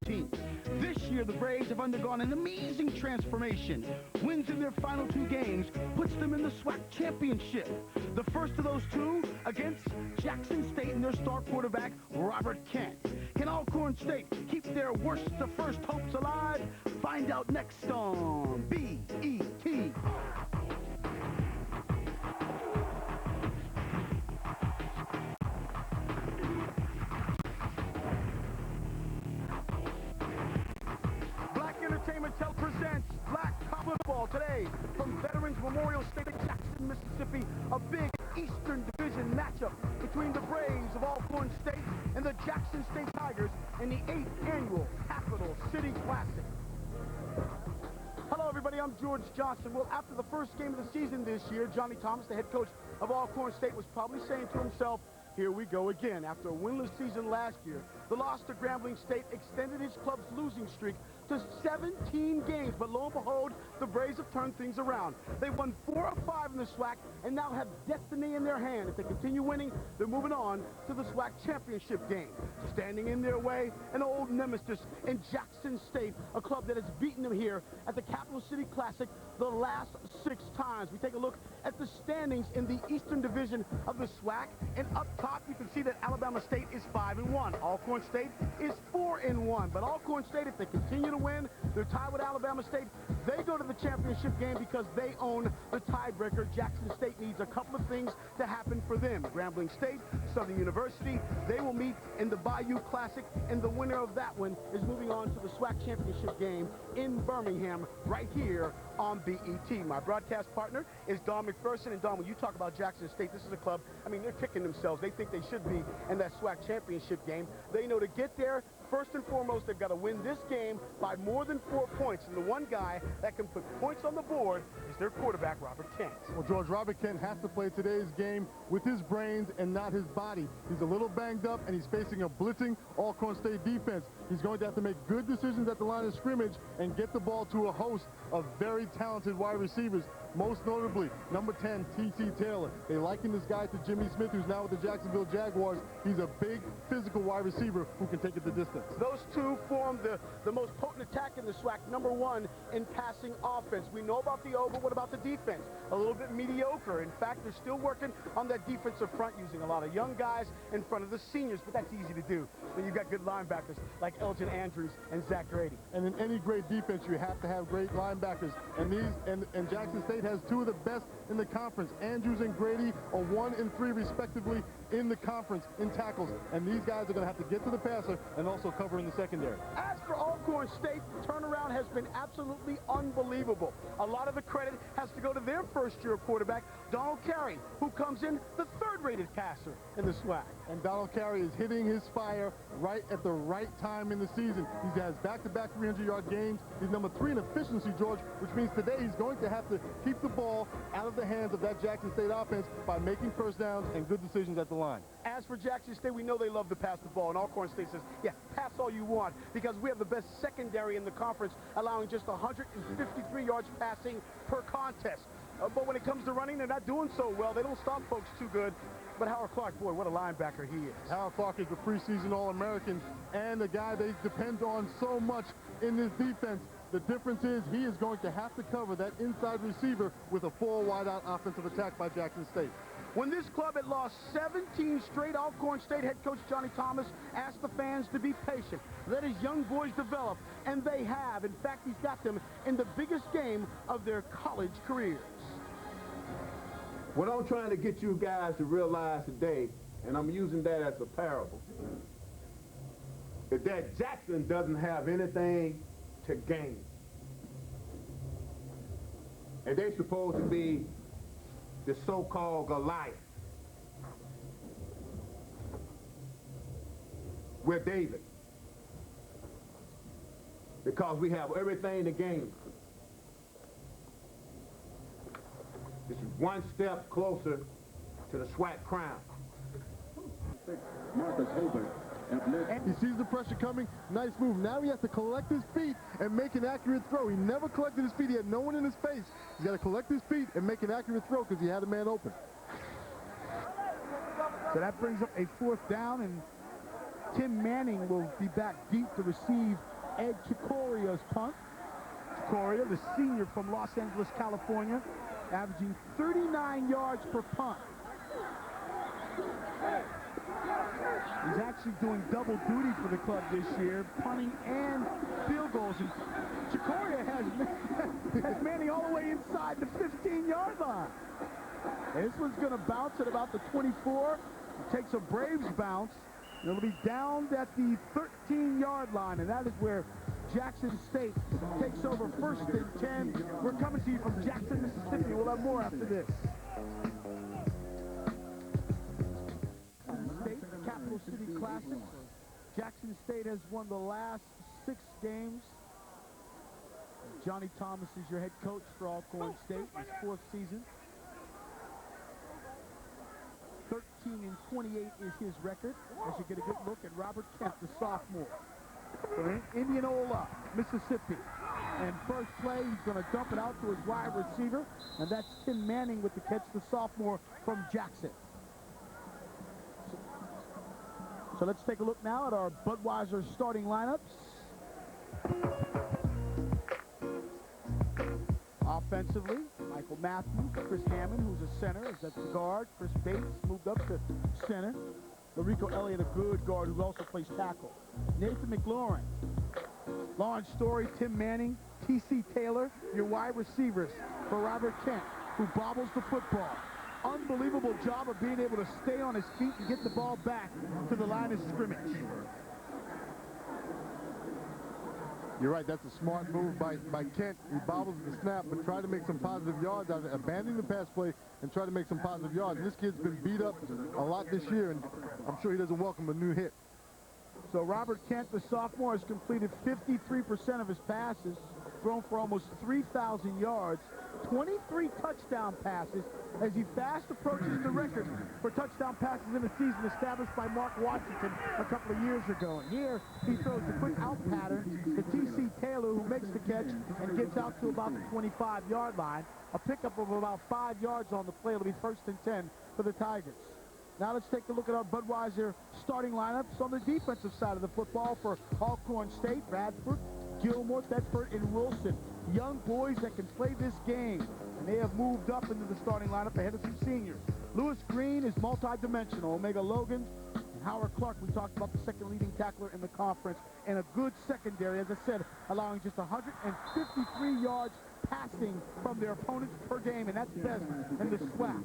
team. This year, the Braves have undergone an amazing transformation. Wins in their final 2 games puts them in the SWAC championship. The first of those 2 against Jackson State and their star quarterback, Robert Kent. Can Alcorn State keep their worst to first hopes alive? Find out next on BET. Entertainment presents Black College Football today from Veterans Memorial Stadium, Jackson, Mississippi. A big Eastern Division matchup between the Braves of Alcorn State and the Jackson State Tigers in the 8th annual Capital City Classic. Hello, everybody. I'm George Johnson. Well, after the first game of the season this year, Johnny Thomas, the head coach of Alcorn State, was probably saying to himself, here we go again. After a winless season last year, the loss to Grambling State extended his club's losing streak to 17 games. But lo and behold, the Braves have turned things around. They won 4 of 5 in the SWAC and now have destiny in their hand. If they continue winning, they're moving on to the SWAC championship game. Standing in their way, an old nemesis in Jackson State, a club that has beaten them here at the Capital City Classic the last 6 times. We take a look at the standings in the Eastern Division of the SWAC, and up top you can see that Alabama State is 5-1. Alcorn State is 4-1. But Alcorn State, if they continue to win, they're tied with Alabama State. They go to the championship game because they own the tiebreaker. Jackson State needs a couple of things to happen for them. Grambling State, Southern University, they will meet in the Bayou Classic, and the winner of that one is moving on to the SWAC championship game in Birmingham right here on BET. My broadcast partner is Don McPherson. And Don, when you talk about Jackson State, this is a club, I mean, they're kicking themselves. They think they should be in that SWAC championship game. They know to get there, first and foremost, they've got to win this game by more than 4 points. And the one guy that can put points on the board is their quarterback, Robert Kent. Well, George, Robert Kent has to play today's game with his brains and not his body. He's a little banged up, and he's facing a blitzing Alcorn State defense. He's going to have to make good decisions at the line of scrimmage and get the ball to a host of very talented wide receivers, most notably number 10, T.C. Taylor. They liken this guy to Jimmy Smith, who's now with the Jacksonville Jaguars. He's a big, physical wide receiver who can take it the distance. Those two form the most potent attack in the SWAC, number 1 in passing offense. We know about the O, but what about the defense? A little bit mediocre. In fact, they're still working on that defensive front, using a lot of young guys in front of the seniors, but that's easy to do when you've got good linebackers like Elgin Andrews and Zach Grady. And in any great defense, you have to have great linebackers. And Jackson State has 2 of the best in the conference. Andrews and Grady are 1 and 3 respectively in the conference in tackles. And these guys are going to have to get to the passer and also cover in the secondary. As for Alcorn State, the turnaround has been absolutely unbelievable. A lot of the credit has to go to their first-year quarterback, Donald Carey, who comes in the 3rd-rated passer in the SWAC. And Donald Carey is hitting his fire right at the right time in the season. He has back-to-back 300-yard games. He's number 3 in efficiency, George, which means today he's going to have to keep the ball out of the hands of that Jackson State offense by making first downs and good decisions at the line. As for Jackson State, we know they love to pass the ball, and Alcorn State says, yeah, pass all you want, because we have the best secondary in the conference, allowing just 153 yards passing per contest. But when it comes to running, they're not doing so well. They don't stop folks too good. But Howard Clark, boy, what a linebacker he is. Howard Clark is the preseason All-American and the guy they depend on so much in this defense. The difference is he is going to have to cover that inside receiver with a full wide-out offensive attack by Jackson State. When this club had lost 17 straight, Alcorn State head coach Johnny Thomas asked the fans to be patient, let his young boys develop, and they have. In fact, he's got them in the biggest game of their college careers. What I'm trying to get you guys to realize today, and I'm using that as a parable, is that Jackson doesn't have anything to gain. And they're supposed to be the so-called Goliath. We're David. Because we have everything to gain. This is one step closer to the SWAC crown. Marcus Holbert. He sees the pressure coming. Nice move. Now he has to collect his feet and make an accurate throw. He never collected his feet. He had no one in his face. He's got to collect his feet and make an accurate throw because he had a man open. So that brings up a 4th down, and Tim Manning will be back deep to receive Ed Chicoria's punt. Chicoria, the senior from Los Angeles, California, averaging 39 yards per punt. He's actually doing double duty for the club this year, punting and field goals. And Chicoria has Manning all the way inside the 15-yard line. This one's going to bounce at about the 24. It takes a Braves bounce. And it'll be down at the 13-yard line, and that is where Jackson State takes over first and 10. We're coming to you from Jackson, Mississippi. We'll have more after this. State Capital City Classic. Jackson State has won the last 6 games. Johnny Thomas is your head coach for Alcorn State, his 4th season. 13-28 is his record, as you get a good look at Robert Kent, the sophomore from Indianola, Mississippi. And first play, he's going to dump it out to his wide receiver, and that's Tim Manning with the catch, the sophomore from Jackson. So let's take a look now at our Budweiser starting lineups. Offensively, Michael Matthews, Chris Hammond, who's a center, is at the guard. Chris Bates moved up to center. Larico Elliott, a good guard who also plays tackle. Nathan McLaurin, Lawrence Story, Tim Manning, T.C. Taylor, your wide receivers for Robert Kent, who bobbles the football. Unbelievable job of being able to stay on his feet and get the ball back to the line of scrimmage. You're right, that's a smart move by Kent. He bobbles the snap, but tried to make some positive yards out of it, abandoning the pass play and try to make some positive yards. This kid's been beat up a lot this year, and I'm sure he doesn't welcome a new hit. So Robert Kent, the sophomore, has completed 53% of his passes, thrown for almost 3,000 yards, 23 touchdown passes, as he fast approaches the record for touchdown passes in a season established by Mark Washington a couple of years ago. And here, he throws the quick out pattern to T.C. Taylor, who makes the catch and gets out to about the 25-yard line. A pickup of about 5 yards on the play. It'll be first and 10 for the Tigers. Now let's take a look at our Budweiser starting lineups on the defensive side of the football for Alcorn State. Bradford, Gilmore, Thetford, and Wilson. Young boys that can play this game. And they have moved up into the starting lineup ahead of some seniors. Lewis Green is multi-dimensional. Omega Logan and Howard Clark, we talked about the second leading tackler in the conference. And a good secondary, as I said, allowing just 153 yards passing from their opponents per game, and that's best in the SWAC.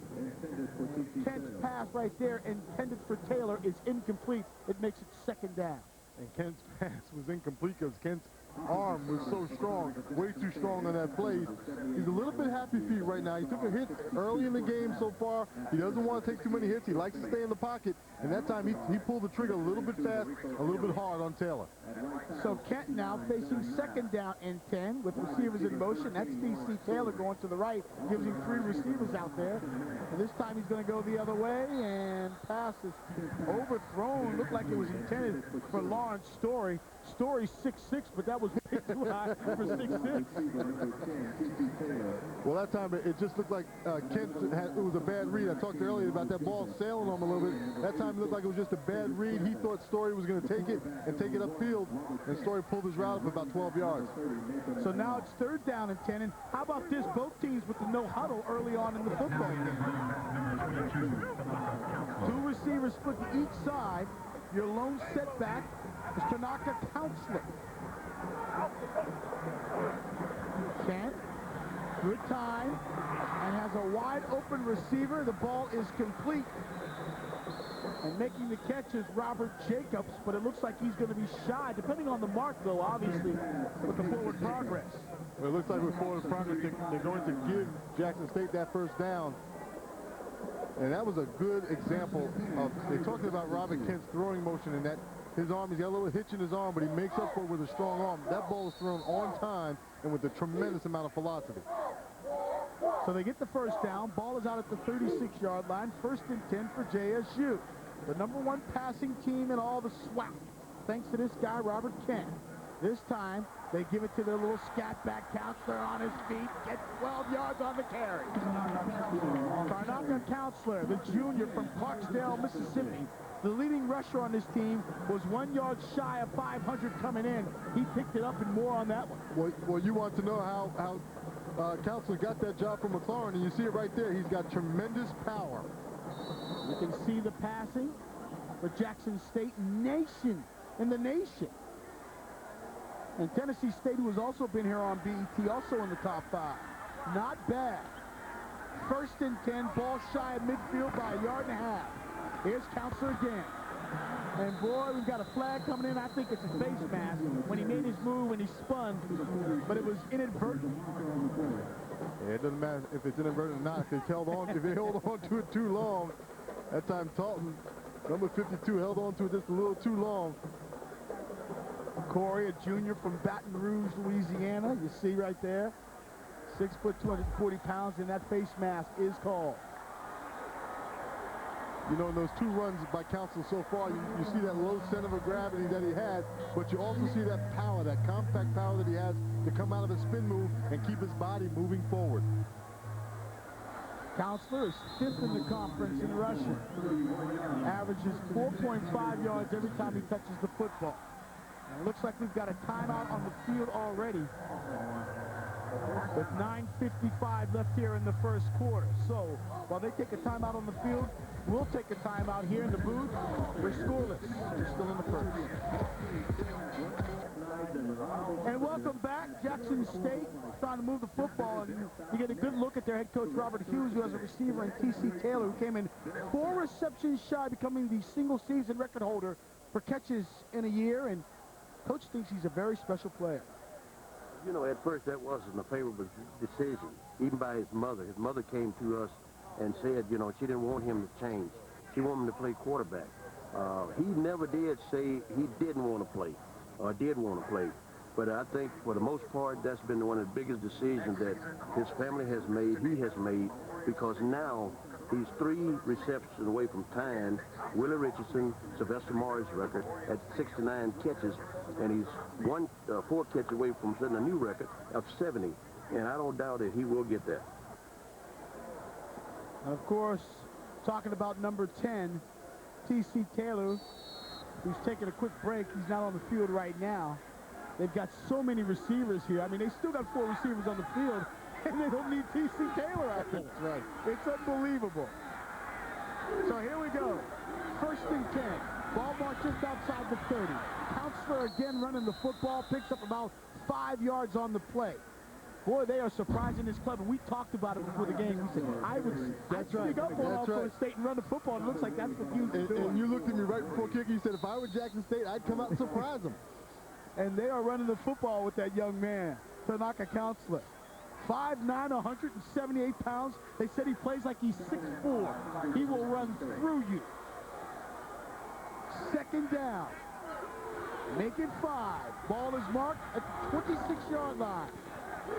Kent's pass right there intended for Taylor is incomplete. It makes it second down. And Kent's pass was incomplete because Kent's arm was so strong, way too strong on that play. He's a little bit happy feet right now. He took a hit early in the game so far. He doesn't want to take too many hits. He likes to stay in the pocket, and that time he pulled the trigger a little bit fast, a little bit hard on Taylor. So Kent now facing second down and 10 with receivers in motion. That's T.C. Taylor going to the right, gives him 3 receivers out there. And this time he's going to go the other way, and pass is overthrown. Looked like it was intended for Lawrence Story. Story 6'6", but that was way too high for 6'6". Well, that time it just looked like Kent it was a bad read. I talked earlier about that ball sailing on him a little bit. That time it looked like it was just a bad read. He thought Story was going to take it and take it upfield, and Story pulled his route up about 12 yards. So now it's third down and 10. And how about this? Both teams with the no huddle early on in the football game. 2 receivers split to each side. Your lone setback is Tanaka Counselor. Kent, good time, and has a wide open receiver. The ball is complete. And making the catch is Robert Jacobs, but it looks like he's going to be shy, depending on the mark, though, obviously, with the forward progress. Well, it looks like with forward progress, they're going to give Jackson State that first down. And that was a good example of, they're talking about Robert Kent's throwing motion, and that his arm, he's got a little hitch in his arm, but he makes up for it with a strong arm. That ball is thrown on time and with a tremendous amount of velocity. So they get the first down. Ball is out at the 36-yard line. First and 10 for JSU. The #1 passing team in all the SWAC, thanks to this guy, Robert Kent. This time, they give it to their little scat back Counselor on his feet, gets 12 yards on the carry. Tanaka Counselor, the junior from Clarksdale, Mississippi, The leading rusher on this team was 1 yard shy of 500 coming in. He picked it up and more on that one. Well, you want to know how Counselor got that job from Alcorn, and you see it right there. He's got tremendous power. You can see the passing for Jackson State nation in the nation. And Tennessee State, who has also been here on BET, also in the top 5. Not bad. 1st and 10, ball shy of midfield by 1.5 yards. Here's Counselor again. And boy, we've got a flag coming in. I think it's a face mask when he made his move and he spun, but it was inadvertent. Yeah, it doesn't matter if it's inadvertent or not. If they held on to it too long. That time Talton, number 52, held on to it just a little too long. Corey, a junior from Baton Rouge, Louisiana. You see right there. 6 foot, 240 pounds, and that face mask is called. You know, in those 2 runs by Counsel so far, you see that low center of gravity that he had, but you also see that power, that compact power that he has to come out of a spin move and keep his body moving forward. Counselor is 5th in the conference in rushing. Averages 4.5 yards every time he touches the football. And it looks like we've got a timeout on the field already, with 9:55 left here in the first quarter. So while they take a timeout on the field, we'll take a timeout here in the booth. We're scoreless. We're still in the first. And welcome back. Jackson State trying to move the football, and you get a good look at their head coach Robert Hughes, who has a receiver, and T.C. Taylor, who came in 4 receptions shy, becoming the single season record holder for catches in a year. And coach thinks he's a very special player. You know, at first that wasn't a favorable decision, even by his mother. His mother came to us and said, you know, she didn't want him to change. She wanted him to play quarterback. He never did say he didn't want to play or did want to play. But I think for the most part, that's been one of the biggest decisions that his family has made, he has made, because now he's 3 receptions away from tying Willie Richardson, Sylvester Morris' record at 69 catches, and he's 4 catches away from setting a new record of 70. And I don't doubt that he will get that. And of course, talking about number 10, T.C. Taylor, who's taking a quick break. He's not on the field right now. They've got so many receivers here. I mean, they still got 4 receivers on the field, and they don't need T.C. Taylor out there. That's right. It's unbelievable. So here we go. 1st and 10. Ball marked just outside the 30. Counselor again running the football, picks up about 5 yards on the play. Boy, they are surprising this club, and we talked about it before the game. We said, I'd speak up for Alcorn State and run the football, and it looks like that's what Hughes is doing. And you looked at me right before kicking, you said, if I were Jackson State, I'd come out and surprise them. And they are running the football with that young man, Tanaka Counselor. 5'9", 178 pounds. They said he plays like he's 6'4". He will run through you. 2nd down. Make it 5. Ball is marked at the 26-yard line.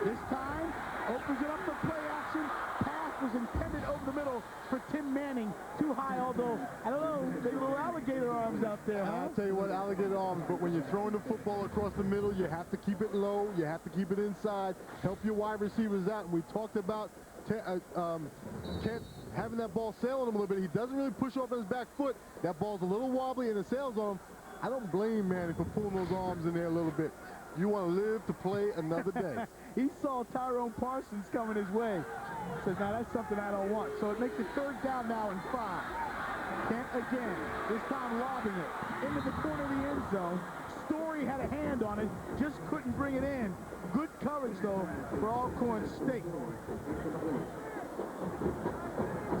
This time, opens it up for play action. Pass was intended over the middle for Tim Manning. Too high, although, I don't know, they little alligator arms out there, huh? I'll tell you what, alligator arms, but when you're throwing the football across the middle, you have to keep it low, you have to keep it inside, help your wide receivers out. And we talked about Kent having that ball sail on him a little bit. He doesn't really push off on his back foot. That ball's a little wobbly and it sails on him. I don't blame Manning for pulling those arms in there a little bit. You want to live to play another day. He saw Tyrone Parsons coming his way. Says, now that's something I don't want. So it makes it 3rd down now and 5. Kent again, this time lobbing it into the corner of the end zone. Story had a hand on it, just couldn't bring it in. Good coverage, though, for Alcorn State.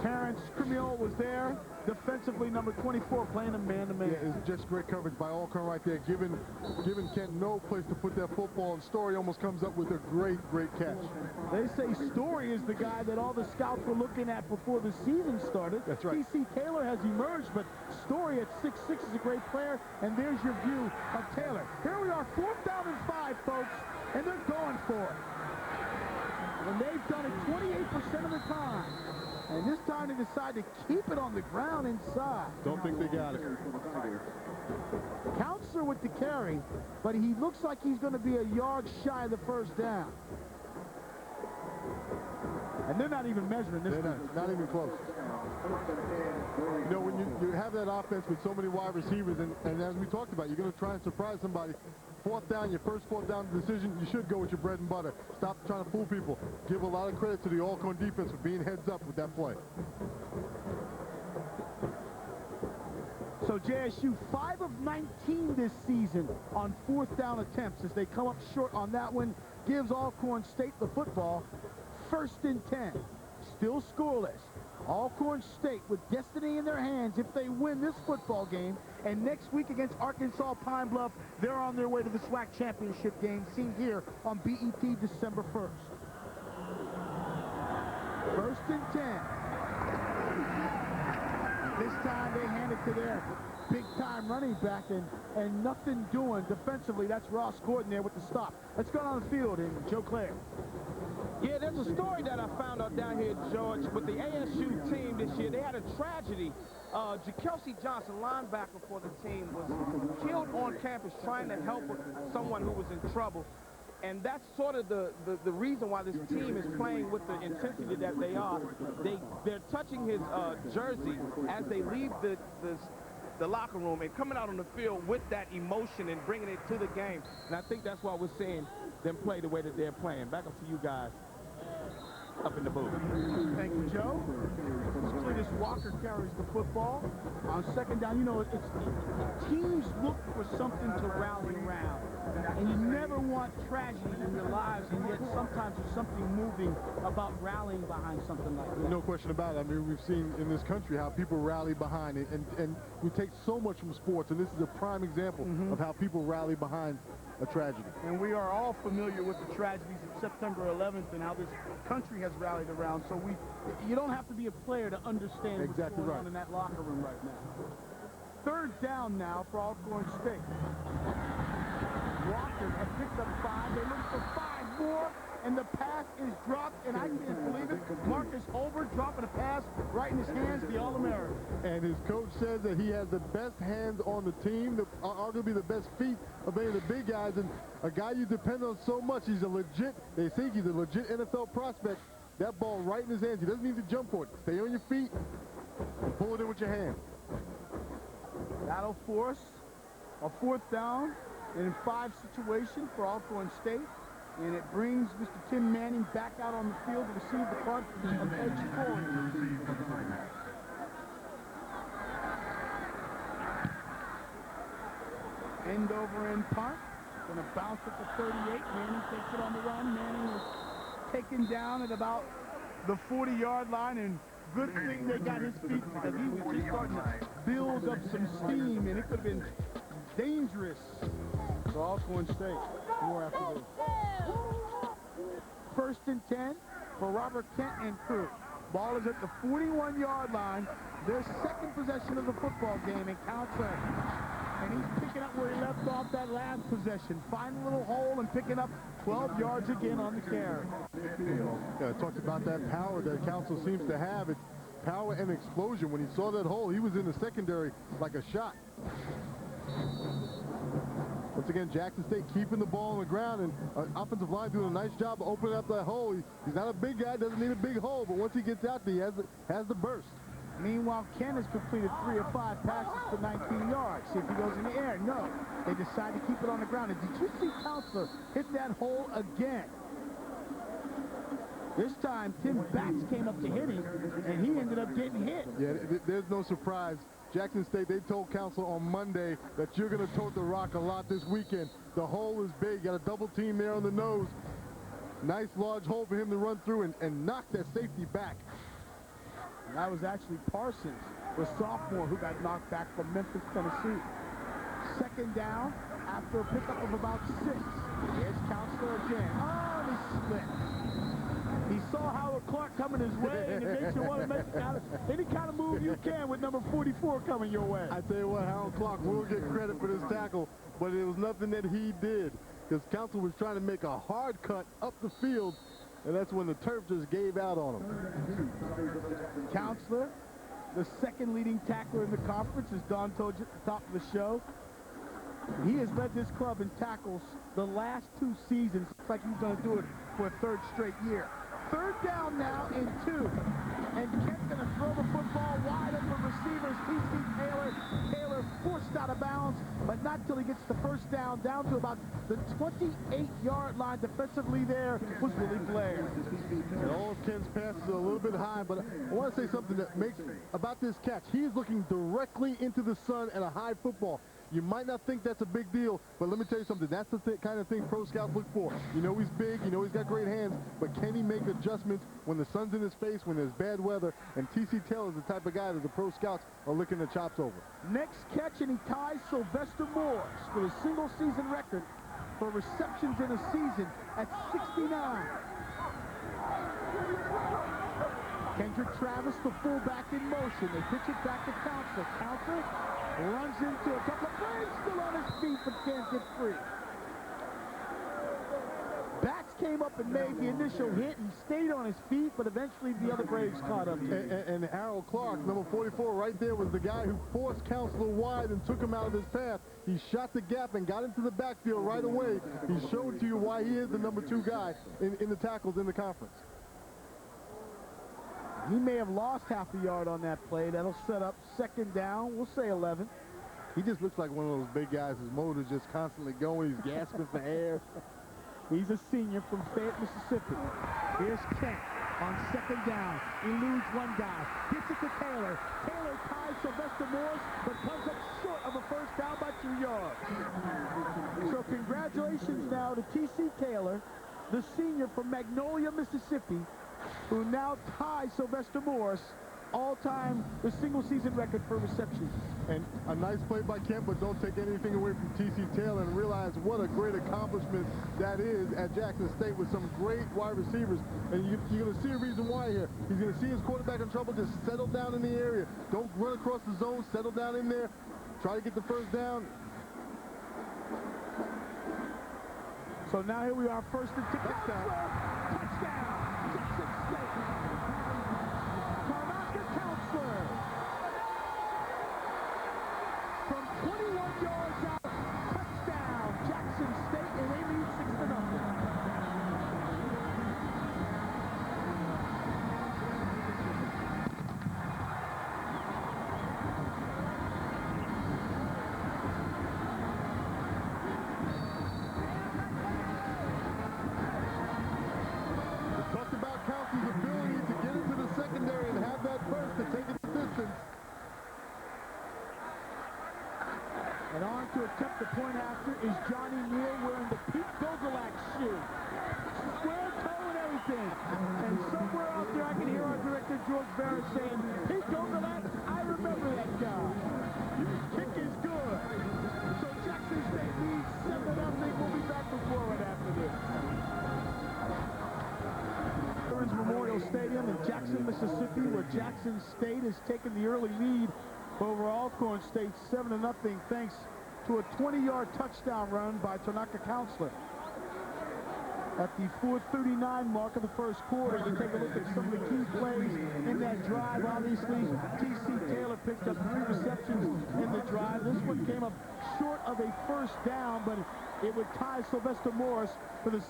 Terrence Cremiel was there. Defensively, number 24, playing a man-to-man. Yeah, it's just great coverage by Alcorn right there, giving Kent no place to put that football, and Story almost comes up with a great catch. They say Story is the guy that all the scouts were looking at before the season started. That's right. T.C. Taylor has emerged, but Story at 6'6" is a great player, and there's your view of Taylor. Here we are, 4th down and 5, folks, and they're going for it. And they've done it 28% of the time. And this time they decide to keep it on the ground inside. Don't think they got it. Counselor with the carry, but he looks like he's going to be a yard shy of the 1st down. And they're not even measuring this. They're not even close. You know, when you have that offense with so many wide receivers, and as we talked about, you're going to try and surprise somebody. Fourth down, your first fourth down decision, you should go with your bread and butter. Stop trying to fool people. Give a lot of credit to the Alcorn defense for being heads up with that play. So JSU 5 of 19 this season on fourth down attempts as they come up short on that one. Gives Alcorn State the football. 1st and 10. Still scoreless. Alcorn State with destiny in their hands if they win this football game. And next week against Arkansas Pine Bluff, they're on their way to the SWAC championship game seen here on BET December 1st. 1st and 10. This time they hand it to their big-time running back and nothing doing defensively. That's Ross Gordon there with the stop. Let's go on the field and Joe Claire. Yeah, there's a story that I found out down here, George, with the ASU team this year. They had a tragedy. Ja'Kelsey Johnson, linebacker for the team, was killed on campus trying to help someone who was in trouble. And that's sort of the reason why this team is playing with the intensity that they are. They're touching his jersey as they leave the locker room and coming out on the field with that emotion and bringing it to the game. And I think that's why we're seeing them play the way that they're playing. Back up to you guys up in the booth. Thank you, Joe. Cletus Walker carries the football. On 2nd down, you know, teams look for something to rally around. And you never want tragedy in your lives, and yet sometimes there's something moving about rallying behind something like that. No question about it. I mean, we've seen in this country how people rally behind it, and we take so much from sports, and this is a prime example of how people rally behind a tragedy. And we are all familiar with the tragedies of September 11th and how this country has rallied around. So you don't have to be a player to understand what's going on in that locker room right now. 3rd down now for Alcorn State. Walker has picked up 5. They look for 5 more, and the pass is dropped, and I can't believe it. Marcus Holbert dropping a pass right in his hands, the All-American. And his coach says that he has the best hands on the team, arguably the best feet of any of the big guys, and a guy you depend on so much. They think he's a legit NFL prospect. That ball right in his hands. He doesn't need to jump for it. Stay on your feet and pull it in with your hands. That'll force a 4th down and 5 situation for Alcorn State. And it brings Mr. Tim Manning back out on the field to receive the punt of Edge Corey. End over end punt. Going to bounce at the 38. Manning takes it on the run. Manning is taken down at about the 40-yard line. And good thing they got his feet because he was just starting to build up some steam. And it could have been dangerous for Alcorn State. More after this. 1st and 10 for Robert Kent and crew. Ball is at the 41-yard line. Their 2nd possession of the football game and Counselor. And he's picking up where he left off that last possession. Finding a little hole and picking up 12 yards again on the carry. Yeah, I talked about that power that Council seems to have. It's power and explosion. When he saw that hole, he was in the secondary like a shot. Once again, Jackson State keeping the ball on the ground, and offensive line doing a nice job of opening up that hole. He's not a big guy, doesn't need a big hole, but once he gets out there, he has the burst. Meanwhile, Ken has completed 3 of 5 passes for 19 yards. See if he goes in the air. No. They decide to keep it on the ground. And did you see Counselor hit that hole again? This time, Tim Batts came up to hit him, and he ended up getting hit. Yeah, there's no surprise. Jackson State, they told Council on Monday that you're going to tote the rock a lot this weekend. The hole is big. Got a double team there on the nose. Nice large hole for him to run through and knock that safety back. And that was actually Parsons, the sophomore who got knocked back from Memphis, Tennessee. 2nd down after a pickup of about 6. Here's Counselor again. Oh, he slipped. He saw Howard Clark coming his way, and it makes you want to make any kind of move you can with number 44 coming your way. I tell you what, Howard Clark will get credit for this tackle, but it was nothing that he did, because Council was trying to make a hard cut up the field, and that's when the turf just gave out on him. Counselor, the 2nd leading tackler in the conference, as Don told you at the top of the show. He has led this club in tackles the last 2 seasons. Looks like he's going to do it for a 3rd straight year. Third down now in 2. And Kent's going to throw the football wide open receivers. T.C. Taylor forced out of bounds, but not till he gets the first down to about the 28-yard line. Defensively there was Willie Blair. And all of Kent's passes are a little bit high, but I want to say something that makes about this catch. He is looking directly into the sun at a high football. You might not think that's a big deal, but let me tell you something. That's the kind of thing pro scouts look for. You know he's big, you know he's got great hands, but can he make adjustments when the sun's in his face, when there's bad weather? And T.C. Taylor is the type of guy that the pro scouts are licking the chops over. Next catch, and he ties Sylvester Morris for a single-season record for receptions in a season at 69. Kendrick Travis, the fullback, in motion. They pitch it back to Counselor. Counselor runs into a couple of Braves, still on his feet, but can't get free. Bats came up and made the initial hit and stayed on his feet, but eventually the other Braves caught up to him. And Harold Clark, number 44, right there was the guy who forced Counselor wide and took him out of his path. He shot the gap and got into the backfield right away. He showed to you why he is the number 2 guy in the tackles in the conference. He may have lost half a yard on that play. That'll set up second down. We'll say 11. He just looks like one of those big guys. His motor's just constantly going. He's gasping for air. He's a senior from Fayette, Mississippi. Here's Kent on second down. Eludes one guy. Gets it to Taylor. Taylor ties Sylvester Morris, but comes up short of a first down by 2 yards. So congratulations now to T.C. Taylor, the senior from Magnolia, Mississippi, who now ties Sylvester Morris, all-time the single-season record for receptions. And a nice play by Kent, but don't take anything away from T.C. Taylor and realize what a great accomplishment that is at Jackson State with some great wide receivers. And you're going to see a reason why here. He's going to see his quarterback in trouble, just settle down in the area. Don't run across the zone, settle down in there, try to get the first down. So now here we are, first and 10. Touchdown! Jackson State. Carmacker Counselor. From 21 yards out, touchdown, Jackson State, and they lead 6-0. And on to attempt the point after is Johnny Neal wearing the Pete Gogolak shoe. Square toe and everything. And somewhere out there I can hear our director George Barrett saying, Pete Gogolak, I remember that guy. Your kick is good. So Jackson State leads 7-0. We'll be back with more right after this. Veterans Memorial Stadium in Jackson, Mississippi, where Jackson State has taken the early lead over Alcorn State 7-0 thanks to a 20-yard touchdown run by Tanaka Counselor. At the 4:39 mark of the first quarter, you take a look at some of the key plays in that drive. Obviously, T.C. Taylor picked up 3 receptions in the drive. This one came up short of a first down, but it would tie Sylvester Morris for the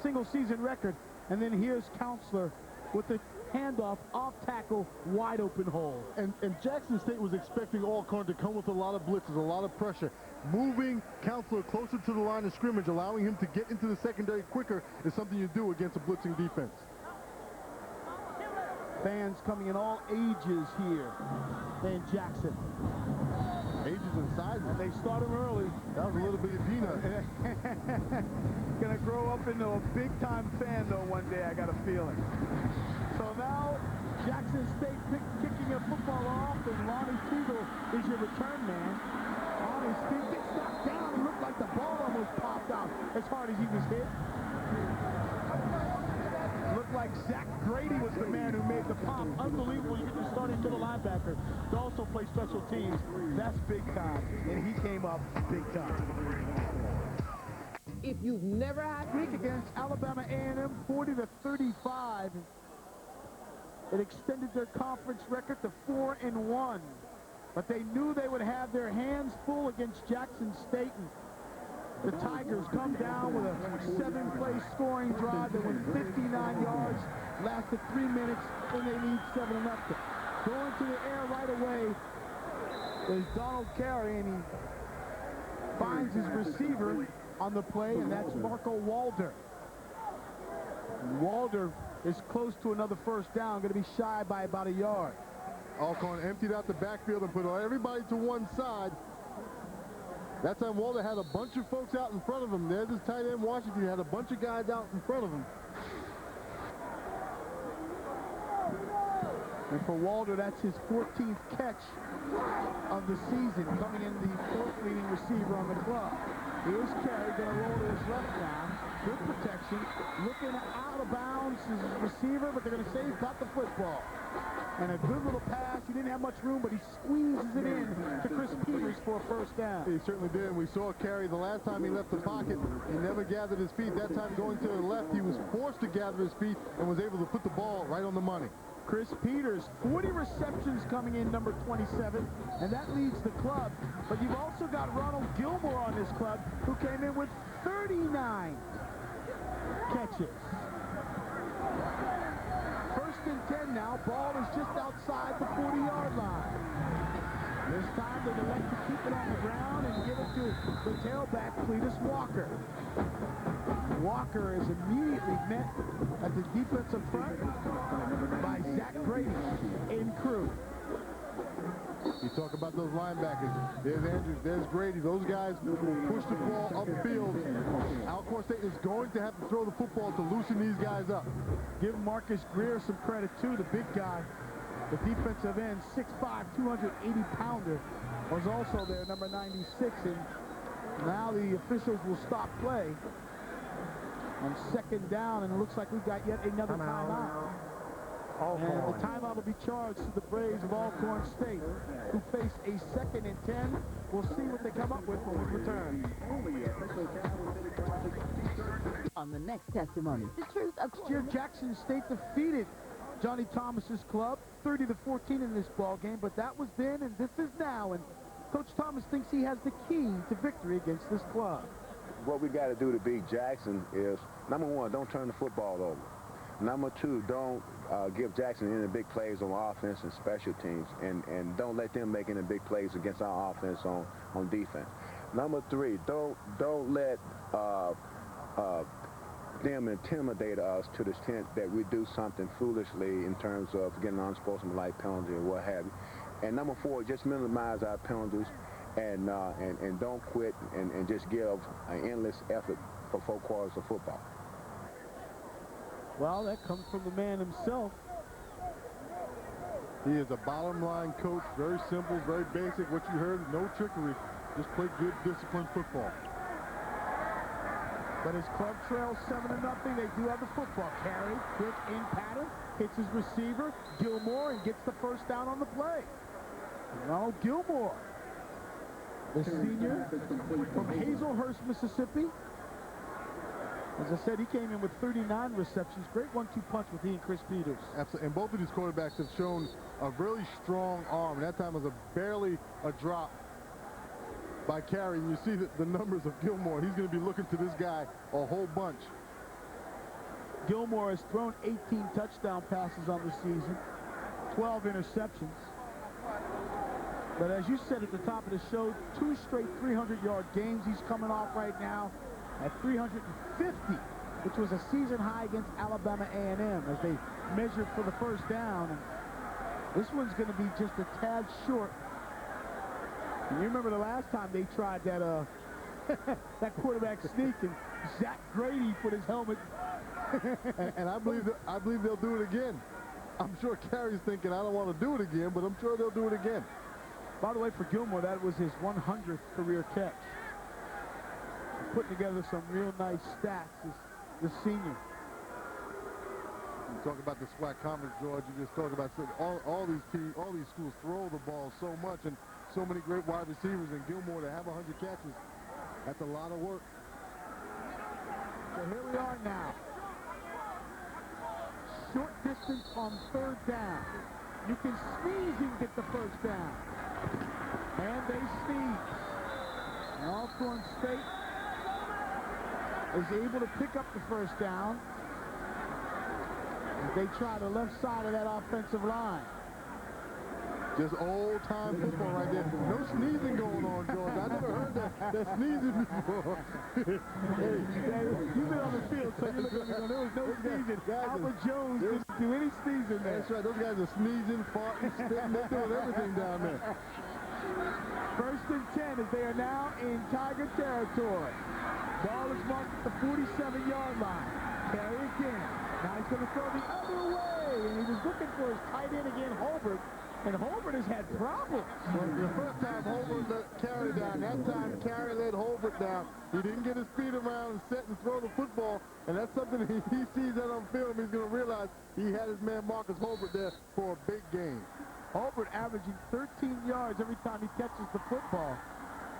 single-season record. And then here's Counselor with the handoff, off tackle, wide open hole. And Jackson State was expecting Alcorn to come with a lot of blitzes, a lot of pressure. Moving Counselor closer to the line of scrimmage, allowing him to get into the secondary quicker is something you do against a blitzing defense. Fans coming in all ages here in Jackson. Ages and sizes. And they start him early. That was a little bit of peanut. Gonna grow up into a big-time fan, though, one day, I got a feeling. So now, Jackson State kicking a football off, and Lonnie Teagle is your return man. On his feet, gets knocked down. It looked like the ball almost popped out as hard as he was hit. Looked like Zach Grady was the man who made the pop. Unbelievable. You get your starting middle linebacker to also play special teams. That's big time, and he came up big time. If you've never had week against Alabama A&M, 40-35. It extended their conference record to 4-1. But they knew they would have their hands full against Jackson State. And the Tigers come down with a 7-play scoring drive that went 59 yards. lasted 3 minutes, and they lead 7-0. Going to the air right away is Donald Carey, and he finds his receiver on the play, and that's Marco Walder. Walder is close to another first down, going to be shy by about a yard. Alcorn emptied out the backfield and put everybody to one side. That time Walder had a bunch of folks out in front of him. There's his tight end Washington. He had a bunch of guys out in front of him. And for Walder, that's his 14th catch of the season, coming in the fourth leading receiver on the club. Here's Carey, going to roll to his left now. Good protection. Looking out of bounds, his receiver, but they're going to say he caught the football. And a good little pass. He didn't have much room, but he squeezes it in to Chris Peters for a first down. He certainly did. And we saw Carey the last time he left the pocket. He never gathered his feet. That time going to the left, he was forced to gather his feet and was able to put the ball right on the money. Chris Peters, 40 receptions coming in, number 27, and that leads the club. But you've also got Ronald Gilmore on this club, who came in with 39 catches. First and 10 now. Ball is just outside the 40-yard line. This time they elect to keep it on the ground and give it to the tailback, Cletus Walker. Walker is immediately met at the defensive front by Zach Grady in crew. You talk about those linebackers. There's Andrews, there's Grady. Those guys will push the ball upfield. Alcorn State is going to have to throw the football to loosen these guys up. Give Marcus Greer some credit, too, the big guy. The defensive end, 6'5", 280-pounder, was also there, number 96. And now the officials will stop play on second down, and it looks like we've got yet another timeout. And the timeout will be charged to the Braves of Alcorn State, who face a 2nd and 10. We'll see what they come up with when we return. On the next testimony, the truth of Last year, Jackson State defeated Johnny Thomas's club 30-14 in this ball game, but that was then and this is now, and Coach Thomas thinks he has the key to victory against this club. What we got to do to beat Jackson is, number one, don't turn the football over. Number two, don't give Jackson any big plays on offense and special teams, and don't let them make any big plays against our offense on defense. Number three, don't let them intimidate us to the extent that we do something foolishly in terms of getting an unsportsmanlike penalty or what have you. And number four, just minimize our penalties and don't quit and just give an endless effort for 4 quarters of football. Well, that comes from the man himself. He is a bottom line coach, very simple, very basic. What you heard, no trickery, just play good, disciplined football. But his club trails 7-0. They do have the football. Carey, quick in pattern, hits his receiver, Gilmore, and gets the first down on the play. Ronald Gilmore, the senior from Hazelhurst, Mississippi. As I said, he came in with 39 receptions. Great 1-2 punch with he and Chris Peters. Absolutely. And both of these quarterbacks have shown a really strong arm. And that time was barely a drop by Carey. And you see the numbers of Gilmore. He's going to be looking to this guy a whole bunch. Gilmore has thrown 18 touchdown passes on the season, 12 interceptions. But as you said at the top of the show, 2 straight 300-yard games. He's coming off right now at 350, which was a season high against Alabama A&M as they measured for the first down. And this one's going to be just a tad short. And you remember the last time they tried that that quarterback sneak, and Zach Grady put his helmet. and I believe they'll do it again. I'm sure Carey's thinking, I don't want to do it again, but I'm sure they'll do it again. By the way, for Gilmore, that was his 100th career catch. Putting together some real nice stats as the senior. You talk about the SWAC conference, George. You just talk about all these teams, all these schools throw the ball so much, and so many great wide receivers. And Gilmore to have 100 catches, that's a lot of work. So here we are now. Short distance on 3rd down. You can sneeze and get the first down. And they sneeze. Alcorn State is able to pick up the first down. They try the left side of that offensive line. Just old-time football right there. No sneezing going on, George. I never heard that sneezing before. Hey, you've been on the field, so you look at me going, there was no sneezing. Albert Jones didn't do any sneezing there. That's right. Those guys are sneezing, farting, spitting. They're doing everything down there. 1st and 10 as they are now in Tiger territory. Ball is marked at the 47-yard line. Carry again. Now he's going to throw the other way, and he was looking for his tight end again, Holbert. And Holbert has had problems. Well, the first time Holbert let Carey down. That time Carey let Holbert down. He didn't get his feet around and set and throw the football. And that's something he sees that on film. He's going to realize he had his man Marcus Holbert there for a big game. Holbert averaging 13 yards every time he catches the football.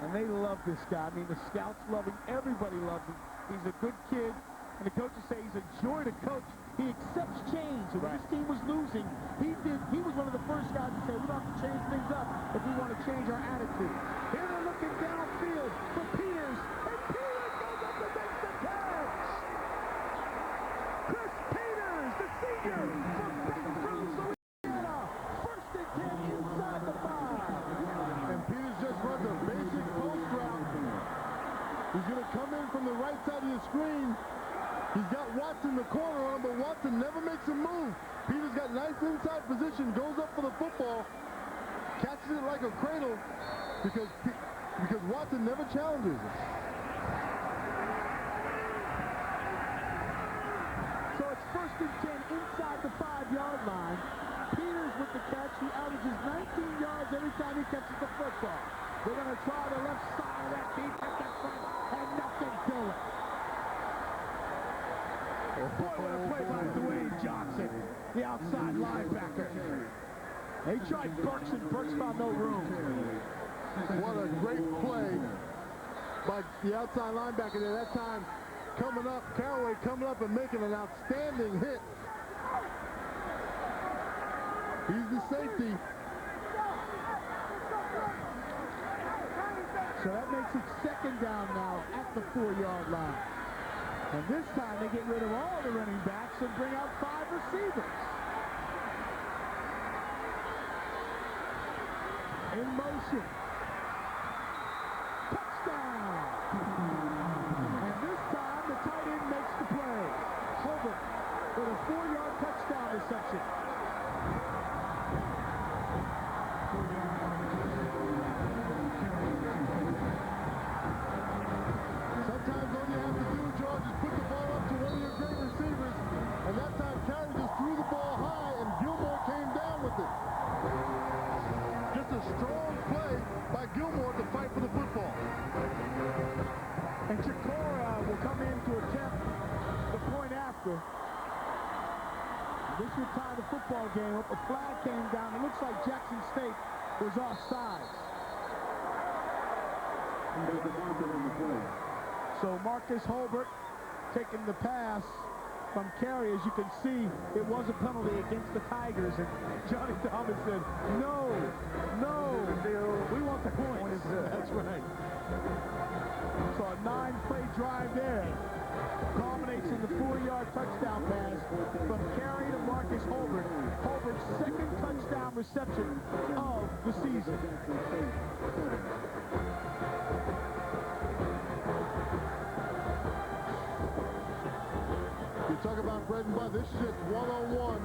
And they love this guy. I mean, the scouts love him. Everybody loves him. He's a good kid. And the coaches say he's a joy to coach. He accepts change. And when this team was losing, he was one of the first guys to say, we don't have to change things up if we want to change our attitude. Here they're looking downfield for Peters. And Peters goes up and makes the catch. Chris Peters, the senior from Baton Rouge, Louisiana. 1st and 10 inside the 5. And Peters just runs a basic post route. He's going to come in from the right side of your screen. He's got Watson in the corner on him, but Watson never makes a move. Peters got nice inside position, goes up for the football, catches it like a cradle because Watson never challenges him. So it's 1st and 10 inside the 5-yard line. Peters with the catch. He averages 19 yards every time he catches the football. They're going to try the left side of that defense up front, and nothing doing. Boy, what a play by Dwayne Johnson, the outside linebacker. They tried Burks, and Burks found no room. What a great play by the outside linebacker there. That time coming up, Caraway coming up and making an outstanding hit. He's the safety. So that makes it 2nd down now at the 4-yard line. And this time they get rid of all the running backs and bring out 5 receivers. In motion. Touchdown! And this time the tight end makes the play. Holbert with a 4-yard touchdown reception. Sometimes all you have to do, George, is put the ball up to one of your great receivers, and that time Carey just threw the ball high, and Gilmore came down with it. Just a strong play by Gilmore to fight for the football. And Chikora will come in to attempt the point after. This would tie the football game up. A flag came down. It looks like Jackson State was offsides. So Marcus Holbert taking the pass from Carey. As you can see, it was a penalty against the Tigers, and Johnny Thomas said, no, we want the points. That's right. So a 9-play drive there culminates in the 4-yard touchdown pass from Carey to Marcus Holbert. Holbert's 2nd touchdown reception of the season. You talk about bread and butter. This is just one-on-one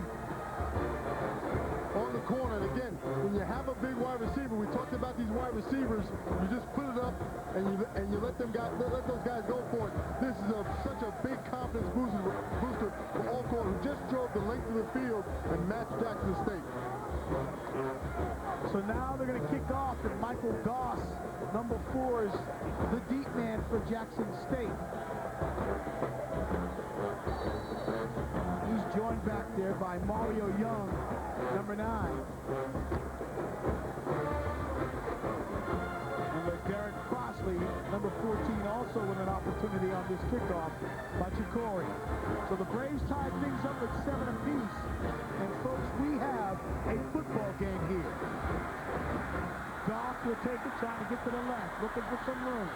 on the corner. And again, when you have a big wide receiver, we talked about these wide receivers. You just put it up and you let those guys go for it. This is such a big confidence booster for Alcorn, who just drove the length of the field and matched Jackson State. So now they're going to kick off, and Michael Goss, number 4, is the deep man for Jackson State. He's joined back there by Mario Young, number 9. And Derek Crossley, number 14, also with an opportunity on this kickoff by Chikori. So the Braves tied things up at 7 apiece. And folks, we have a football game here. Goff will take it, trying to get to the left, looking for some room.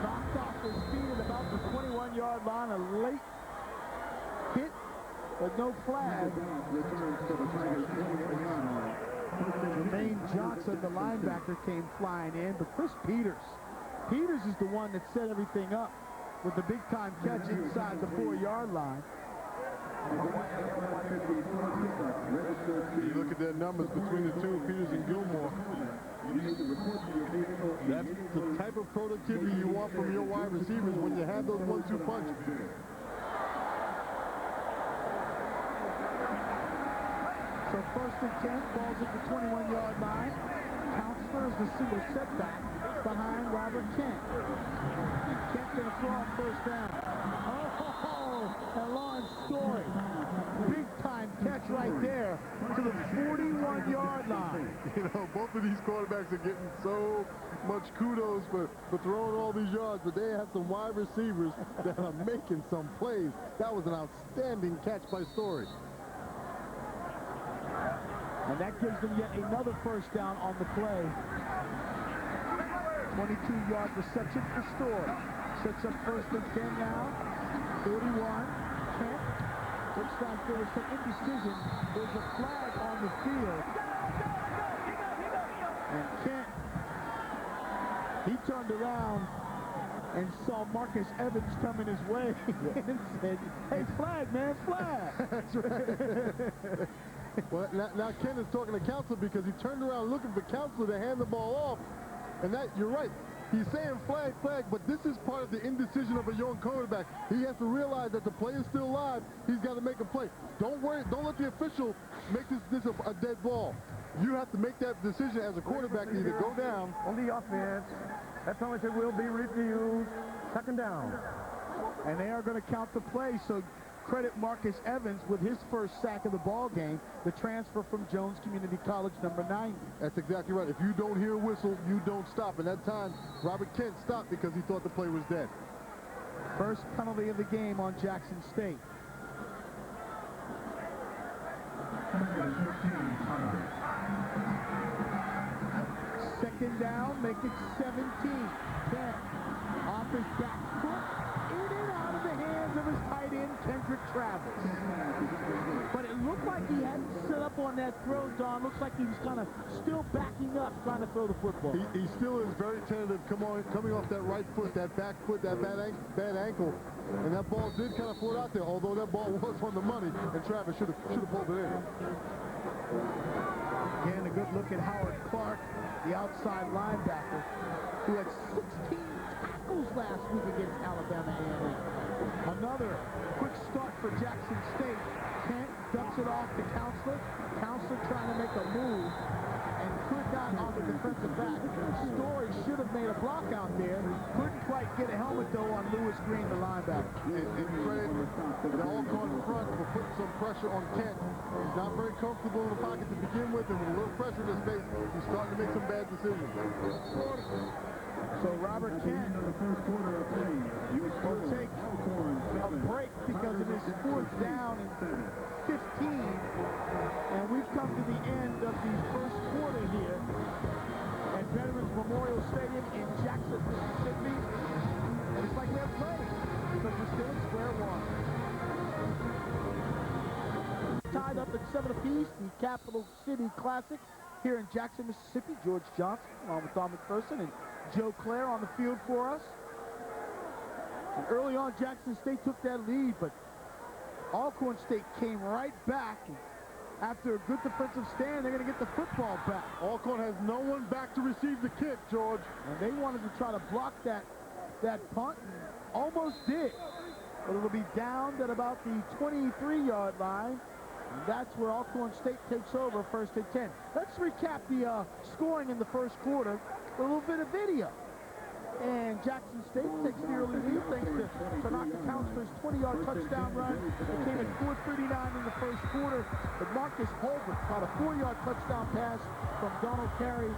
Knocked off his feet at about the 21-yard line, a late hit but no flag. Jermaine Johnson, the linebacker, came flying in, but Chris Peters is the one that set everything up with the big-time catch inside the 4-yard line. You look at their numbers between the two, Peters and Gilmore. That's the type of productivity you want from your wide receivers when you have those 1-2 punches. So first and 10, balls at the 21-yard line. Counselor is the single setback behind Robert Kent. Kent going to throw on first down. Oh, and Lawrence Story. Big-time catch right there to the 41-yard line. You know, both of these quarterbacks are getting so much kudos for throwing all these yards, but they have some wide receivers that are making some plays. That was an outstanding catch by Story. And that gives them yet another first down on the play. 22-yard reception for Story. Sets up first and 10 now. 41. Kent looks like there was some indecision. There's a flag on the field. And Kent, he turned around and saw Marcus Evans coming his way and said, hey, flag, man, flag. That's right. Well, now Ken is talking to Counselor because he turned around looking for Counselor to hand the ball off. And that, you're right. He's saying flag, flag, but this is part of the indecision of a young quarterback. He has to realize that the play is still live. He's got to make a play. Don't worry. Don't let the official make this a dead ball. You have to make that decision as a quarterback to either go down. On the offense, that penalty will be reviewed. Second down. And they are going to count the play, so credit Marcus Evans with his first sack of the ball game, the transfer from Jones Community College, number 90. That's exactly right. If you don't hear a whistle, you don't stop. And that time, Robert Kent stopped because he thought the play was dead. First penalty of the game on Jackson State. Second down, make it 17. Kent off his back foot. In and out of the hands of his tight end, Kendrick Travis. But it looked like he hadn't set up on that throw, Don. Looks like he was kind of still backing up, trying to throw the football. He still is very tentative coming off that right foot, that back foot, that bad ankle. And that ball did kind of float out there, although that ball was on the money, and Travis should have pulled it in. Again, a good look at Howard Clark, the outside linebacker, who had 16 tackles last week against Alabama A&M. Another quick start for Jackson State. Kent ducks it off to Counselor. Counselor trying to make a move and could not on the defensive back. Story should have made a block out there. Couldn't quite get a helmet, though, on Lewis Green, the linebacker. And credit the Alcorn front for putting some pressure on Kent. He's not very comfortable in the pocket to begin with, and with a little pressure in his face, he's starting to make some bad decisions. So Robert Kent will take a break because it is fourth down and 15. And we've come to the end of the first quarter here at Veterans Memorial Stadium in Jackson, Mississippi. And it's like they're playing because we're still in square one. Tied up at 7 apiece, the Capital City Classic here in Jackson, Mississippi. George Johnson along with Don McPherson and Joe Clare on the field for us. And early on, Jackson State took that lead, but Alcorn State came right back. And after a good defensive stand, they're going to get the football back. Alcorn has no one back to receive the kick, George. And they wanted to try to block that punt, and almost did. But it'll be downed at about the 23-yard line. And that's where Alcorn State takes over, first and 10. Let's recap the scoring in the first quarter. A little bit of video. And Jackson State takes the early lead thanks to Tanaka Counselor's 20-yard touchdown run. It came at 4:39 in the first quarter. But Marcus Holbert caught a 4-yard touchdown pass from Donald Carey.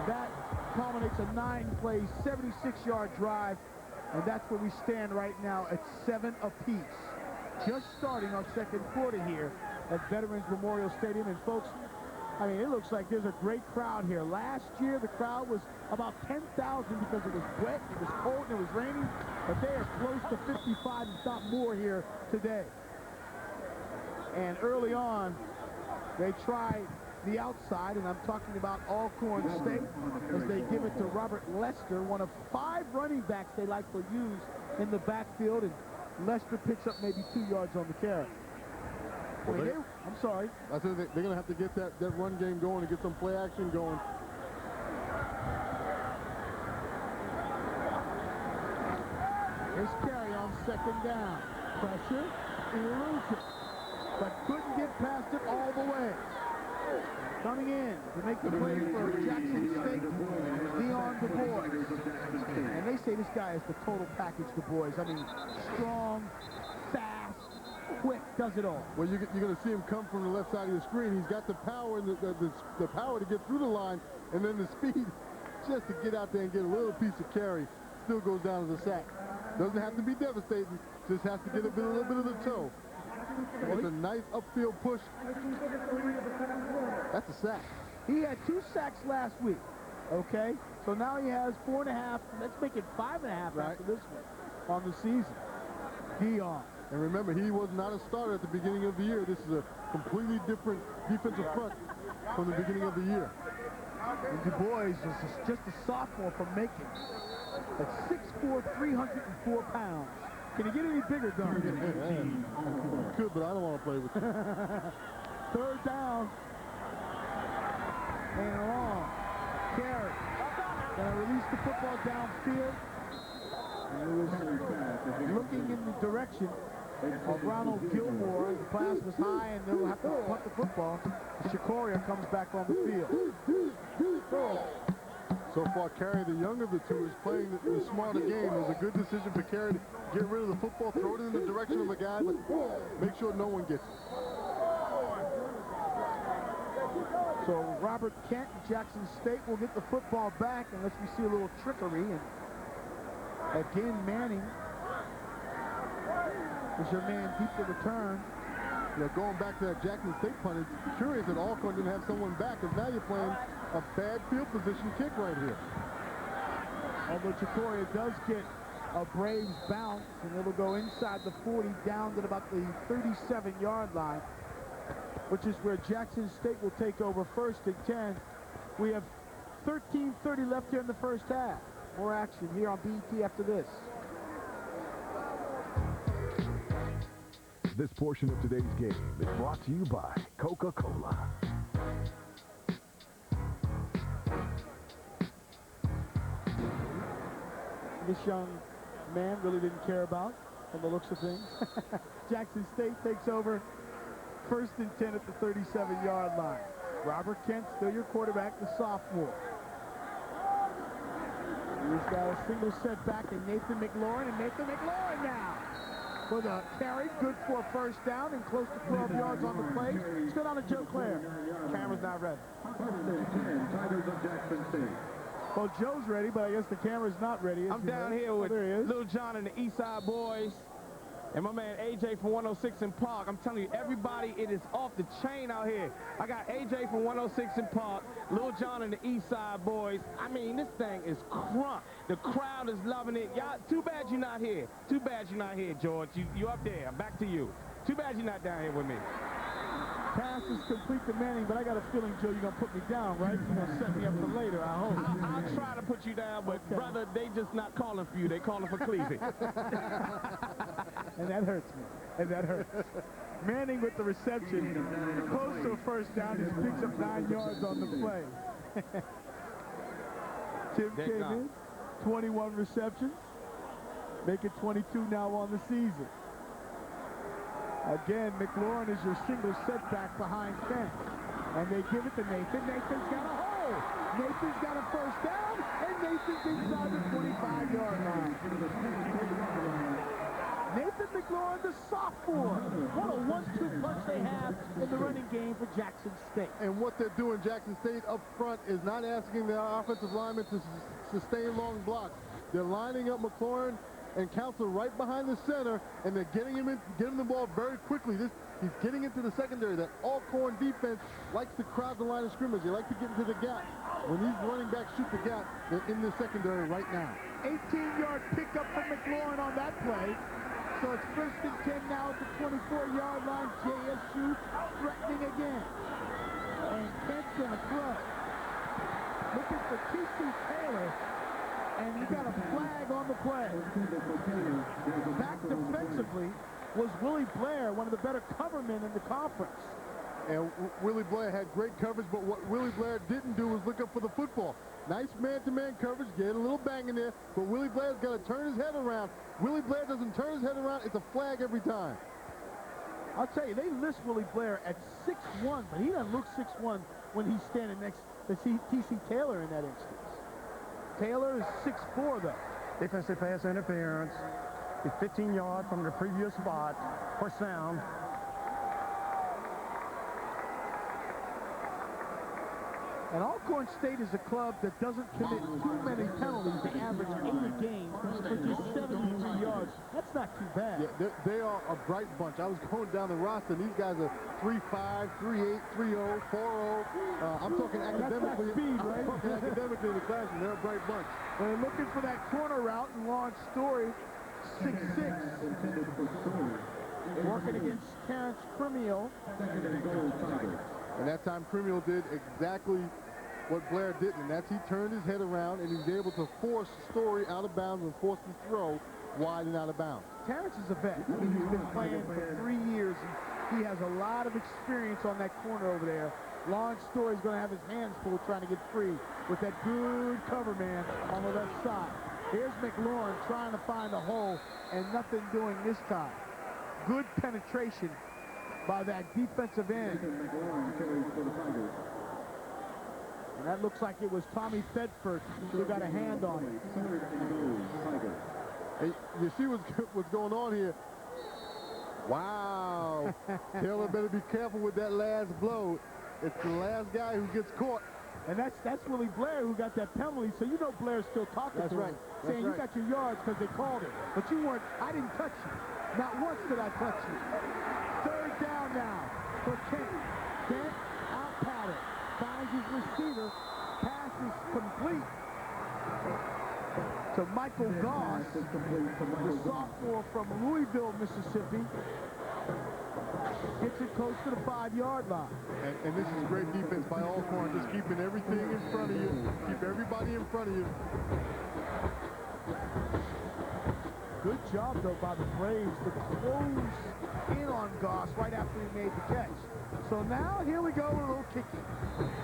That culminates a 9-play, 76-yard drive. And that's where we stand right now at 7 apiece. Just starting our second quarter here at Veterans Memorial Stadium. And folks, I mean, it looks like there's a great crowd here. Last year, the crowd was about 10,000 because it was wet, it was cold, and it was raining. But they are close to 55, if not more, here today. And early on, they tried the outside, and I'm talking about Alcorn State, as they give it to Robert Lester, one of 5 running backs they like to use in the backfield, and Lester picks up maybe 2 yards on the carry. Well, I'm sorry. I said they're going to have to get that run game going and get some play action going. Here's Carey on 2nd down. Pressure, elusive, but couldn't get past it all the way. Coming in to make the play for Jackson State, Leon Du Bois. And they say this guy is the total package, Du Bois. I mean, strong, fast, quick, does it all. Well, you're going to see him come from the left side of the screen. He's got the power and the power to get through the line, and then the speed just to get out there and get a little piece of carry. Still goes down as a sack. Doesn't have to be devastating, just has to get a little bit of the toe. It's a nice upfield push. That's a sack. He had 2 sacks last week, okay? So now he has 4.5. Let's make it 5.5 right after this one on the season. Dion. And remember, he was not a starter at the beginning of the year. This is a completely different defensive front from the beginning of the year. And Du Bois is just a sophomore from Macon. At 6'4", 304 pounds. Can he get any bigger, Don? Could, but I don't want to play with you. 3rd down. And long. Carey. Gonna release the football downfield. And he was looking in the direction of Ronald Gilmore. The pass was high, and they'll have to punt the football. Shikoria comes back on the field. So far, Carey, the younger of the two, is playing the smarter game. It was a good decision for Carey to get rid of the football, throw it in the direction of the guy, but make sure no one gets it. So Robert Kent, Jackson State will get the football back unless we see a little trickery. And again, Manning is your man deep to return. You know, going back to that Jackson State punt, it's curious that Alcorn didn't have someone back, because now you're playing a bad field position kick right here. Although Chikoria does get a Braves bounce, and it'll go inside the 40 down to about the 37-yard line, which is where Jackson State will take over 1st and 10. We have 13:30 left here in the first half. More action here on BET after this. This portion of today's game is brought to you by Coca-Cola. This young man really didn't care about from the looks of things. Jackson State takes over 1st and 10 at the 37-yard line. Robert Kent, still your quarterback, the sophomore. He's got a single setback in Nathan McLaurin, and Nathan McLaurin now for the carry, good for a 1st down and close to 12 yards on the play. Let's go down to Joe Clare. Camera's not ready. Well, Joe's ready, but I guess the camera's not ready. I'm down here with Lil John and the East Side Boys. And my man AJ from 106 in Park. I'm telling you, everybody, it is off the chain out here. I got AJ from 106 in Park, Lil John and the East Side Boys. I mean, this thing is crunk. The crowd is loving it. Y'all, too bad you're not here. Too bad you're not here, George. You up there. Back to you. Too bad you're not down here with me. Pass is complete to Manning, but I got a feeling, Joe, you're going to put me down, right? You're going to set me up for later, I hope. I'll try to put you down, but, brother, they just not calling for you. They calling for Cleveland. And that hurts me. And that hurts. Manning with the reception. Close to a 1st down. He picks up 9 yards on the play. Tim came in. 21 receptions. Make it 22 now on the season. Again, McLaurin is your single setback behind Kent. And they give it to Nathan. Nathan's got a hole. Nathan's got a 1st down, and Nathan's inside the 25-yard line. Nathan McLaurin, the sophomore. What a 1-2 punch they have in the running game for Jackson State. And what they're doing, Jackson State up front, is not asking their offensive linemen to sustain long blocks. They're lining up McLaurin and Council right behind the center, and they're getting him the ball very quickly. He's getting into the secondary. That Alcorn defense likes to crowd the line of scrimmage. They like to get into the gap. When these running backs shoot the gap, they're in the secondary right now. 18-yard pickup from McLaurin on that play. So it's 1st and 10 now at the 24-yard line. JSU threatening again. And Kent's going to throw. Looking for T.C. Taylor. And you got a flag on the play. Back defensively was Willie Blair, one of the better covermen in the conference. And Willie Blair had great coverage, but what Willie Blair didn't do was look up for the football. Nice man-to-man coverage, get a little bang in there, but Willie Blair's got to turn his head around. Willie Blair doesn't turn his head around, it's a flag every time. I'll tell you, they list Willie Blair at 6'1", but he doesn't look 6'1" when he's standing next to T.C. Taylor in that instance. Taylor is 6'4", though. Defensive pass interference. It's 15 yards from the previous spot. First down. And Alcorn State is a club that doesn't commit too many penalties. They average 8 a game for just 73 yards. That's not too bad. Yeah, they are a bright bunch. I was going down the roster, and these guys are 3.5, 3.8, 3.0, 4.0. I'm talking academically. That's not speed, right? I'm talking academically in the classroom. They're a bright bunch. They're looking for that corner route and launch Story, 6'6". Working against Terrence Cremiel. And that time Cremiel did exactly what Blair didn't, and that's he turned his head around and he was able to force Story out of bounds and force the throw wide and out of bounds. Terrence is a vet. I mean, he's been playing for 3 years, and he has a lot of experience on that corner over there. Lawrence Story's going to have his hands full trying to get free with that good cover man on the left side. Here's McLaurin trying to find a hole and nothing doing this time. Good penetration by that defensive end. And that looks like it was Tommy Thedford who got a hand on it. Hey, you see what's going on here? Wow. Taylor better be careful with that last blow. It's the last guy who gets caught. And that's Willie Blair who got that penalty, so you know Blair's still talking to him, saying you got your yards because they called it. But you weren't, I didn't touch you. Not once did I touch you. 3rd down now for Kent. Kent out pattern. Finds his receiver. Pass is complete to Michael Goss, the sophomore from Louisville, Mississippi. Gets it close to the 5-yard line. And this is great defense by Alcorn, just keeping everything in front of you. Keep everybody in front of you. Good job, though, by the Braves to close in on Goss right after he made the catch. So now, here we go, a little kicking.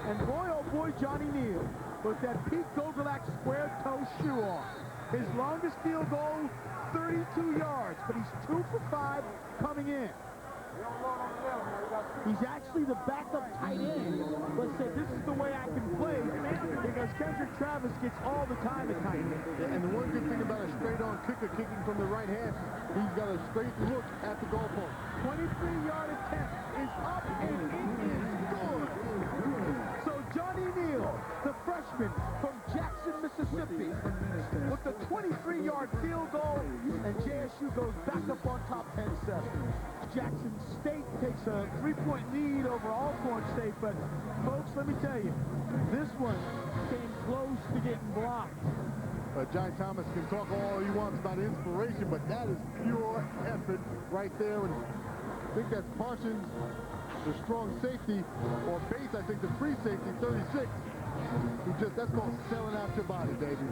And boy, oh boy, Johnny Neal with that Pete Gogolak square toe shoe on. His longest field goal, 32 yards, but he's 2 for 5 coming in. He's actually the backup tight end, but said this is the way I can play because Kendrick Travis gets all the time at tight end. And the one good thing about a straight-on kicker kicking from the right hand, he's got a straight look at the goalpost. 23-yard attempt is up and it is good. So Johnny Neal, the freshman from Jackson, Mississippi, with the 23-yard field goal, and JSU goes back up on top 10-7. Jackson State takes a 3-point lead over Alcorn State, but folks, let me tell you, this one came close to getting blocked. Johnny Thomas can talk all he wants about inspiration, but that is pure effort right there. And I think that's Parsons, the strong safety, or base, I think the free safety, 36. That's called selling out your body, baby.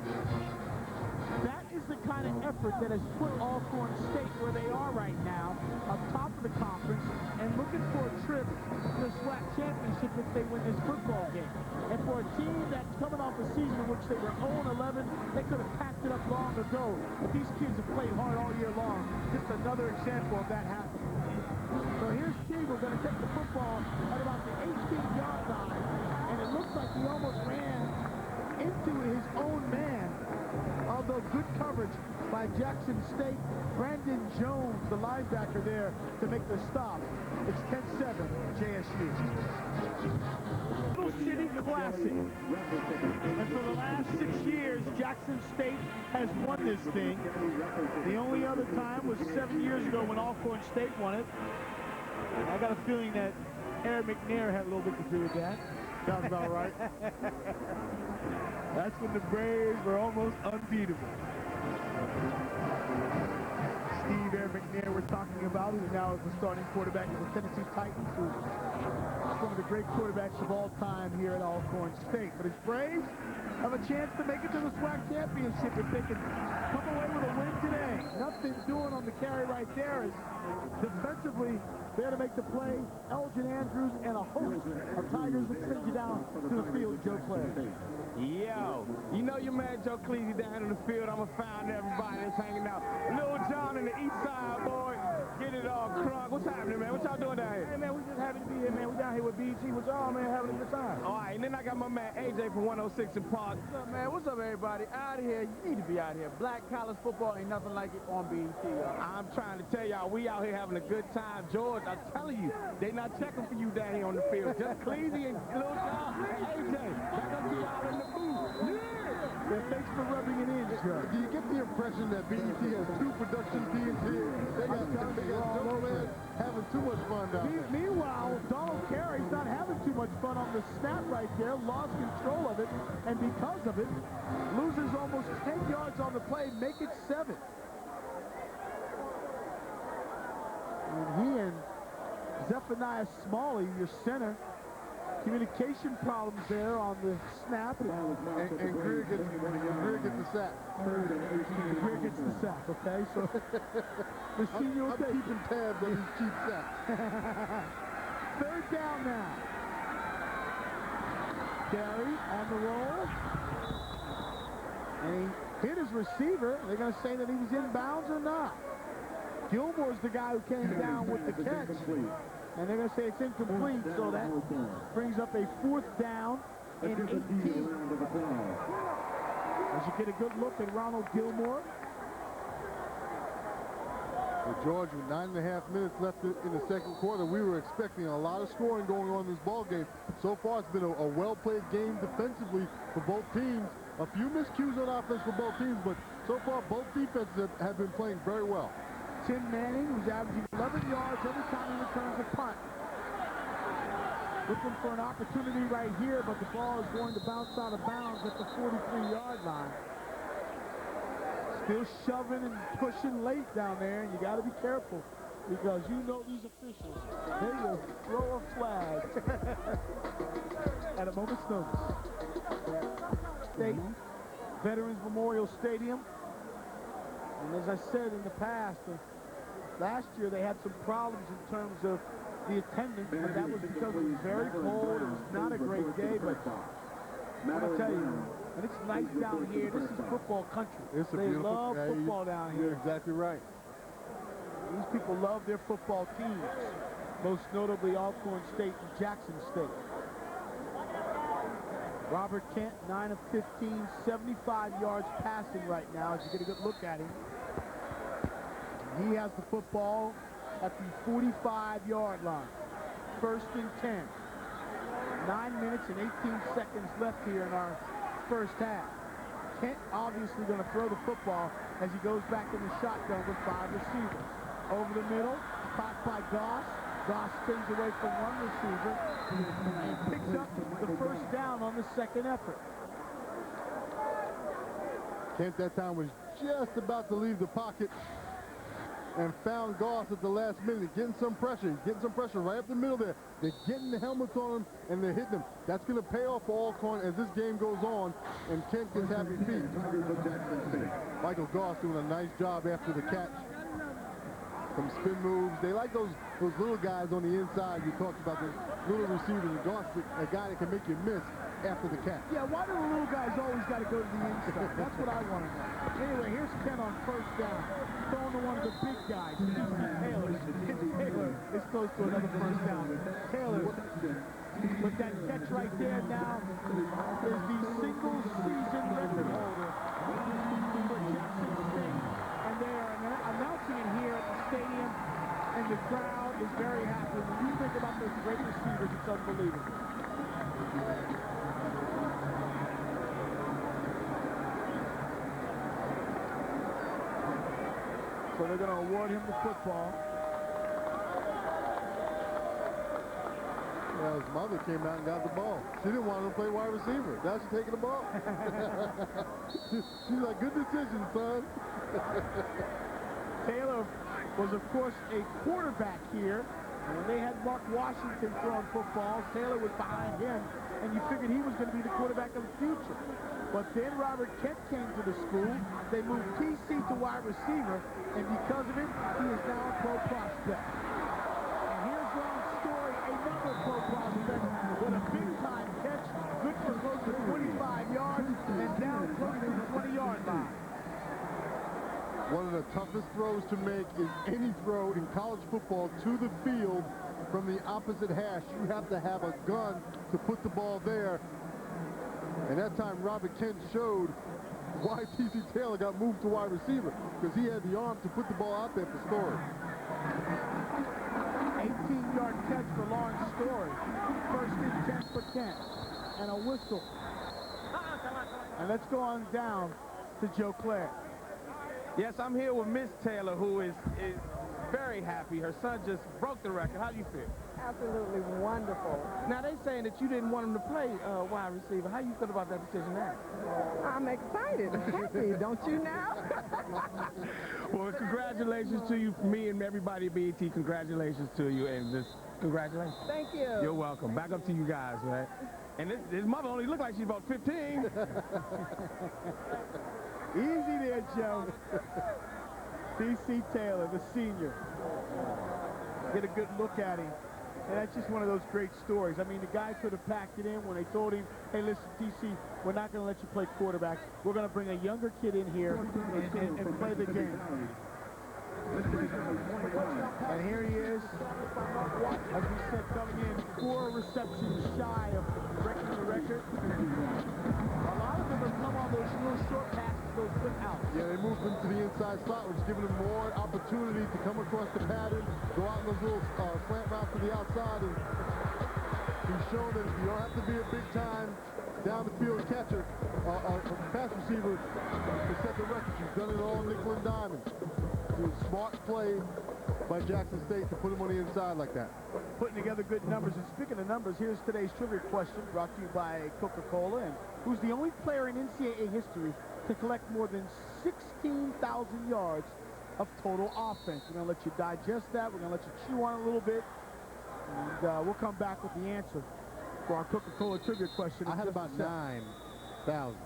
That is the kind of effort that has put Alcorn State where they are right now, up top of the conference, and looking for a trip to the SWAC championship if they win this football game. And for a team that's coming off a season in which they were 0-11, they could have packed it up long ago. But these kids have played hard all year long. Just another example of that happening. So here's Teagle going to take the football at about the 18-yard line, and it looks like he almost ran into his own man. Although good coverage by Jackson State. Brandon Jones, the linebacker there, to make the stop. It's 10-7, JSU. Little City Classic. And for the last 6 years, Jackson State has won this thing. The only other time was 7 years ago when Alcorn State won it. I got a feeling that Aaron McNair had a little bit to do with that. Sounds about right. That's when the Braves were almost unbeatable. Steve McNair we're talking about, who now is the starting quarterback of the Tennessee Titans, who's one of the great quarterbacks of all time here at Alcorn State. But his Braves have a chance to make it to the SWAC championship if they can come away with a win today. Nothing doing on the carry right there is defensively there to make the play. Elgin Andrews and a host of Tigers that send you down to the field, Joe Clay. Yo, you know your man Joe Cleasy down in the field. I'm going to find everybody that's hanging out. Lil John in the east side, boy. Get it all crunk. What's happening, man? What y'all doing down here? Hey, man, we just happy to be here, man. We down here with BT. What's on, man? Having a good time. All right, and then I got my man AJ from 106 in Park. What's up, man? What's up, everybody? Out here. You need to be out here. Black college football ain't nothing like it on BT. I'm trying to tell y'all, we out here having a good time. George, I'm telling you, they not checking for you down here on the field. Just Cleasy and Lil John and AJ. They're going to be out in the booth. Yeah, thanks for rubbing it in, Joe. Do you get the impression that BET has two production teams here? They got Joe Man having too much fun down there. Meanwhile, Donald Carey's not having too much fun on the snap right there, lost control of it, and because of it, loses almost 10 yards on the play, make it 7. And he and Zephaniah Smalley, your center, communication problems there on the snap. And Greer gets the sack. Greer gets the sack, okay? So the senior will I'm keeping tabs on these cheap sacks. 3rd down now. Carey on the roll. And he hit his receiver. They're going to say that he was inbounds or not. Gilmore's the guy who came down with the catch. And they're going to say it's incomplete, so that brings up a 4th down and 18. As you get a good look at Ronald Gilmore. Well, George, with 9.5 minutes left in the second quarter, we were expecting a lot of scoring going on in this ball game. So far, it's been a well-played game defensively for both teams. A few miscues on offense for both teams, but so far, both defenses have been playing very well. Tim Manning, who's averaging 11 yards every time he returns a punt. Looking for an opportunity right here, but the ball is going to bounce out of bounds at the 43-yard line. Still shoving and pushing late down there, and you got to be careful because you know these officials, they will throw a flag at a moment's notice. State Veterans Memorial Stadium. And as I said in the past, last year they had some problems in terms of the attendance, but that was because it was very cold. It was not a great day, but I'm going to tell you, and it's nice down here. This is football country. They love football down here. You're exactly right. These people love their football teams, most notably Alcorn State and Jackson State. Robert Kent, 9 of 15, 75 yards passing right now as you get a good look at him. He has the football at the 45-yard line. 1st and 10. 9 minutes and 18 seconds left here in our first half. Kent obviously going to throw the football as he goes back in the shotgun with 5 receivers. Over the middle, caught by Goss. Goss spins away from one receiver and picks up the 1st down on the 2nd effort. Kent that time was just about to leave the pocket and found Goss at the last minute, getting some pressure right up the middle there. They're getting the helmets on him, and they're hitting him. That's going to pay off for Alcorn as this game goes on, and Kent gets happy feet. Michael Goss doing a nice job after the catch. Some spin moves. They like those little guys on the inside. You talked about the little receivers. Goss, a guy that can make you miss after the catch. Yeah, why do the little guys always got to go to the inside? That's what I want to know. Anyway, here's Kent on 1st down. Throwing to one of the big guys, Taylor. Taylor is close to another 1st down. Taylor, with that catch right there now, is the single-season record holder for Jackson State. And they are announcing it here at the stadium, and the crowd is very happy. When you think about those great receivers, it's unbelievable. So they're going to award him the football. Well, his mother came out and got the ball. She didn't want him to play wide receiver. Now she's taking the ball. She's like, good decision, son. Taylor was, of course, a quarterback here. And when they had Mark Washington throwing footballs, Taylor was behind him, and you figured he was going to be the quarterback of the future. But then Robert Kent came to the school. They moved TC to wide receiver, and because of it, he is now a pro prospect. And here's Ron Story, another pro prospect, with a big-time catch, good for close to 25 yards, and down close to the 20-yard line. One of the toughest throws to make is any throw in college football to the field from the opposite hash. You have to have a gun to put the ball there. And that time, Robert Kent showed why T.C. Taylor got moved to wide receiver, because he had the arm to put the ball out there for Story. 18-yard catch for Lawrence Story. First and 10 for Kent. And a whistle. And let's go on down to Joe Clare. Yes, I'm here with Miss Taylor, who is very happy. Her son just broke the record. How do you feel? Absolutely wonderful. Now, they saying that you didn't want him to play wide receiver. How you feel about that decision now? I'm excited, happy, don't you now? Well, congratulations to you, me and everybody at BET. Congratulations to you, and just congratulations. Thank you. You're welcome. Back up to you guys, man. And his mother only looked like she's about 15. Easy there, Joe. T.C. Taylor, the senior. Get a good look at him. And that's just one of those great stories. I mean, the guy could have packed it in when they told him, hey, listen, T.C., we're not going to let you play quarterback. We're going to bring a younger kid in here and play the game. And here he is, as we said, coming in 4 receptions shy of breaking the record. A lot of them have come on those real short passes, those quick outs. Yeah, they moved him to the inside slot, which is giving him more opportunity to come across the pattern, go out in those little slant routes to the outside, and he's shown that you don't have to be a big-time down-the-field catcher, pass receiver to set the record. You've done it all nickel and diamond. It was a smart play by Jackson State to put him on the inside like that. Putting together good numbers. And speaking of numbers, here's today's trivia question brought to you by Coca-Cola. And who's the only player in NCAA history to collect more than 16,000 yards of total offense? We're going to let you digest that. We're going to let you chew on it a little bit. And we'll come back with the answer for our Coca-Cola trivia question. I had about 9,000.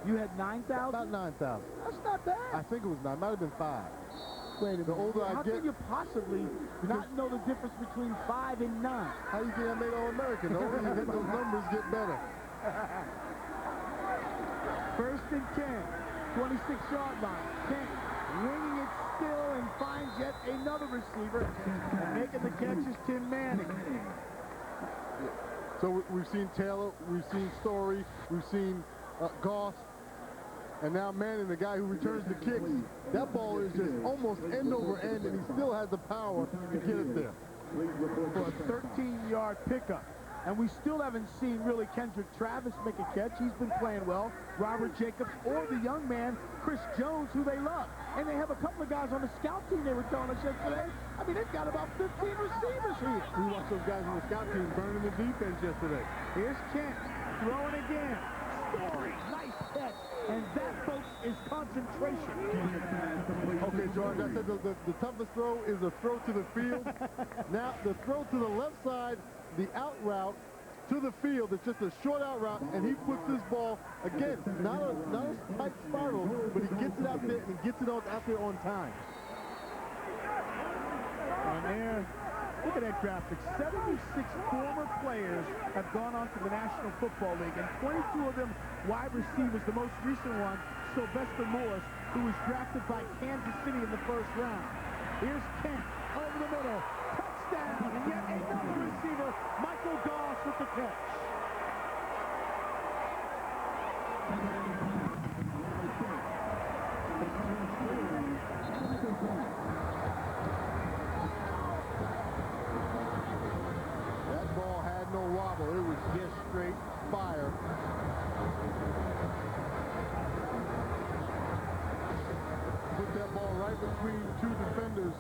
You had 9,000? About 9,000. That's not bad. I think it was 9. Might have been 5. Wait a minute. The older I How get, can you possibly not know the difference between 5 and 9? How do you think I made All-American? The older you hit, those numbers get better. First and 10, 26-yard line. Kent winging it still and finds yet another receiver. And making the catch is Tim Manning. So we've seen Taylor, we've seen Story, we've seen Goss, and now Manning, the guy who returns the kicks. That ball is just almost end over end, and he still has the power to get it there. For a 13-yard pickup. And we still haven't seen really Kendrick Travis make a catch. He's been playing well. Robert Jacobs or the young man, Chris Jones, who they love. And they have a couple of guys on the scout team they were telling us yesterday. I mean, they've got about 15 receivers here. We watched those guys on the scout team burning the defense yesterday. Here's Kent throwing again. Story, nice catch. And that, folks, is concentration. Okay, George, I said the toughest throw is a throw to the field. Now, the throw to the left side, the out route to the field, it's just a short out route, and he puts this ball, again, not a spike spiral, but he gets it out there and gets it out there on time. And there, look at that graphic. 76 former players have gone on to the National Football League, and 22 of them wide receivers. The most recent one, Sylvester Morris, who was drafted by Kansas City in the first round. Here's Kent over the middle. Touchdown, and yet another receiver, Michael Goss with the catch. That ball had no wobble. It was just straight fire. Put that ball right between 2 defenders.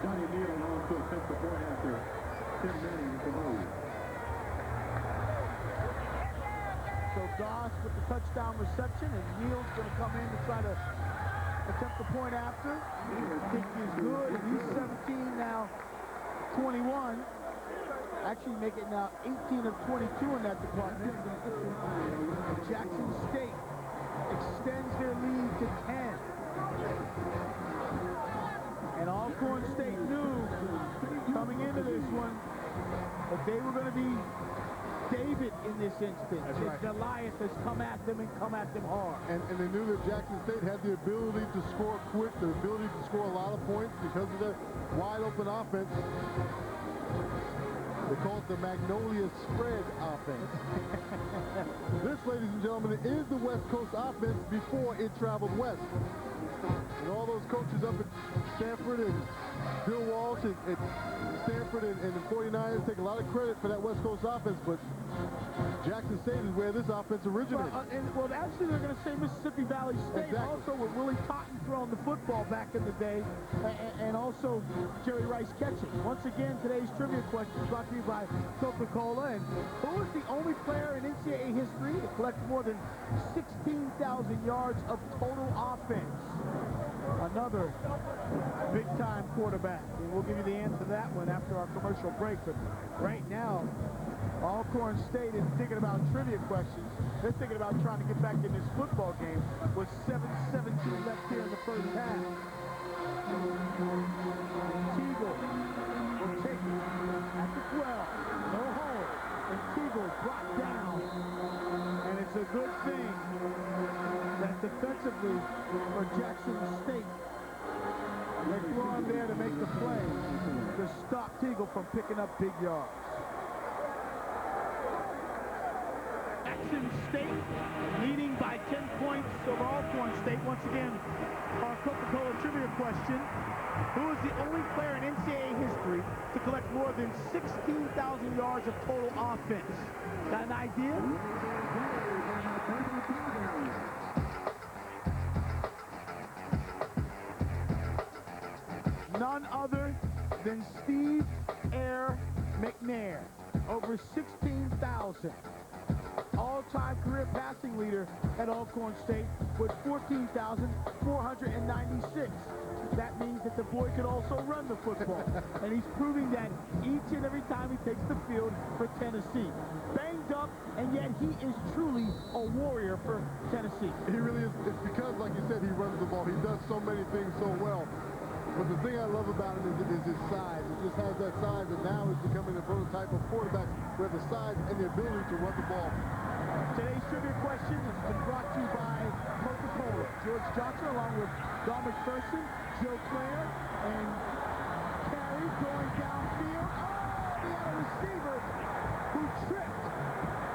Johnny Neal on to attempt the point after Tim Manning with the move. So Goss with the touchdown reception, and Neal's going to come in to try to attempt the point after. Kick is good, and he's 17 now, 21. Actually make it now 18 of 22 in that department. Jackson State extends their lead to 10. And Alcorn State knew coming into this one that they were going to be David in this instance. That's right. Goliath has come at them and come at them hard. And they knew that Jackson State had the ability to score quick, the ability to score a lot of points because of their wide open offense. They call it the Magnolia Spread offense. This, ladies and gentlemen, is the West Coast offense before it traveled west. And all those coaches up at Stanford and Bill Walsh at Stanford and the 49ers take a lot of credit for that West Coast offense, but Jackson State is where this offense originated. Well, actually, they're going to say Mississippi Valley State, exactly. Also with Willie Totten throwing the football back in the day, and also Jerry Rice catching. Once again, today's trivia question is brought to you by Coca-Cola. And who is the only player in NCAA history to collect more than 16,000 yards of total offense? Another big-time quarterback. And we'll give you the answer to that one after our commercial break. But right now, Alcorn State isn't thinking about trivia questions. They're thinking about trying to get back in this football game with 7:17 left here in the first half. Teagle will take it at the 12. No hold. And Teagle brought down. And it's a good thing that defensively for Jackson State, they threw him there to make the play to stop Teagle from picking up big yards. Jackson State leading by 10 points over Alcorn State. Once again, our Coca-Cola trivia question. Who is the only player in NCAA history to collect more than 16,000 yards of total offense? Got an idea? None other than Steve Air McNair. Over 16,000. All-time career passing leader at Alcorn State with 14,496. That means that the boy could also run the football. And he's proving that each and every time he takes the field for Tennessee. Banged up, and yet he is truly a warrior for Tennessee. He really is. It's because, like you said, he runs the ball. He does so many things so well. But the thing I love about him is his size. He just has that size, and now he's becoming a prototype of quarterback with the size and the ability to run the ball. Today's trivia question has been brought to you by Coca-Cola. George Johnson along with Don McPherson, Joe Clare, and Carey going downfield. Oh, he had a receiver who tripped.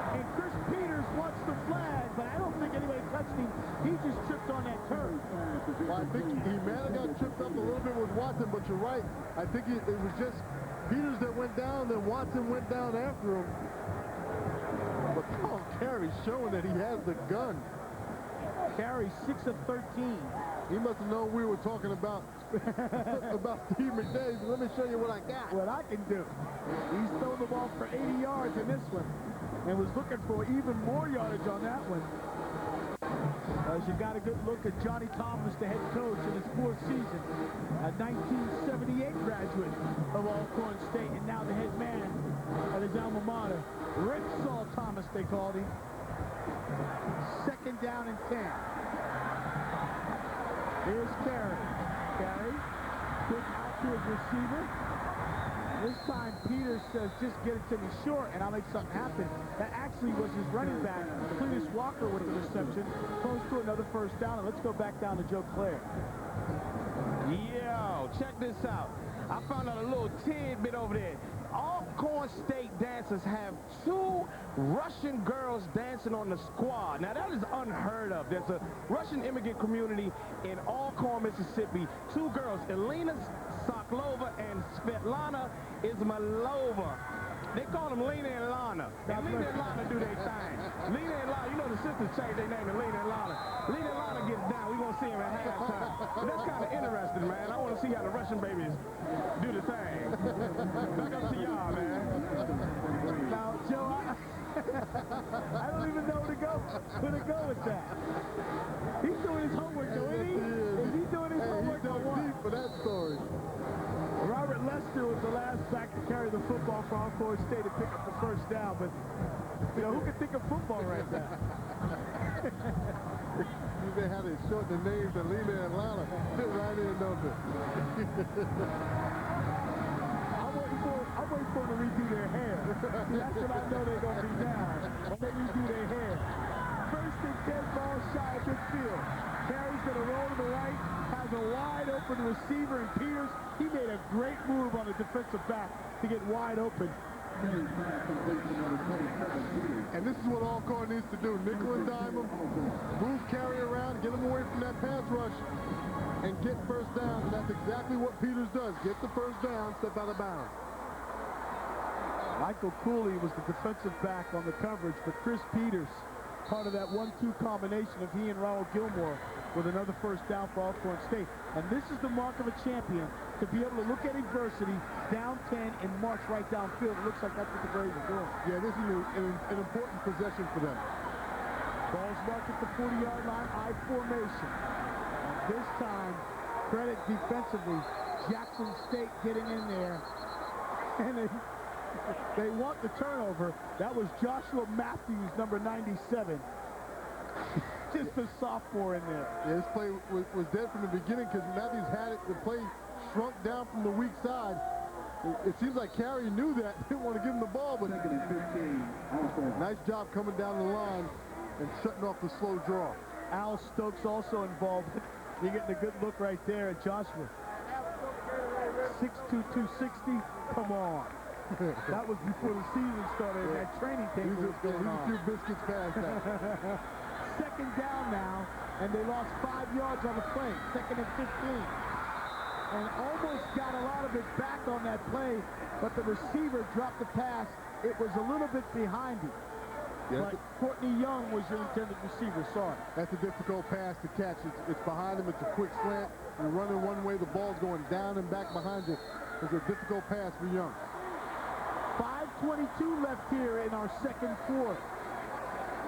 And Chris Peters wants the flag, but I don't think anybody touched him. He just tripped on that turf. Well, I think he may have got tripped up a little bit with Watson, but you're right. I think it was just Peters that went down, then Watson went down after him. But Paul Carey showing that he has the gun. Carey 6 of 13. He must have known we were talking about Steve McNair. Let me show you what I got. What I can do. He's thrown the ball for 80 yards in this one and was looking for even more yardage on that one. As you got a good look at Johnny Thomas, the head coach in his fourth season, a 1978 graduate of Alcorn State, and now the head man at his alma mater. Rick Saul Thomas, they called him. Second down and 10. Here's Carey. Carey, quick out to his receiver. This time Peters says, just get it to me short and I'll make something happen. That actually was his running back, Cletus Walker, with the reception. Close to another first down. And let's go back down to Joe Clare. Yo, check this out. I found out a little tidbit over there. Alcorn State dancers have 2 Russian girls dancing on the squad. Now, that is unheard of. There's a Russian immigrant community in Alcorn, Mississippi. 2 girls, Elena Sokolova and Svetlana Ismailova. They call them Lena and Lana. And Lena and Lana do their thing. Lena and Lana, you know the sisters changed their name to Lena and Lana. Lena and Lana gets down. We're going to see them at halftime. But that's kind of interesting, man. I want to see how the Russian babies do the thing. Back up to y'all, man. Now, Joe, I don't even know where to go with that. He's doing his homework, though, isn't he? Is he for that story. Robert Lester was the last back to carry the football for Alcorn State to pick up the first down, but, you know, who can think of football right now? They had to shorten the names and Lena and Atlanta. Fit right in, don't they? I'm waiting for them to redo their hair. That's what I know they're going to be now, when they redo their hair. First and 10, ball shy of midfield. Carries to the roll to the right, has a wide open receiver in Peters. He made a great move on the defensive back to get wide open. And this is what Alcorn needs to do. Nickel and dime him, move carry around, get him away from that pass rush, and get first down. And that's exactly what Peters does. Get the first down, step out of bounds. Michael Cooley was the defensive back on the coverage, but Chris Peters, part of that 1-2 combination of he and Ronald Gilmore, with another first down for Alcorn State. And this is the mark of a champion, to be able to look at adversity, down 10, and march right downfield. It looks like that's what the Braves are doing. Yeah, this is an important possession for them. Ball's marked at the 40-yard line, I formation. And this time, credit defensively, Jackson State getting in there. And they want the turnover. That was Joshua Matthews, number 97. Just a sophomore in there. Yeah, this play was dead from the beginning because Matthews had it. The play shrunk down from the weak side. It seems like Carey knew that. Didn't want to give him the ball, but nice job coming down the line and shutting off the slow draw. Al Stokes also involved. You're getting a good look right there at Joshua. 6'2", 260. Come on. That was before the season started. That training camp was going on. He's a few biscuits past that. Second down now, and they lost 5 yards on the play. Second and 15. And almost got a lot of it back on that play, but the receiver dropped the pass. It was a little bit behind him. Yes. But Courtney Young was your intended receiver, sorry. That's a difficult pass to catch. It's behind him. It's a quick slant. You're running one way. The ball's going down and back behind you. It's a difficult pass for Young. 5:22 left here in our second quarter.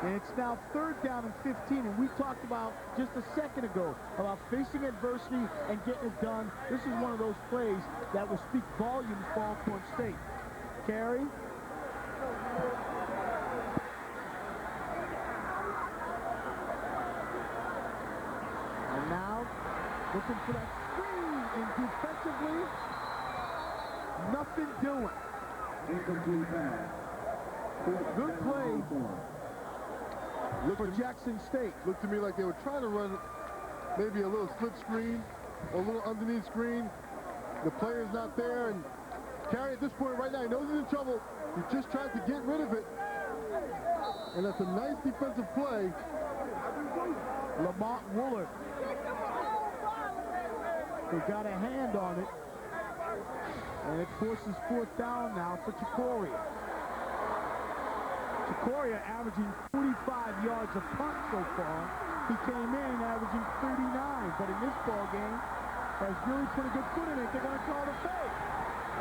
And it's now third down and 15, and we talked about just a second ago about facing adversity and getting it done. This is one of those plays that will speak volumes for Alcorn State. Carey. And now looking for that screen, and defensively, nothing doing. Good play. Look for Jackson State. Looked to me like they were trying to run maybe a little slip screen or a little underneath screen. The player's not there, and Carey at this point right now, he knows he's in trouble. He just tried to get rid of it. And that's a nice defensive play. Lamont Wooler, who got a hand on it. And it forces fourth down now for Chicoria. Chicoria averaging 45 yards a punt so far. He came in averaging 39, but in this ball game has really put a good foot in it. They're going to call the fake.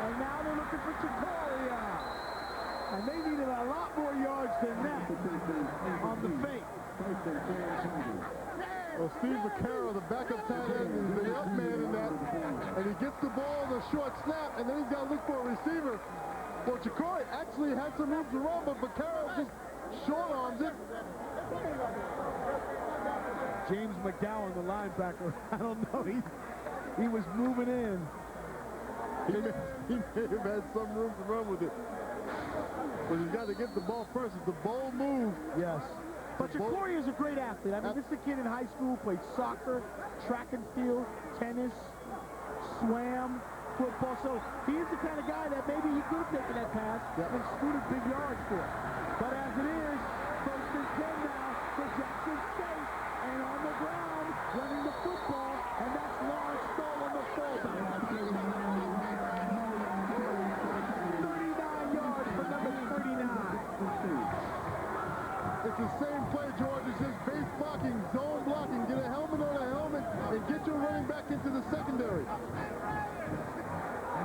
And now they're looking for Chicoria. And they needed a lot more yards than that on the fake. Well, Steve Vaccaro, the backup tight end, is the up man in that. And he gets the ball on a short snap, and then he's got to look for a receiver. Well, Chicoria actually had some room to run, but Vaccaro just short arms it. James McDowell, the linebacker, I don't know, he was moving in. He may have had some room to run with it. But he's got to get the ball first. It's a bold move. Yes. But Chicoria is a great athlete. I mean, this is a kid in high school, played soccer, track and field, tennis, swam, football. So he is the kind of guy that maybe he could have taken that pass and scooted big yards for. But as it is, first and 10 now for Jackson State. And on the ground, running the football, and that's Lawrence Stoll on the fullback. 39 yards for number 39. It's the same play, George. It's just base blocking, zone blocking. Get a helmet on a helmet and get your running back into the secondary.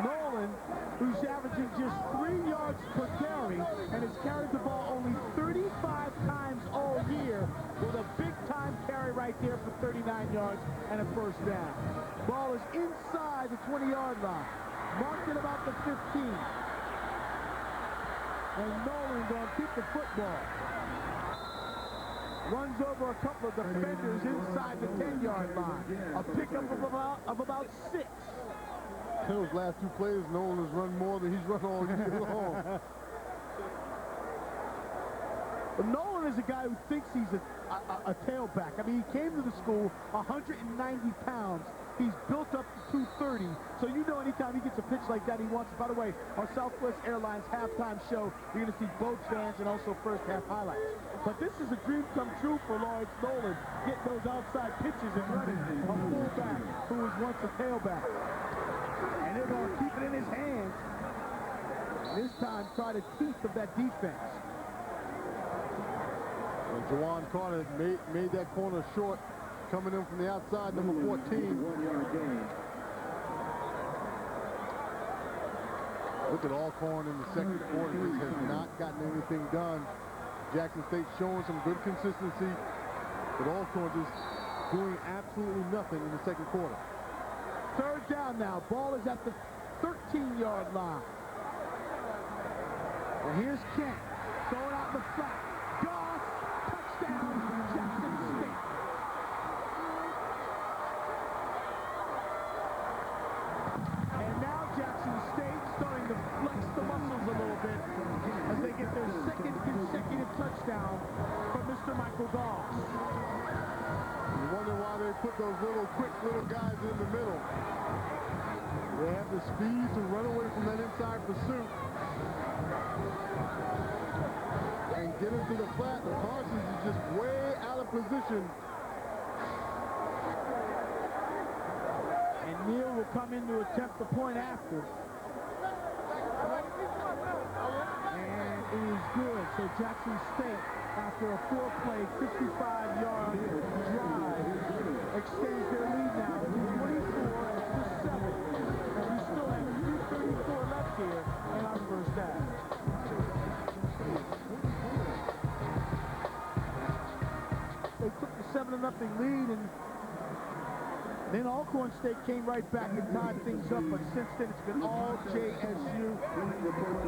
Nolan, who's averaging averaging just 3 yards per carry and has carried the ball only 35 times all year with a big-time carry right there for 39 yards and a first down. Ball is inside the 20-yard line, marked at about the 15. And Nolan going to keep the football. Runs over a couple of defenders inside the 10-yard line. A pickup of about 6. Those last 2 plays, Nolan has run more than he's run all year long. But Nolan is a guy who thinks he's a tailback. I mean, he came to the school 190 pounds. He's built up to 230. So you know anytime he gets a pitch like that, he wants it. By the way, our Southwest Airlines halftime show, you're going to see both fans and also first half highlights. But this is a dream come true for Lawrence Nolan, getting those outside pitches and running a fullback who was once a tailback. And they're going to keep it in his hands. This time, try the teeth of that defense. And Jawan Carter made that corner short, coming in from the outside, number 14. 1-yard gain. Look at Alcorn in the second quarter. Just has not gotten anything done. Jackson State showing some good consistency, but Alcorn just doing absolutely nothing in the second quarter. Third down now. Ball is at the 13-yard line. And here's Kent throwing out the flat. Goss, touchdown, Jackson State. And now Jackson State starting to flex the muscles a little bit as they get their second consecutive touchdown from Mr. Michael Goss. You wonder why they put those quick little guys in the middle. They have the speed to run away from that inside pursuit and get into the flat. The Parsons is just way out of position. And Neal will come in to attempt the point after. And it is good. So Jackson State, after a 4-play, 55-yard drive, extends their lead now to 24-7. And we still have 3:34 left here in our first half. They took the 7-0 lead, and then Alcorn State came right back and tied things up, but since then it's been all JSU,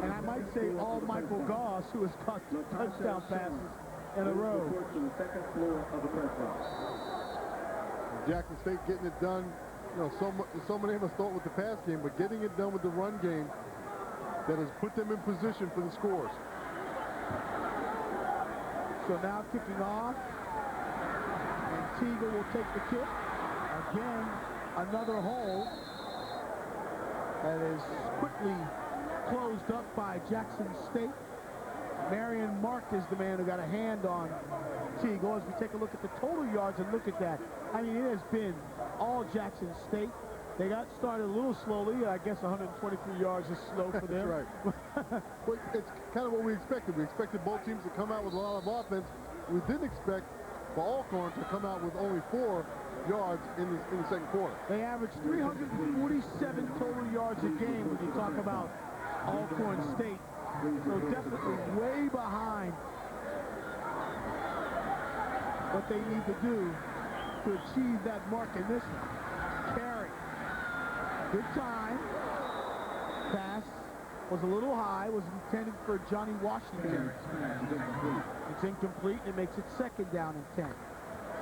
and I might say all Michael Goss, who has caught 2 touchdown passes in a row. To the second floor of the press box. Jackson State getting it done. You know, so many of us thought with the pass game, but getting it done with the run game that has put them in position for the scores. So now kicking off, and Teagle will take the kick. Again, another hole that is quickly closed up by Jackson State. Marion Mark is the man who got a hand on Teagle. As we take a look at the total yards and look at that, I mean, it has been all Jackson State. They got started a little slowly. I guess 123 yards is slow for them. That's right. Well, it's kind of what we expected. We expected both teams to come out with a lot of offense. We didn't expect for Alcorn to come out with only 4 yards in the second quarter. They averaged 347 total yards a game when you talk about Alcorn State. So definitely way behind what they need to do to achieve that mark in this one. Carey. Good time. Pass was a little high, was intended for Johnny Washington. It's incomplete, and it makes it second down and 10.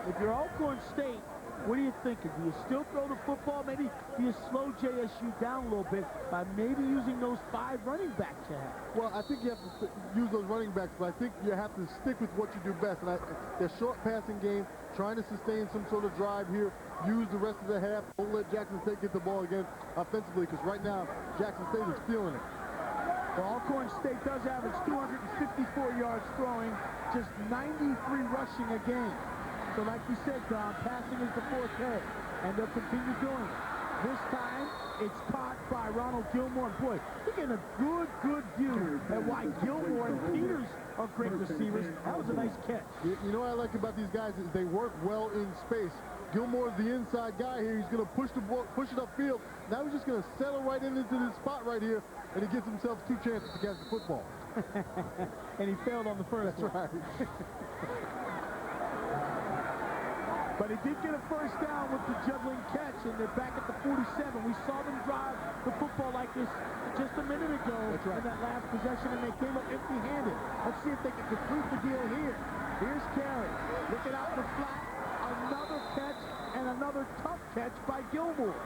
If you're Alcorn State, what are you thinking? Do you still throw the football? Maybe do you slow JSU down a little bit by maybe using those 5 running backs you have? Well, I think you have to use those running backs, but I think you have to stick with what you do best. And their short passing game, trying to sustain some sort of drive here, use the rest of the half. Don't let Jackson State get the ball again offensively, because right now, Jackson State is feeling it. Well, Alcorn State does average 254 yards throwing, just 93 rushing a game. So like you said, Don, passing is the forte, and they'll continue doing it. This time, it's caught by Ronald Gilmore. Boy, you're getting a good view at why Gilmore and Peters are great receivers. That was a nice catch. You know what I like about these guys is they work well in space. Gilmore's the inside guy here. He's going to push the ball, push it upfield. Now he's just going to settle right into this spot right here, and he gives himself 2 chances to catch the football. And he failed on the first. That's right. But he did get a first down with the juggling catch, and they're back at the 47. We saw them drive the football like this just a minute ago in that last possession, and they came up empty-handed. Let's see if they can complete the deal here. Here's Carey, looking out the flat, another catch, and another tough catch by Gilmore.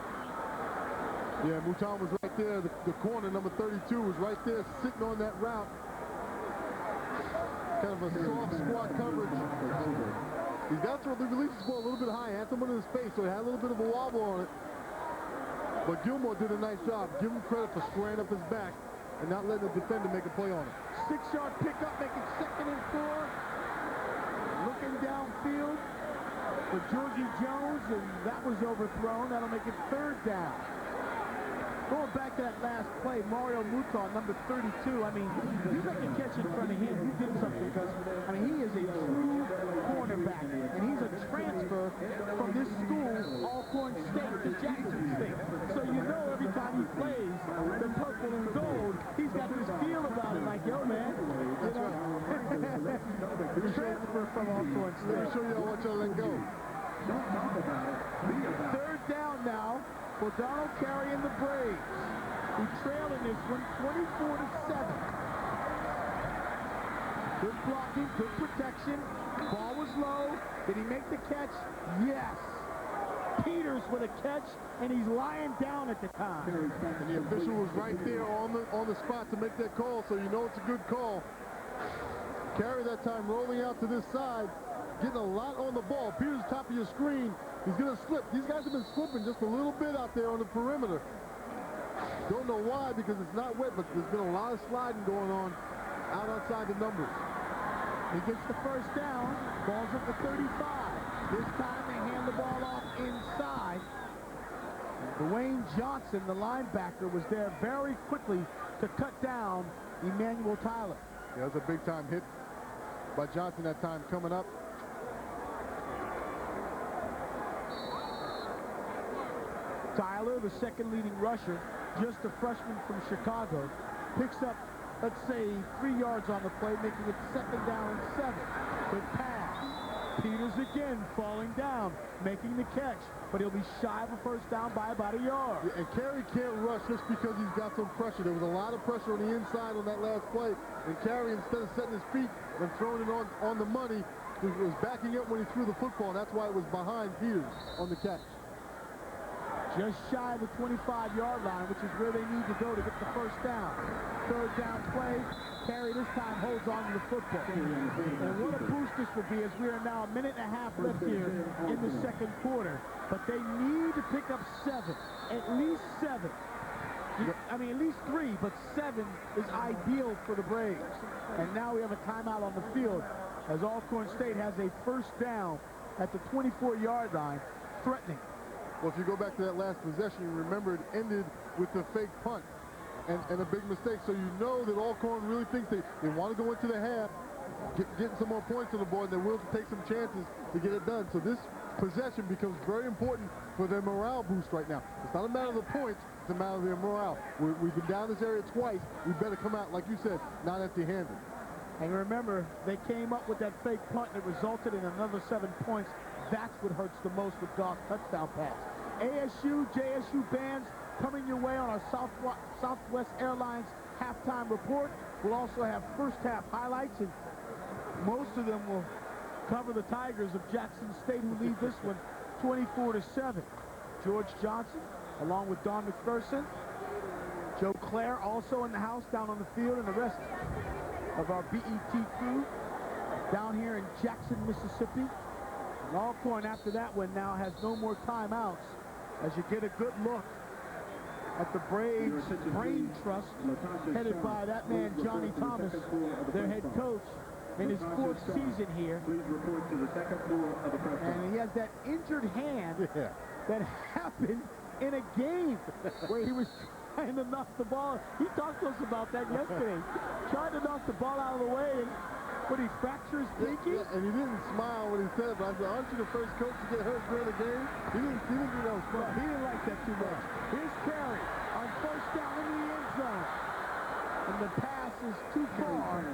Yeah, Mouton was right there. The corner, number 32, was right there sitting on that route. Kind of a soft squat coverage. He's got to release his ball a little bit high, had someone in his face, so he had a little bit of a wobble on it. But Gilmore did a nice job. Give him credit for squaring up his back and not letting the defender make a play on it. 6-yard pickup, making 2nd and 4. Looking downfield for Georgie Jones, and that was overthrown. That'll make it 3rd down. Going back to that last play, Mario Mouton, number 32. I mean, you make a catch in front of him, you did something, because, I mean, he is a true cornerback, and he's a transfer from this school, Alcorn State, to Jackson State. So you know every time he plays the purple and gold, he's got this feel about it, like, yo, man. That's right. Transfer from Alcorn State. Let me show you how much I let go. 3rd down now for Donald Carey and the Braves, who trail in this one 24-7. Good blocking, good protection. Ball was low. Did he make the catch? Yes. Peters with a catch, and he's lying down at the time. And the official was right there on the spot to make that call, so you know it's a good call. Carey that time rolling out to this side, getting a lot on the ball. Peters top of your screen. He's going to slip. These guys have been slipping just a little bit out there on the perimeter. Don't know why, because it's not wet, but there's been a lot of sliding going on out outside the numbers. He gets the first down. Ball's at the 35. This time they hand the ball off inside. Dwayne Johnson, the linebacker, was there very quickly to cut down Emmanuel Tyler. Yeah, it was a big-time hit by Johnson that time coming up. Tyler, the 2nd leading rusher, just a freshman from Chicago, picks up, let's say, 3 yards on the play, making it 2nd down and 7. Good pass. Peters again falling down, making the catch, but he'll be shy of a first down by about a yard. Yeah, and Carey can't rush just because he's got some pressure. There was a lot of pressure on the inside on that last play, and Carey, instead of setting his feet and throwing it on the money, was backing up when he threw the football, and that's why it was behind Peters on the catch. Just shy of the 25-yard line, which is where they need to go to get the first down. 3rd down play. Carey this time holds on to the football. And what a boost this will be, as we are now a minute and a half left here in the 2nd quarter. But they need to pick up 7, at least 7. I mean, at least 3, but 7 is ideal for the Braves. And now we have a timeout on the field, as Alcorn State has a first down at the 24-yard line, threatening. Well, if you go back to that last possession, you remember it ended with the fake punt and a big mistake. So you know that Alcorn really thinks they want to go into the half, getting some more points on the board, and they're willing to take some chances to get it done. So this possession becomes very important for their morale boost right now. It's not a matter of the points, it's a matter of their morale. We've been down this area twice. We better come out, like you said, not empty-handed. And remember, they came up with that fake punt that resulted in another 7 points. That's what hurts the most with Dock's touchdown pass. ASU, JSU bands coming your way on our Southwest Airlines halftime report. We'll also have first half highlights, and most of them will cover the Tigers of Jackson State, who lead this one 24-7. George Johnson, along with Don McPherson, Joe Clare also in the house down on the field, and the rest of our BET crew down here in Jackson, Mississippi. And Alcorn, after that one, now has no more timeouts, as you get a good look at the Braves Brain Trust, headed by that man Johnny Thomas, their head coach, in his 4th season here. Please report to the 2nd floor of the press box. And he has that injured hand that happened in a game where he was trying to knock the ball. He talked to us about that yesterday. Tried to knock the ball out of the way, and What, he fractures pinky? Yeah, and he didn't smile when he said it, but I said, aren't you the first coach to get hurt during the game? He didn't think that was fun. He didn't like that too much. Here's Carey on first down in the end zone. And the pass is too far.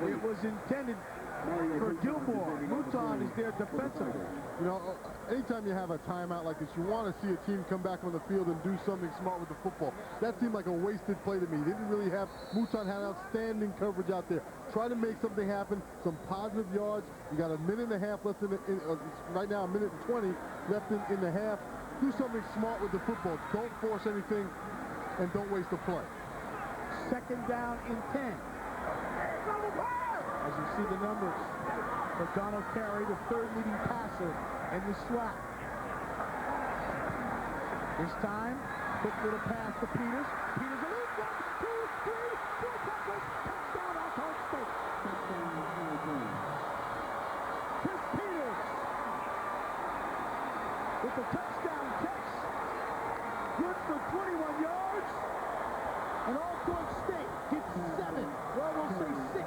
It was intended for Gilmore. Mouton is there defensively. You know, anytime you have a timeout like this, you want to see a team come back on the field and do something smart with the football. That seemed like a wasted play to me. He didn't really have, Mouton had outstanding coverage out there. Try to make something happen, some positive yards. You got a minute and a half left right now, a minute and 20 left in the half. Do something smart with the football. Don't force anything and don't waste a play. Second down and 10. As you see the numbers for Donald Carey, the third leading passer in the SWAC. This time, quick little pass to Peters. Peters, a little 1, 2, 3, 4 tackles. Touchdown, Alcorn State. Chris Peters with the touchdown catch. Good for 21 yards. And Alcorn State gets 7. Well, we'll say 6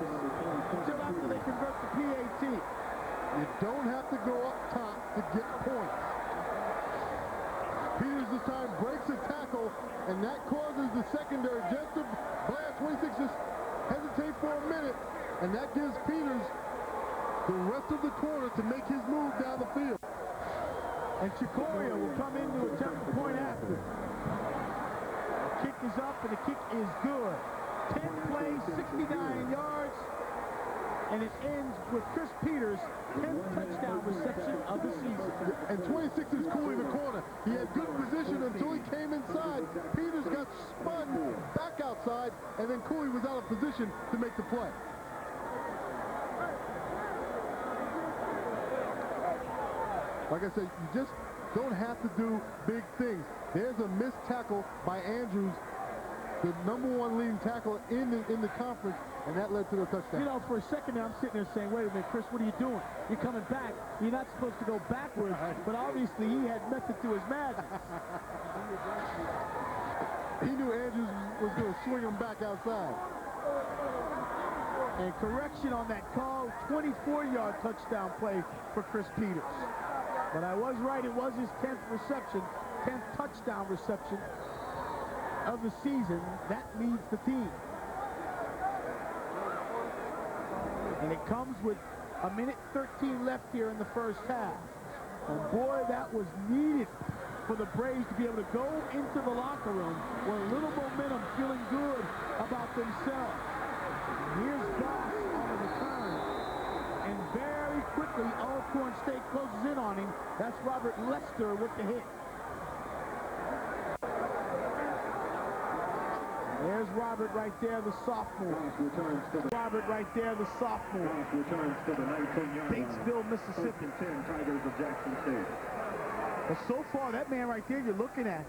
until after they convert the PAT. You don't have to go up top to get points. Peters this time breaks a tackle, and that causes the secondary just to Blair 26 just hesitate for a minute, and that gives Peters the rest of the quarter to make his move down the field. And Chicoria will come in to attempt the point after. The kick is up, and the kick is good. 10 plays, 69 yards, and it ends with Chris Peters' 10th touchdown reception of the season. And 26 is Cooley in the corner. He had good position until he came inside. Peters got spun back outside, and then Cooley was out of position to make the play. Like I said, you just don't have to do big things. There's a missed tackle by Andrews, the #1 leading tackle in the conference, and that led to the touchdown. You know, for a second there, I'm sitting there saying, wait a minute, Chris, what are you doing? You're coming back. You're not supposed to go backwards, but obviously he had method to his madness. He knew Andrews was going to swing him back outside. And correction on that call, 24-yard touchdown play for Chris Peters. But I was right, it was his 10th reception, 10th touchdown reception of the season. That leads the team. And it comes with a minute 13 left here in the first half. And boy, that was needed for the Braves to be able to go into the locker room with a little momentum, feeling good about themselves. Here's Goss on the return. And very quickly, Alcorn State closes in on him. That's Robert Lester with the hit. There's Robert right there, the sophomore. Robert right there, the sophomore. Batesville, Mississippi. 10 Tigers of Jackson State. But so far, that man right there you're looking at,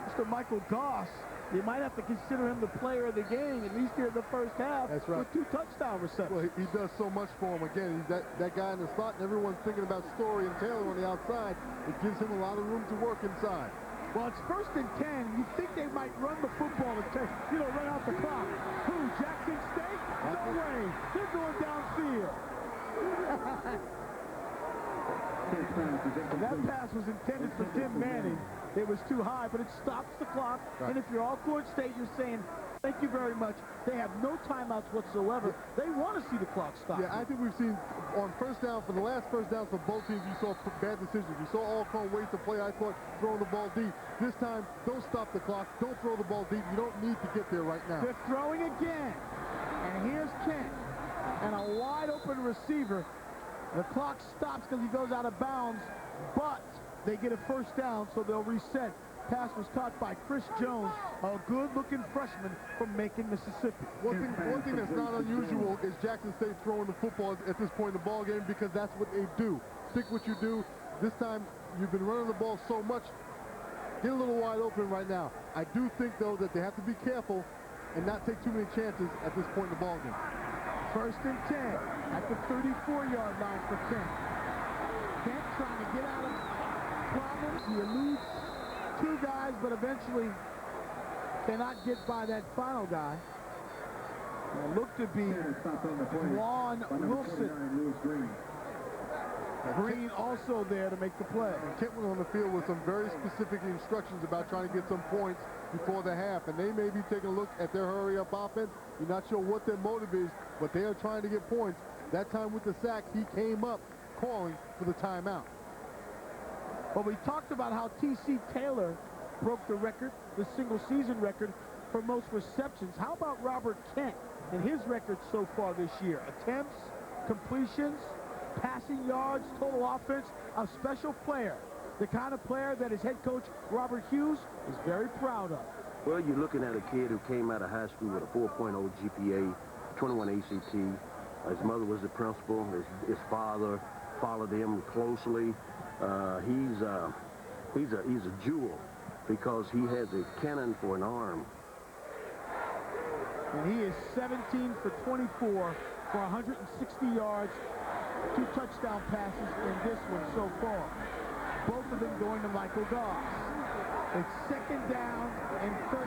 Mr. Michael Goss, you might have to consider him the player of the game, at least here in the first half. That's right. With 2 touchdown receptions. Well, he does so much for him. Again, he's that guy in the slot, and everyone's thinking about Story and Taylor on the outside. It gives him a lot of room to work inside. Well, it's 1st and 10. You'd think they might run the football and run out the clock. Who, Jackson State? No way. They're going downfield. That pass was intended for Tim Manning. It was too high, but it stops the clock. Right. And if you're Alcorn State, you're saying, thank you very much. They have no timeouts whatsoever. They want to see the clock stop. Yeah, I think we've seen on first down, for the last first down for both teams, you saw bad decisions. You saw Alcorn waste the play. I thought throwing the ball deep. This time, don't stop the clock. Don't throw the ball deep. You don't need to get there right now. They're throwing again. And here's Kent. And a wide open receiver. The clock stops because he goes out of bounds, but they get a first down, so they'll reset. Pass was caught by Chris Jones, a good-looking freshman from Macon, Mississippi. One thing that's not unusual is Jackson State throwing the football at this point in the ball game, because that's what they do. Stick what you do. This time, you've been running the ball so much. Get a little wide open right now. I do think, though, that they have to be careful and not take too many chances at this point in the ball game. 1st and 10 at the 34-yard line for Kent. Kent trying to get out of problems. He eludes 2 guys, but eventually cannot get by that final guy. Looked to be Juan Wilson. Green also there to make the play. Kent went on the field with some very specific instructions about trying to get some points before the half, and they may be taking a look at their hurry-up offense. You're not sure what their motive is, but they are trying to get points. That time with the sack, he came up calling for the timeout. Well, we talked about how T.C. Taylor broke the record, the single-season record for most receptions. How about Robert Kent and his record so far this year? Attempts, completions, passing yards, total offense, a special player. The kind of player that his head coach, Robert Hughes, is very proud of. Well, you're looking at a kid who came out of high school with a 4.0 GPA, 21 ACT. His mother was the principal. His father followed him closely. He's a jewel because he has a cannon for an arm. And he is 17 for 24 for 160 yards, 2 touchdown passes in this one so far. Both of them going to Michael Goss. It's second down and 13.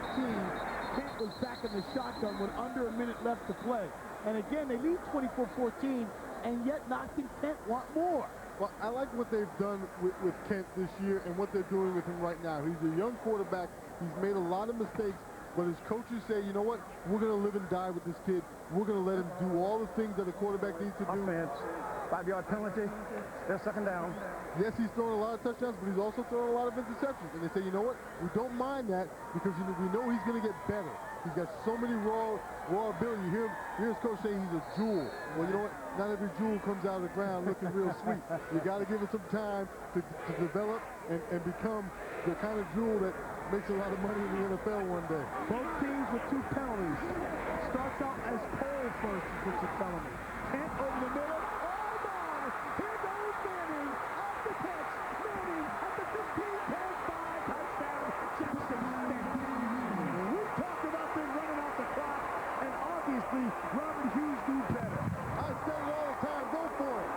Kent was back in the shotgun with under a minute left to play. And again, they lead 24-14, and yet not content, want more. Well, I like what they've done with Kent this year and what they're doing with him right now. He's a young quarterback. He's made a lot of mistakes, but his coaches say, you know what, we're going to live and die with this kid. We're going to let him do all the things that a quarterback needs to do. Offense, 5-yard penalty. They're second down. Yes, he's throwing a lot of touchdowns, but he's also throwing a lot of interceptions. And they say, you know what, we don't mind that because we know he's going to get better. He's got so many raw ability. You hear his coach say he's a jewel. Well, you know what? Not every jewel comes out of the ground looking real sweet. You got to give it some time to develop and become the kind of jewel that makes a lot of money in the NFL one day. Both teams with 2 penalties. Starts out as pole first, is what you're telling me. Kent over the middle. Oh, my! Here goes Manning off the catch. Manning at the 15, pass by, touchdown, Jackson State. We've talked about them running out the clock, and obviously Robert Hughes knew better. I say it all the time, go for it.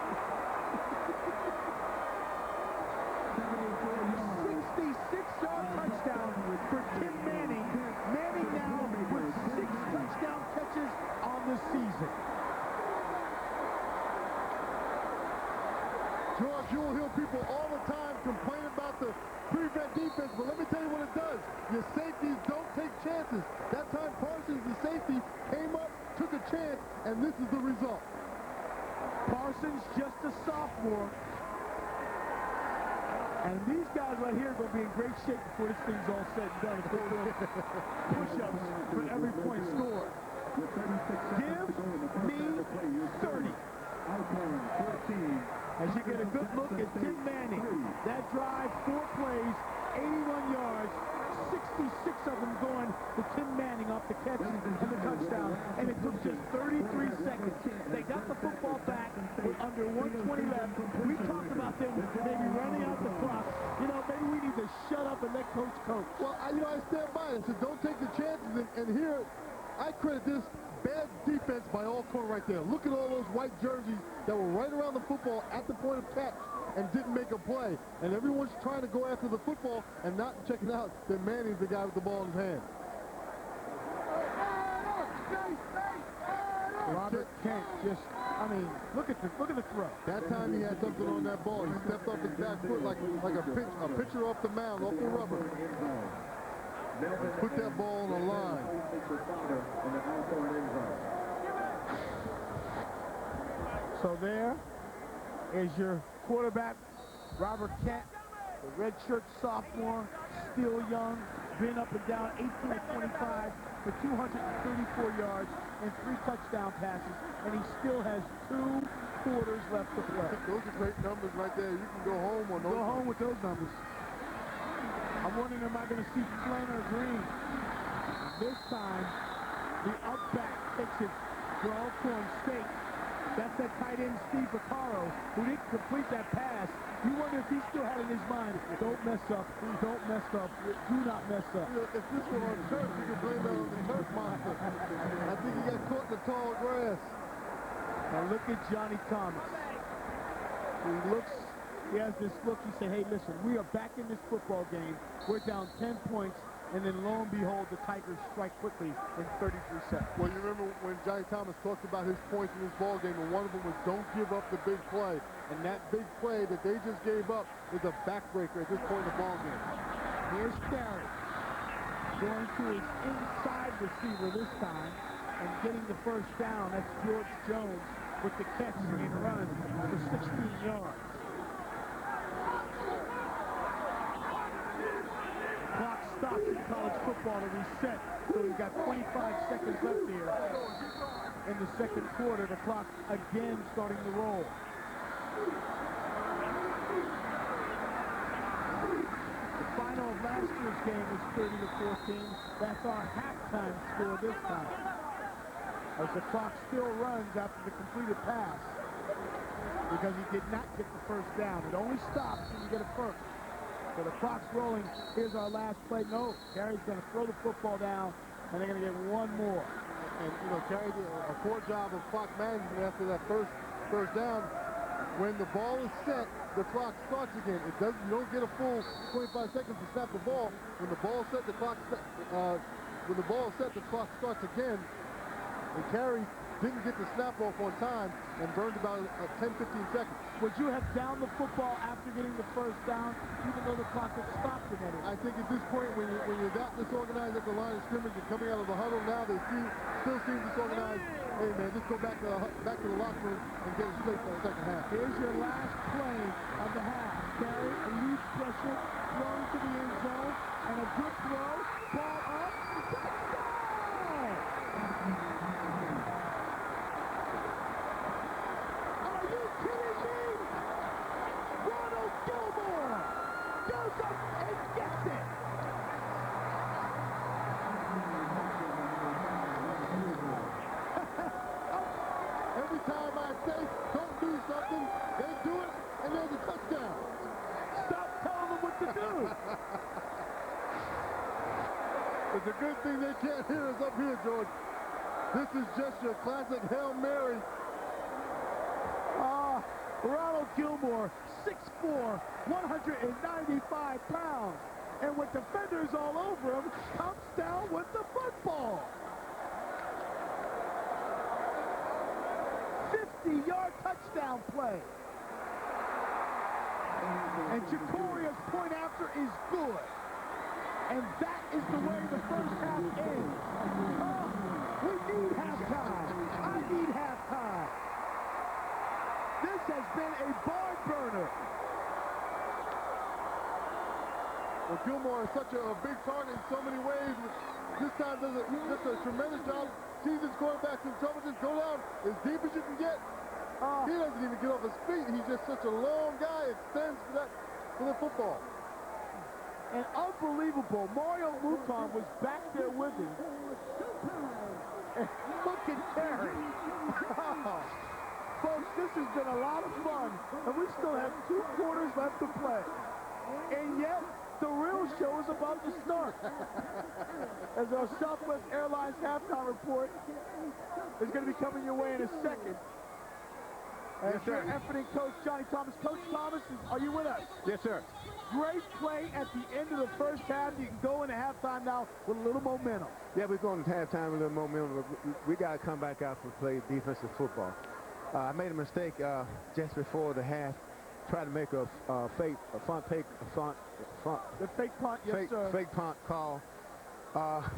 66-yard touchdown for Tim Manning. Manning now with 6 touchdown catches on the season. George, you will hear people all the time complain about the prevent defense, but let me tell you what it does. Your safeties don't take chances. That time Parsons, the safety, came up, took a chance, and this is the result. Parsons just a sophomore. And these guys right here are going to be in great shape before this thing's all said and done. Push-ups for every point scored. Give me 30. Alcorn, 14. As you get a good look at Tim Manning. That drive, 4 plays, 81 yards, 66 of them going to Tim Manning off the catch and the touchdown. And it took just 33 seconds. They got the football back with under 120 left. We talked about them maybe running out the clock. You know, maybe we need to shut up and let coach coach. Well, I stand by it. I said, don't take the chances. And here, I credit this bad defense by Alcorn right there. Look at all those white jerseys that were right around the football at the point of catch and didn't make a play. And everyone's trying to go after the football and not checking out that Manning's the guy with the ball in his hand. Robert Kent just, I mean, look at the throw. That time he had something on that ball. He stepped off his back foot like a pitcher off the mound, off the rubber. Put that ball on the line. So there is your quarterback, Robert Kent, the redshirt sophomore, still young, been up and down 18 of 25 for 234 yards and 3 touchdown passes, and he still has 2 quarters left to play. Those are great numbers right there. You can go home on those. Go home with those numbers. I'm wondering, am I going to see Flynn or Green? This time, the up back takes it for Alcorn State. That's that tight end Steve Vaccaro, who didn't complete that pass. You wonder if he still had in his mind, don't mess up, don't mess up, do not mess up. You know, if this were on turf, you could blame that on the turf monster. I think he got caught in the tall grass. Now look at Johnny Thomas. He has this look, he said, hey, listen, we are back in this football game. We're down 10 points. and then lo and behold, the Tigers strike quickly in 33 seconds. Well, you remember when Johnny Thomas talked about his points in this ball game, and one of them was don't give up the big play. And that big play that they just gave up is a backbreaker at this point in the ball game. Here's Carey going to his inside receiver this time and getting the first down. That's George Jones with the catch and run for 16 yards. Clock stops in college football to reset, so we've got 25 seconds left here in the second quarter. The clock again starting to roll. The final of last year's game was 30-14. That's our halftime score this time, as the clock still runs after the completed pass because he did not get the first down. It only stops when you get a first. So the clock's rolling. Here's our last play. No, Carey's going to throw the football down, and they're going to get one more. And, you know, Carey did a poor job of clock management after that first down. When the ball is set, the clock starts again. You don't get a full 25 seconds to snap the ball. When the ball is set, the clock starts again. And Carey didn't get the snap off on time and burned about 10-15 seconds. Would you have downed the football after getting the first down, even though the clock had stopped in it? I think at this point, when you're that disorganized at the line of scrimmage and coming out of the huddle now, they still seem disorganized. Hey, man, just go back to the locker room and get it straight for the second half. Here's your last play of the half. Carey, a lead pressure, thrown to the end zone, and a good throw. Ball up. Touchdown! Are you kidding me? Ronald Gilmore goes up and gets it. Every time I say don't do something, they do it, and there's a touchdown. Stop telling them what to do. It's a good thing they can't hear us up here, George. This is just your classic Hail Mary. Ronald Gilmore, 6'4", 195 pounds. And with defenders all over him, comes down with the football. 50-yard touchdown play. And Jacoria's point after is good. And that is the way the first half ends. We need halftime. I need halftime. This has been a barn burner. Well, Gilmore is such a big target in so many ways. This time does just a tremendous job. Sees his quarterback in trouble, just go down as deep as you can get. He doesn't even get off his feet. He's just such a long guy. Extends for the football. And unbelievable, Mario Mouton was back there with him. And look at Carey. Folks, this has been a lot of fun, and we still have 2 quarters left to play. And yet, the real show is about to start. As our Southwest Airlines halftime report is going to be coming your way in a second. As your efforting coach, Johnny Thomas. Coach Thomas, are you with us? Yes, sir. Great play at the end of the first half. You can go into halftime now with a little momentum. Yeah, we're going to halftime with a little momentum. We got to come back out and play defensive football. I made a mistake just before the half. Tried to make a fake punt, yes, sir. Fake punt call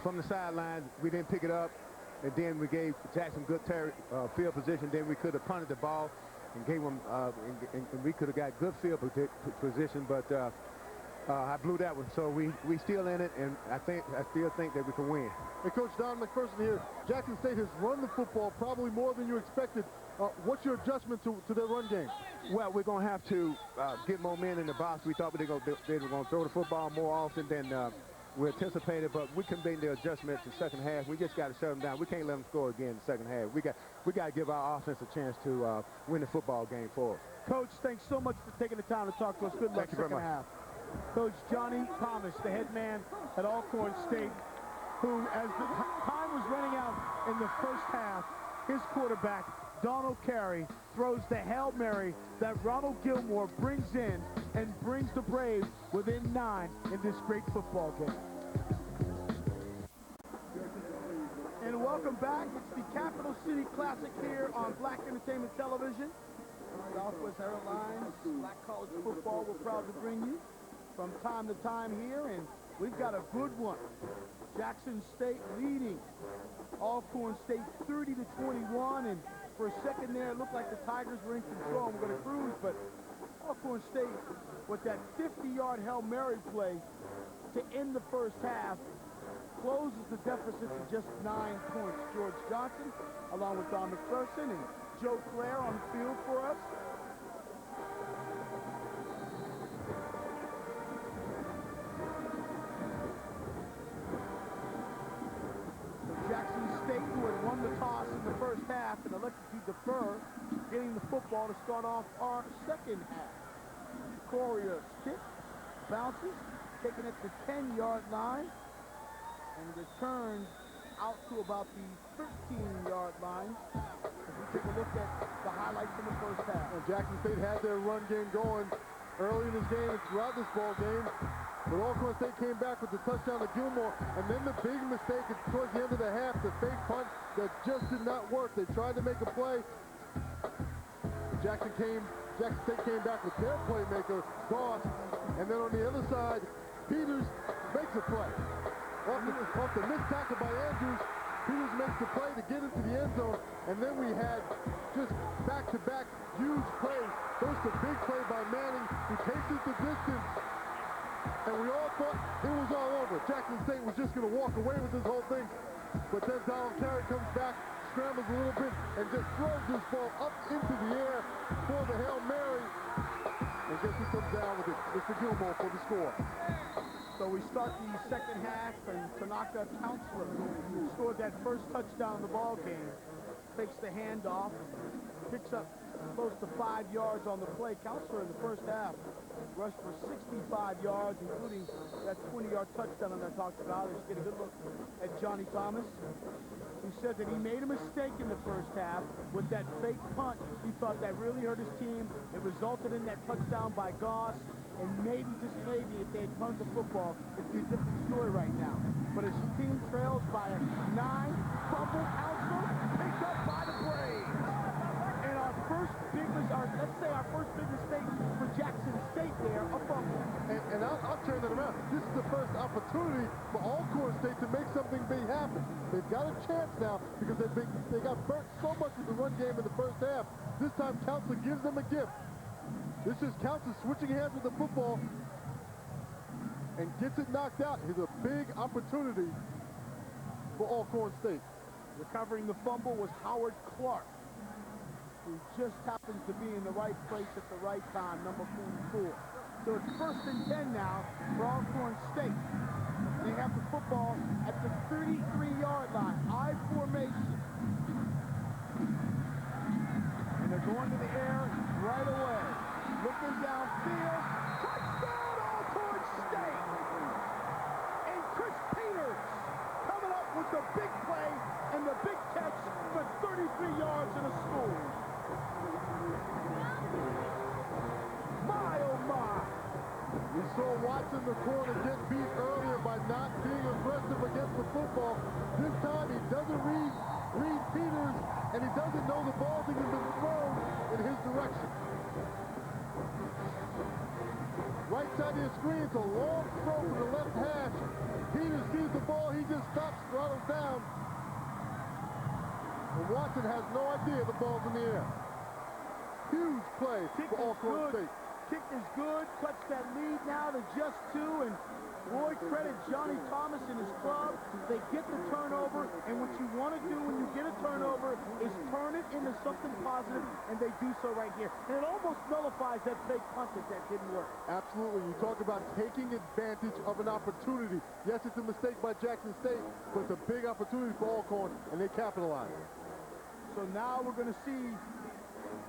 from the sideline. We didn't pick it up, and then we gave Jackson good field position. Then we could have punted the ball and gave him, and we could have got good field position, but I blew that one. So we still in it, and I still think that we can win. Hey, Coach Don McPherson here. Jackson State has run the football probably more than you expected. What's your adjustment to their run game? Well, we're going to have to get more men in the box. We thought they were going to throw the football more often than we anticipated, but we can make the adjustment to second half. We just got to shut them down. We can't let them score again in the second half. We got to give our offense a chance to win the football game for us. Coach, thanks so much for taking the time to talk to us. Good luck second half. Coach Johnny Thomas, the head man at Alcorn State, who, as the time was running out in the first half, his quarterback, Donald Carey, throws the Hail Mary that Ronald Gilmore brings in and brings the Braves within 9 in this great football game. Welcome back. It's the Capital City Classic here on Black Entertainment Television. Southwest Airlines, Black College Football, we're proud to bring you from time to time here, and we've got a good one. Jackson State leading Alcorn State 30-21, and for a second there, it looked like the Tigers were in control and were going to cruise, but Alcorn State, with that 50-yard Hail Mary play to end the first half, closes the deficit to just 9 points. George Johnson, along with Don McPherson and Joe Claire on the field for us. So Jackson State, who had won the toss in the first half and elected to defer, getting the football to start off our second half. Corey's kick bounces, taking it to 10-yard line, and returns out to about the 13-yard line. As we take a look at the highlights from the first half. Well, Jackson State had their run game going early in this game and throughout this ball game, but Alcorn State came back with the touchdown to Gilmore, and then the big mistake towards the end of the half, the fake punt that just did not work. They tried to make a play. Jackson State came back with their playmaker, Goss, and then on the other side, Peters makes a play. Off the missed tackle by Andrews, Peters makes the play to get into the end zone, and then we had just back-to-back huge plays. First, a big play by Manning, who takes it the distance, and we all thought it was all over. Jackson State was just going to walk away with this whole thing, but then Donald Carey comes back, scrambles a little bit, and just throws this ball up into the air for the Hail Mary, and guess who comes down with it? Mr. Gilmore for the score. So we start the second half, and Tanaka Counselor, who scored that first touchdown in the ball game, takes the handoff, picks up close to 5 yards on the play. Counselor in the first half rushed for 65 yards, including that 20-yard touchdown that I talked about. Let's get a good look at Johnny Thomas, who said that he made a mistake in the first half with that fake punt. He thought that really hurt his team. It resulted in that touchdown by Goss. And maybe, just maybe, if they had punted the football, it'd be a different story right now. But his team trails by a 9, fumble, Counselor, picked up by the Braves. And our first big mistake, let's say our first big mistake for Jackson State there, a fumble. And I'll turn it around. This is the first opportunity for Alcorn State to make something big happen. They've got a chance now because they got burnt so much with the run game in the first half. This time, Counselor gives them a gift. This is Counselor switching hands with the football and gets it knocked out. Here's a big opportunity for Alcorn State. Recovering the fumble was Howard Clark, who just happens to be in the right place at the right time, number 44. So it's 1st and 10 now for Alcorn State. They have the football at the 33-yard line, I formation. And they're going to the air right away. Looking downfield, touchdown Alcorn State! And Chris Peters coming up with the big play and the big catch for 33 yards and a score. My, oh my! We saw Watson, the corner, get beat earlier by not being aggressive against the football. This time he doesn't read Peters, and he doesn't know the ball's even been thrown in his direction. Right side of your screen, it's a long throw from the left hash. Peters sees the ball, he just stops, throttles down. And Watson has no idea the ball's in the air. Huge play for Alcorn State. Kick is good, cuts that lead now to just 2, and boy, credit Johnny Thomas and his club. They get the turnover, and what you want to do when you get a turnover is turn it into something positive, and they do so right here. And it almost nullifies that fake punt that didn't work. Absolutely. You talk about taking advantage of an opportunity. Yes, it's a mistake by Jackson State, but it's a big opportunity for Alcorn, and they capitalize. So now we're going to see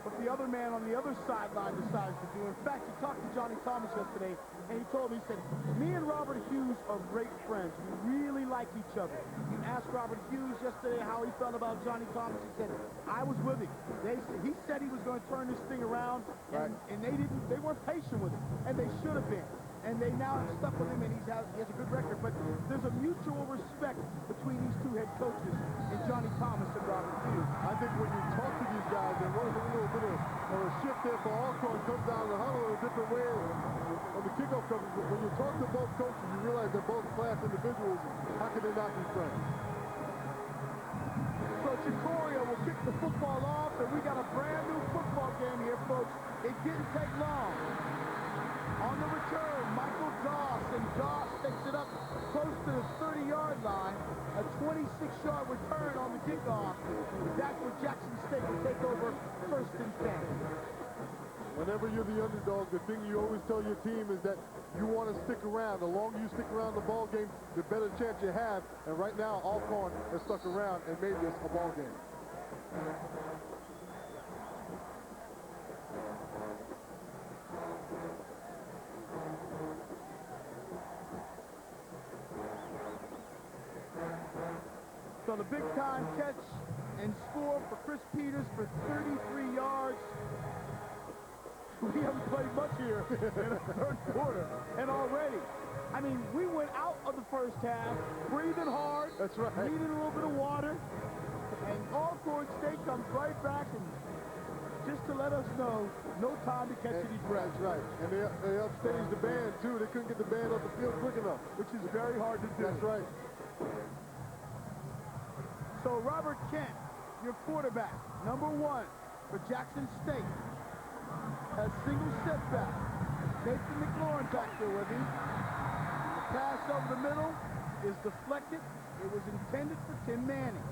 what the other man on the other sideline decides to do. In fact, he talked to Johnny Thomas yesterday, and he told me, he said, me and Robert Hughes are great friends. We really like each other. He asked Robert Hughes yesterday how he felt about Johnny Thomas. He said, I was with him. He said he was going to turn this thing around, and they weren't patient with him, and they should have been. And they now have stuck with him, and he has a good record. But there's a mutual respect between these two head head coaches in Johnny Thomas and Robert Hughes. I think when you talk to these guys, and one little bit of a shift there for Alcorn comes down the huddle in a different way on the kickoff coverage. But when you talk to both coaches, you realize they're both class individuals. How can they not be friends? So Chicoria will kick the football off, and we got a brand new football game here, folks. It didn't take long. On the return, Michael Goss, and Goss takes it up close to the 30-yard line. A 26-yard return on the kickoff. That's where Jackson State will take over first and 10. Whenever you're the underdog, the thing you always tell your team is that you want to stick around. The longer you stick around the ball game, the better chance you have. And right now, Alcorn has stuck around and made this a ball game. So the big-time catch and score for Chris Peters for 33 yards. We haven't played much here in the third quarter, and already, I mean, we went out of the first half, breathing hard. That's right. Needed a little bit of water, and Alcorn State comes right back and just to let us know, no time to catch any breath. That's right. And they upstaged the band, too. They couldn't get the band off the field quick enough. Which is very hard to do. That's right. So Robert Kent, your quarterback, number 1 for Jackson State, has single setback. Nathan McLaurin back there with him. The pass over the middle is deflected. It was intended for Tim Manning.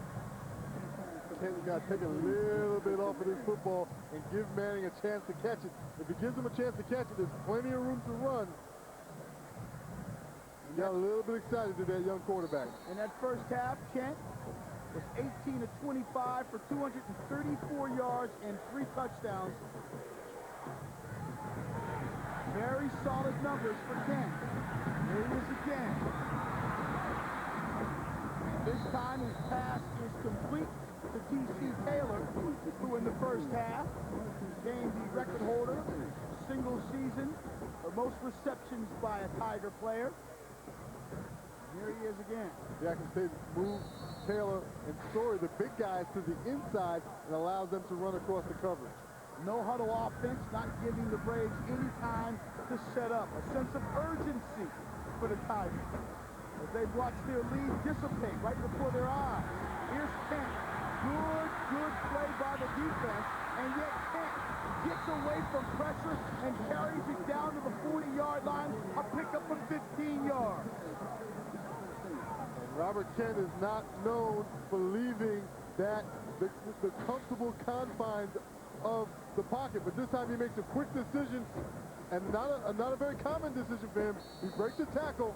Kent's got to take a little bit off of this football and give Manning a chance to catch it. If he gives him a chance to catch it, there's plenty of room to run. He got a little bit excited to that young quarterback. In that first half, Kent was 18 of 25 for 234 yards and 3 touchdowns. Very solid numbers for Kent. Here he is again. This time his pass is complete to D.C. Taylor, who in the first half gained the record holder, single season, for most receptions by a Tiger player. Here he is again. Jackson State moves Taylor and Story, the big guys, to the inside and allows them to run across the coverage. No huddle offense, not giving the Braves any time to set up. A sense of urgency for the Tigers as they watch their lead dissipate right before their eyes. Here's Kent. Good play by the defense, and yet Kent gets away from pressure and carries it down to the 40-yard line, a pickup of 15 yards. Robert Kent is not known for leaving that the comfortable confines of the pocket, but this time he makes a quick decision, and not a very common decision for him. He breaks the tackle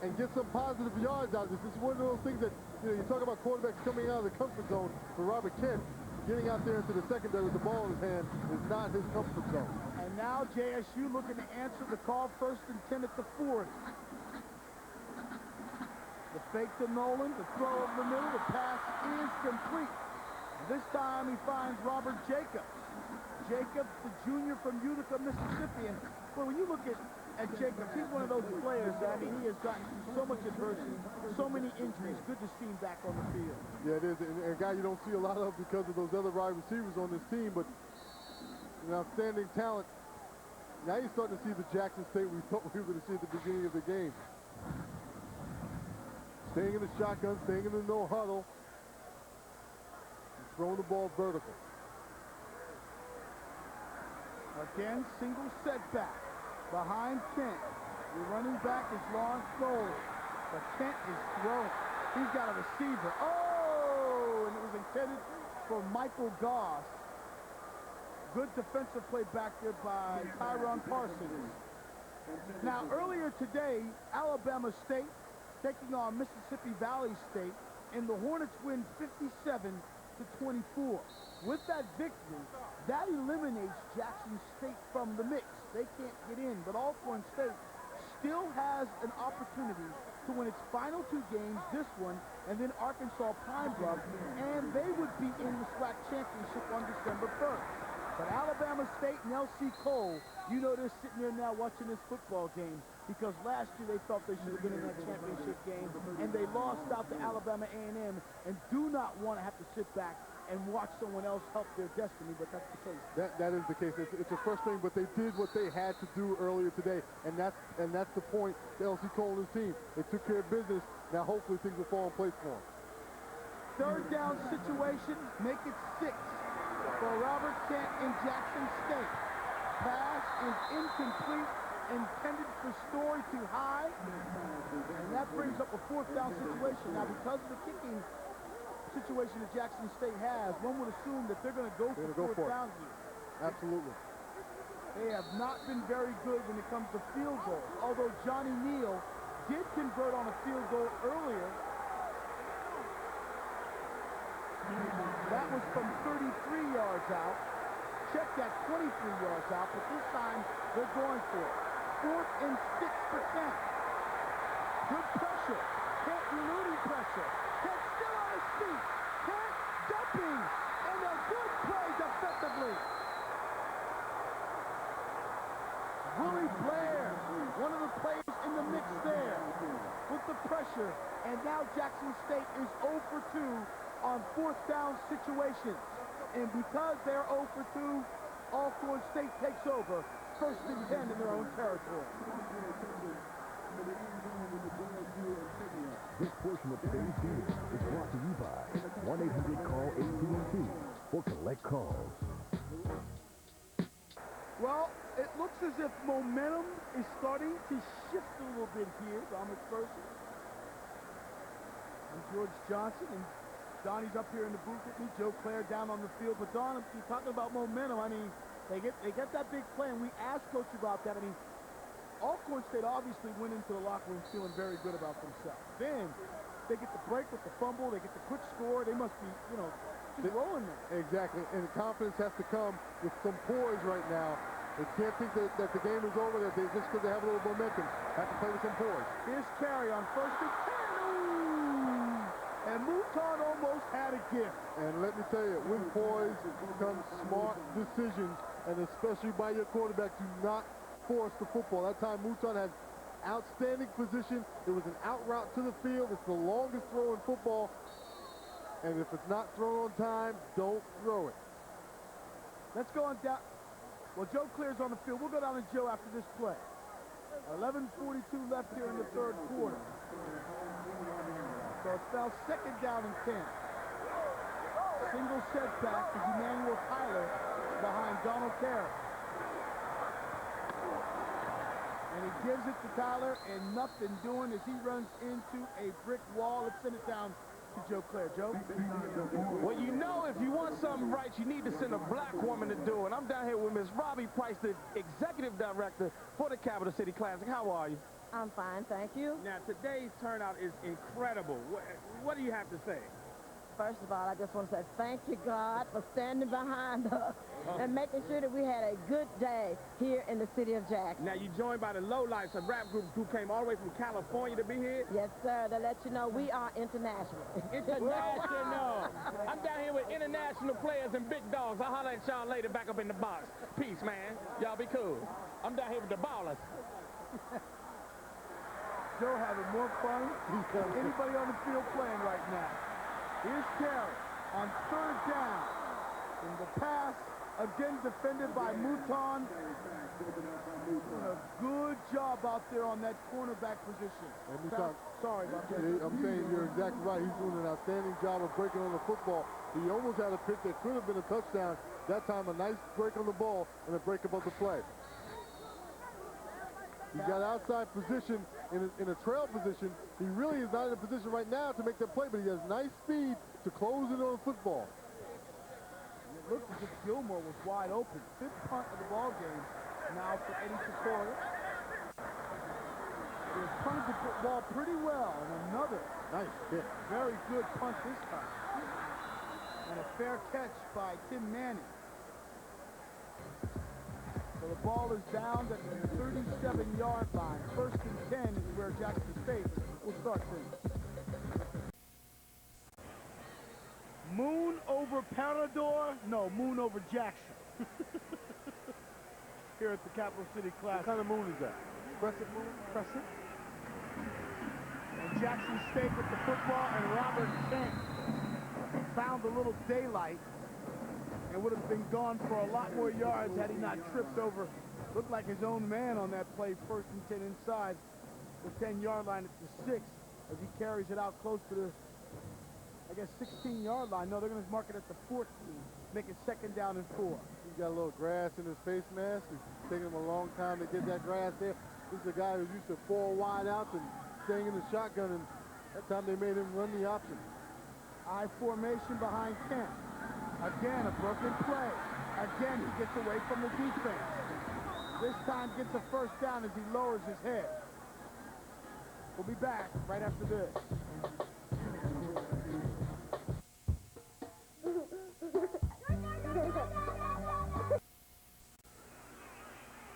and gets some positive yards out of this. This is one of those things that, you talk about quarterbacks coming out of the comfort zone. For Robert Kent, getting out there into the secondary with the ball in his hand is not his comfort zone. And now JSU looking to answer the call, first and 10 at the 40. The fake to Nolan, the throw over the middle, the pass is complete. This time he finds Robert Jacobs. Jacobs, the junior from Utica, Mississippi. And well, when you look at Jacobs, he's one of those players that, I mean, he has gotten so much adversity, so many injuries. Good to see him back on the field. Yeah, it is. And a guy you don't see a lot of because of those other wide receivers on this team, but an outstanding talent. Now you're starting to see the Jackson State we thought we were going to see at the beginning of the game. Staying in the shotgun, staying in the no huddle, and throwing the ball vertical. Again, single setback behind Kent. The running back is Lawrence Knowles, but Kent is thrown. He's got a receiver. Oh, and it was intended for Michael Goss. Good defensive play back there by Tyron Parsons. Now, earlier today, Alabama State taking on Mississippi Valley State, and the Hornets win 57-24. With that victory, that eliminates Jackson State from the mix. They can't get in, but Alcorn State still has an opportunity to win its final 2 games, this one, and then Arkansas Pine Bluff, and they would be in the SWAC championship on December 1st. But Alabama State and L.C. Cole, you know they're sitting there now watching this football game, because last year they thought they should have been in that championship game, and they lost out to Alabama A&M, and do not want to have to sit back and watch someone else help their destiny, but that's the case. That is the case. It's a frustrating, but they did what they had to do earlier today, and that's the point to L.C. Cole and his team. They took care of business. Now hopefully things will fall in place for them. Third down situation, make it 6 for Robert Kent in Jackson State. Pass is incomplete, intended for Story too high, and that brings up a 4th down situation. Now because of the kicking situation that Jackson State has, one would assume that they're going to go for 4th down here. Absolutely. They have not been very good when it comes to field goals, although Johnny Neal did convert on a field goal earlier. That was from 33 yards out. Check that 23 yards out, but this time they're going for it. 4th and 6 for Kent. Good pressure. Kent eluding pressure. Kent still on his feet. Kent jumping. And a good play defensively. Willie Blair, one of the players in the mix there with the pressure. And now Jackson State is 0 for 2 on 4th down situations. And because they're 0 for 2, Alcorn State takes over 1st and 10 in their own territory. This portion of today's game is brought to you by 1-800-CALL-AT&T for collect calls. Well, it looks as if momentum is starting to shift a little bit here. Don McPherson and George Johnson, and Donnie's up here in the booth with me. Joe Claire down on the field. But Don, if you're talking about momentum, I mean, they get that big play, and we asked Coach about that. I mean, Alcorn State obviously went into the locker room feeling very good about themselves. Then they get the break with the fumble, they get the quick score. They must be, just rolling there. Exactly, and the confidence has to come with some poise right now. They can't think that the game is over, that just because they have a little momentum, have to play with some poise. Here's Carey on 1st and 10. Ooh! And Mouton almost had a gift. And let me tell you, with poise comes smart decisions, and especially by your quarterback, do not force the football. That time Mouton had outstanding position. It was an out route to the field. It's the longest throw in football. And if it's not thrown on time, don't throw it. Let's go on down. Well, Joe Claire's on the field. We'll go down to Joe after this play. 11:42 left here in the 3rd quarter. So it's now 2nd down and 10. Single setback to Emmanuel Tyler behind Donald Carey. And he gives it to Tyler, and nothing doing as he runs into a brick wall. Let's send it down to Joe Claire. Joe? Well, you know, if you want something right, you need to send a black woman to do it. I'm down here with Miss Robbie Price, the executive director for the Capital City Classic. How are you? I'm fine, thank you. Now, today's turnout is incredible. What do you have to say? First of all, I just want to say thank you, God, for standing behind us and making sure that we had a good day here in the city of Jackson. Now, you're joined by the Lowlifes, a rap group who came all the way from California to be here. Yes, sir. To let you know, we are international. International. I'm down here with international players and big dogs. I'll holler at y'all later back up in the box. Peace, man. Y'all be cool. I'm down here with the ballers. Joe having more fun than anybody on the field playing right now. Here's Carey on 3rd down. In the pass, again defended by Mouton. Doing a good job out there on that cornerback position. Sorry about that. I'm saying you're exactly right. He's doing an outstanding job of breaking on the football. He almost had a pick that could have been a touchdown. That time, a nice break on the ball and a break above the play. He's got outside position in a trail position. He really is not in a position right now to make that play, but he has nice speed to close in on the football. And it looked as if Gilmore was wide open. 5th punt of the ball game now for Eddie Sikora. He has punted the ball pretty well, and another nice hit. Very good punt this time. And a fair catch by Tim Manning. So the ball is down at the 37-yard line. 1st and 10 is where Jackson State will start things. Moon over Parador? No, Moon over Jackson. Here at the Capital City Classic. What kind of moon is that? Press it, move, press it. And Jackson State with the football, and Robert Kent found a little daylight and would have been gone for a lot more yards had he not tripped over. Looked like his own man on that play, 1st and 10 inside the 10-yard line at the 6 as he carries it out close to the, I guess, 16-yard line. No, they're going to mark it at the 14, make it 2nd down and 4. He's got a little grass in his face mask. It's taking him a long time to get that grass there. This is a guy who's used to 4 wide outs and staying in the shotgun, and that time they made him run the option. I formation behind Kent. Again, a broken play. Again, he gets away from the defense. This time gets a 1st down as he lowers his head. We'll be back right after this.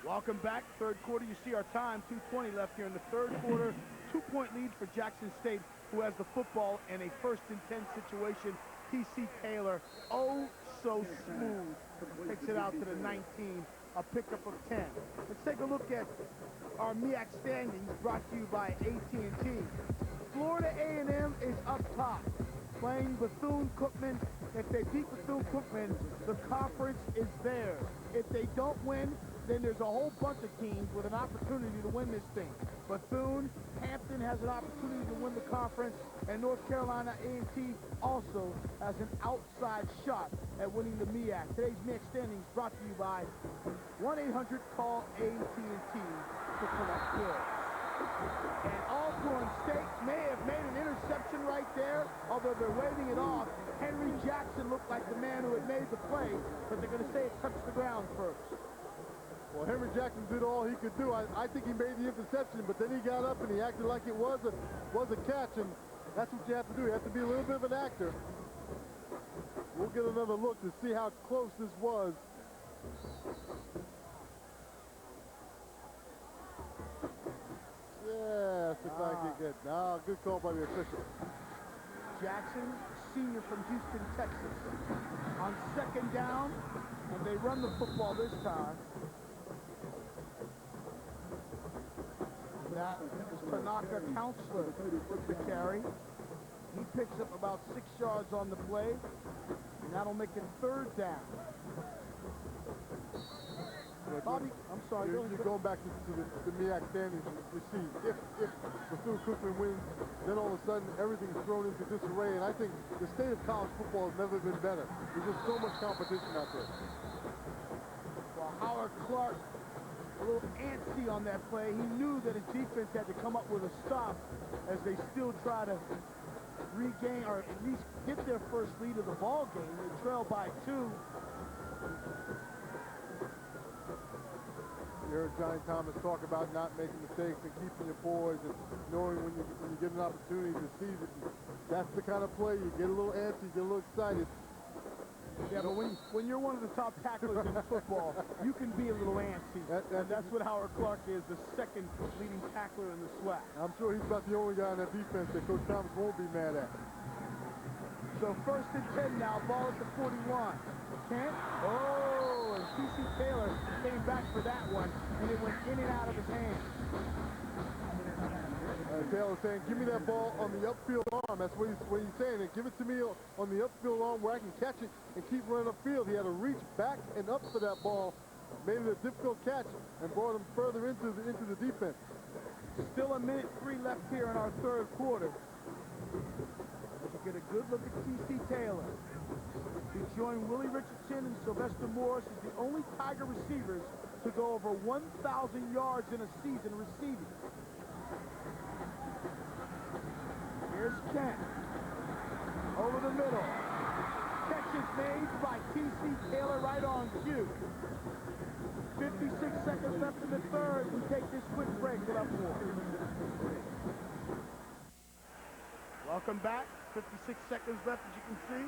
Welcome back. 3rd quarter. You see our time, 2:20 left here in the 3rd quarter. 2-point lead for Jackson State, who has the football in a 1st and 10 situation. T.C. Taylor, oh so smooth, takes it out to the 19, a pickup of 10. Let's take a look at our MEAC standings brought to you by AT&T. Florida A&M is up top, playing Bethune-Cookman. If they beat Bethune-Cookman, the conference is theirs. If they don't win, then there's a whole bunch of teams with an opportunity to win this thing. Bethune, Hampton has an opportunity to win the conference, and North Carolina A&T also has an outside shot at winning the MEAC. Today's MEAC standings brought to you by 1-800-CALL-AT&T to collect bills. And Alcorn State may have made an interception right there, although they're waving it off. Henry Jackson looked like the man who had made the play, but they're going to say it touched the ground first. Well, Henry Jackson did all he could do. I think he made the interception, but then he got up and he acted like it was a catch, and that's what you have to do. You have to be a little bit of an actor. We'll get another look to see how close this was. Yeah, looks like it good. Ah, good call by the official. Jackson, senior from Houston, Texas, on 2nd down, and they run the football this time. That is Tanaka Counselor with the carry. He picks up about 6 yards on the play, and that'll make it 3rd down. Bobby, I'm sorry. You're going back to the MEAC standings. You see, if Bethune-Cookman wins, then all of a sudden everything's thrown into disarray, and I think the state of college football has never been better. There's just so much competition out there. Well, Howard Clark, a little antsy on that play. He knew that his defense had to come up with a stop as they still try to regain, or at least get their first lead of the ball game. They trail by 2. You heard Johnny Thomas talk about not making mistakes and keeping your poise and knowing when you get an opportunity to seize it. That's the kind of play. You get a little antsy, get a little excited. Yeah, but when you're one of the top tacklers in football, you can be a little antsy. And that's what Howard Clark is, the 2nd leading tackler in the SWAC. I'm sure he's about the only guy on that defense that Coach Thomas won't be mad at. So 1st and 10 now, ball at the 41. Kent, and T.C. Taylor came back for that one, and it went in and out of his hands. Taylor saying, give me that ball on the upfield arm. That's what he's saying. And give it to me on the upfield arm where I can catch it and keep running upfield. He had to reach back and up for that ball, made it a difficult catch, and brought him further into the defense. Still a minute 3 left here in our 3rd quarter. You get a good look at T.C. Taylor. He joined Willie Richardson and Sylvester Morris as the only Tiger receivers to go over 1,000 yards in a season receiving. Here's Kent. Over the middle. Catch is made by T.C. Taylor right on cue. 56 seconds left in the 3rd. We take this quick break with up more. Welcome back. 56 seconds left, as you can see.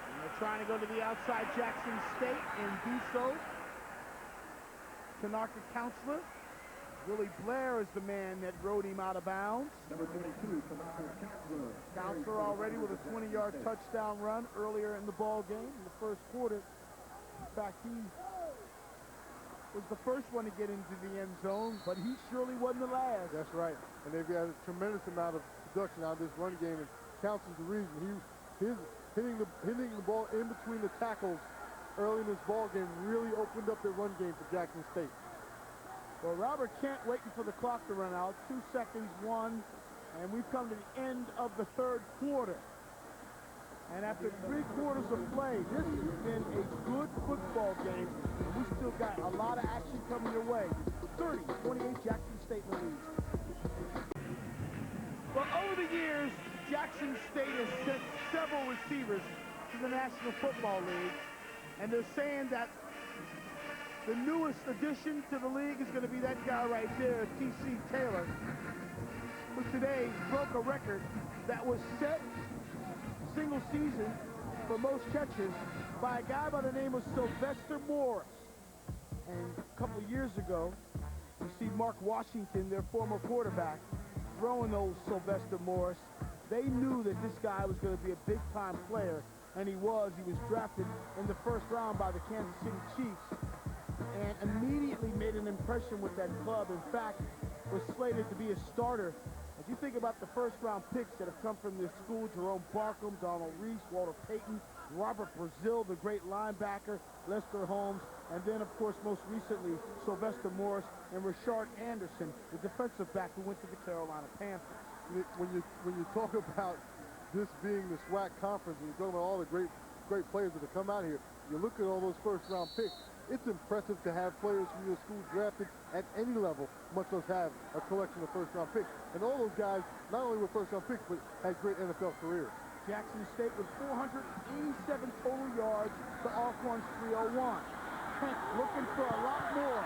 And they're trying to go to the outside. Jackson State and do so. Tanaka Counselor. Willie Blair is the man that rode him out of bounds. Number 22, Counselor already with a 20-yard touchdown run earlier in the ball game in the 1st quarter. In fact, he was the first one to get into the end zone, but he surely wasn't the last. That's right. And they've got a tremendous amount of production out of this run game, and counts as the reason. His hitting the ball in between the tackles early in this ball game really opened up their run game for Jackson State. Well, Robert Kent waiting for the clock to run out. 2 seconds, 1, and we've come to the end of the third quarter. And after 3 quarters of play, this has been a good football game. We still got a lot of action coming your way. 30-28, Jackson State in the lead. Well, over the years, Jackson State has sent several receivers to the National Football League, and they're saying that the newest addition to the league is going to be that guy right there, T.C. Taylor, who today broke a record that was set single season for most catches by a guy by the name of Sylvester Morris. And a couple of years ago, you see Mark Washington, their former quarterback, throwing old Sylvester Morris. They knew that this guy was going to be a big-time player, and he was. He was drafted in the first round by the Kansas City Chiefs and immediately made an impression with that club. In fact, was slated to be a starter. As you think about the first-round picks that have come from this school, Jerome Barkham, Donald Reese, Walter Payton, Robert Brazil, the great linebacker, Lester Holmes, and then, of course, most recently, Sylvester Morris and Rashard Anderson, the defensive back who went to the Carolina Panthers. When you talk about this being the SWAC conference, and you talk about all the great players that have come out here, you look at all those first-round picks. It's impressive to have players from your school drafted at any level, much less have a collection of first-round picks. And all those guys not only were first-round picks, but had great NFL careers. Jackson State with 487 total yards to Alcorn's 301. Kent looking for a lot more.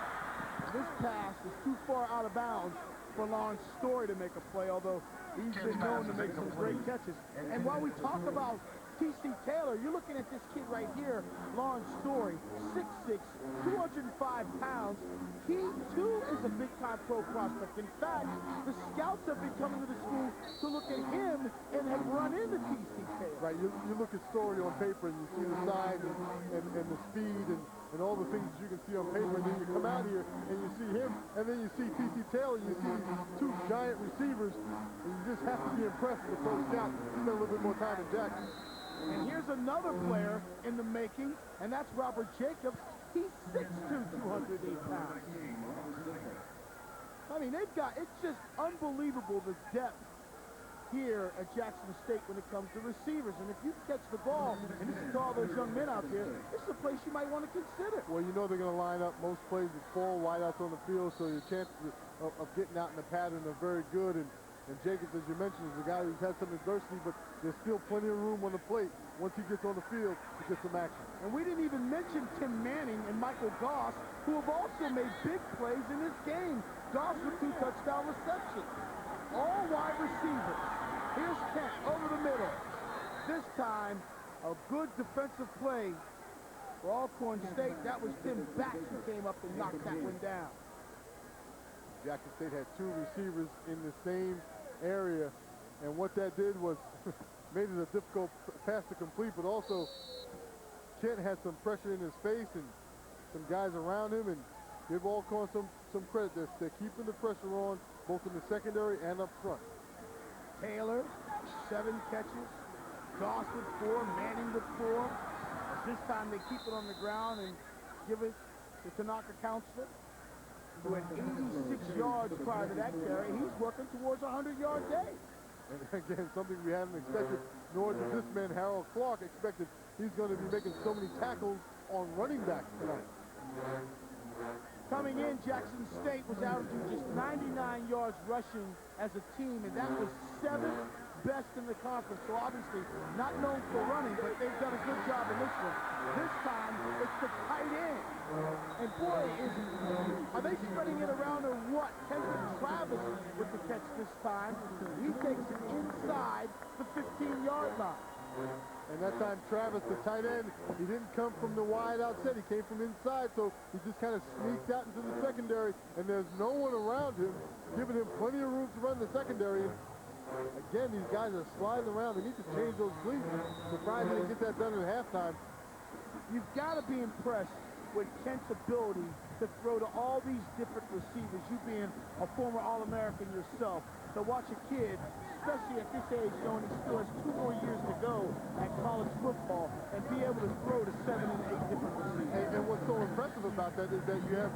This pass is too far out of bounds for Lawrence Story to make a play, although he's been known to make some great catches. And while we talk about T.C. Taylor, you're looking at this kid right here, Lawrence Story, 6'6", 205 pounds. He, too, is a big-time pro prospect. In fact, the scouts have been coming to the school to look at him and have run into T.C. Taylor. Right, you look at Story on paper, and you see the size and the speed and all the things that you can see on paper, and then you come out here and you see him, and then you see T.C. Taylor, and you see these 2 giant receivers, and you just have to be impressed with the pro scout. He spent a little bit more time in Jackson. And here's another player in the making, and that's Robert Jacobs. He's 6'2", 208 pounds. I mean, it's just unbelievable the depth here at Jackson State when it comes to receivers. And if you catch the ball, and this is all those young men out there, this is a place you might want to consider. Well, you know they're going to line up most plays with 4 wideouts on the field, so your chances of getting out in the pattern are very good. And Jacobs, as you mentioned, is a guy who's had some adversity, but there's still plenty of room on the plate. Once he gets on the field, he gets some action. And we didn't even mention Tim Manning and Michael Goss, who have also made big plays in this game. Goss with 2 touchdown receptions. All wide receivers. Here's Kent over the middle. This time, a good defensive play for Alcorn State. That was Tim Bax who came up and knocked that one down. Jackson State had 2 receivers in the same area, and what that did was made it a difficult pass to complete, but also Kent had some pressure in his face and some guys around him, and give Alcorn some credit. They're keeping the pressure on both in the secondary and up front. Taylor, 7 catches. Goss with 4, Manning with 4. This time they keep it on the ground and give it to Tanaka Counselor, who had 86 yards prior to that carry. He's working towards a 100-yard day. And again, something we hadn't expected, nor did this man, Harold Clark, expected he's going to be making so many tackles on running backs tonight. Coming in, Jackson State was averaging just 99 yards rushing as a team, and that was 7th best in the conference. So obviously not known for running, but they've done a good job in this one. This time, it's the tight end. And boy, are they spreading it around or what? Kendrick Travis with the catch this time. He takes it inside the 15-yard line. And that time, Travis, the tight end, he didn't come from the wide outside. He came from inside, so he just kind of sneaked out into the secondary, and there's no one around him, giving him plenty of room to run the secondary. And again, these guys are sliding around. They need to change those cleats. Surprised they didn't get that done at halftime. You've got to be impressed with Kent's ability to throw to all these different receivers, you being a former All-American yourself, to watch a kid, especially at this age, knowing he still has 2 more years to go at college football, and be able to throw to 7 and 8 different receivers. And what's so impressive about that is that you have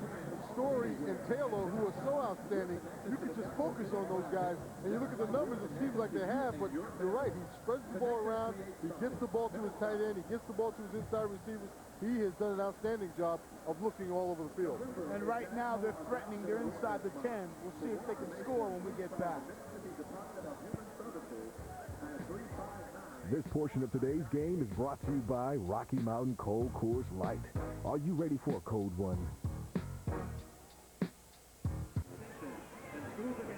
Story and Taylor, who are so outstanding, you can just focus on those guys, and you look at the numbers, it seems like they have, but you're right, he spreads the ball around, he gets the ball to his tight end, he gets the ball to his inside receivers. He has done an outstanding job of looking all over the field. And right now, they're threatening, they're inside the 10. We'll see if they can score when we get back. This portion of today's game is brought to you by Rocky Mountain Cold Coors Light. Are you ready for a cold one?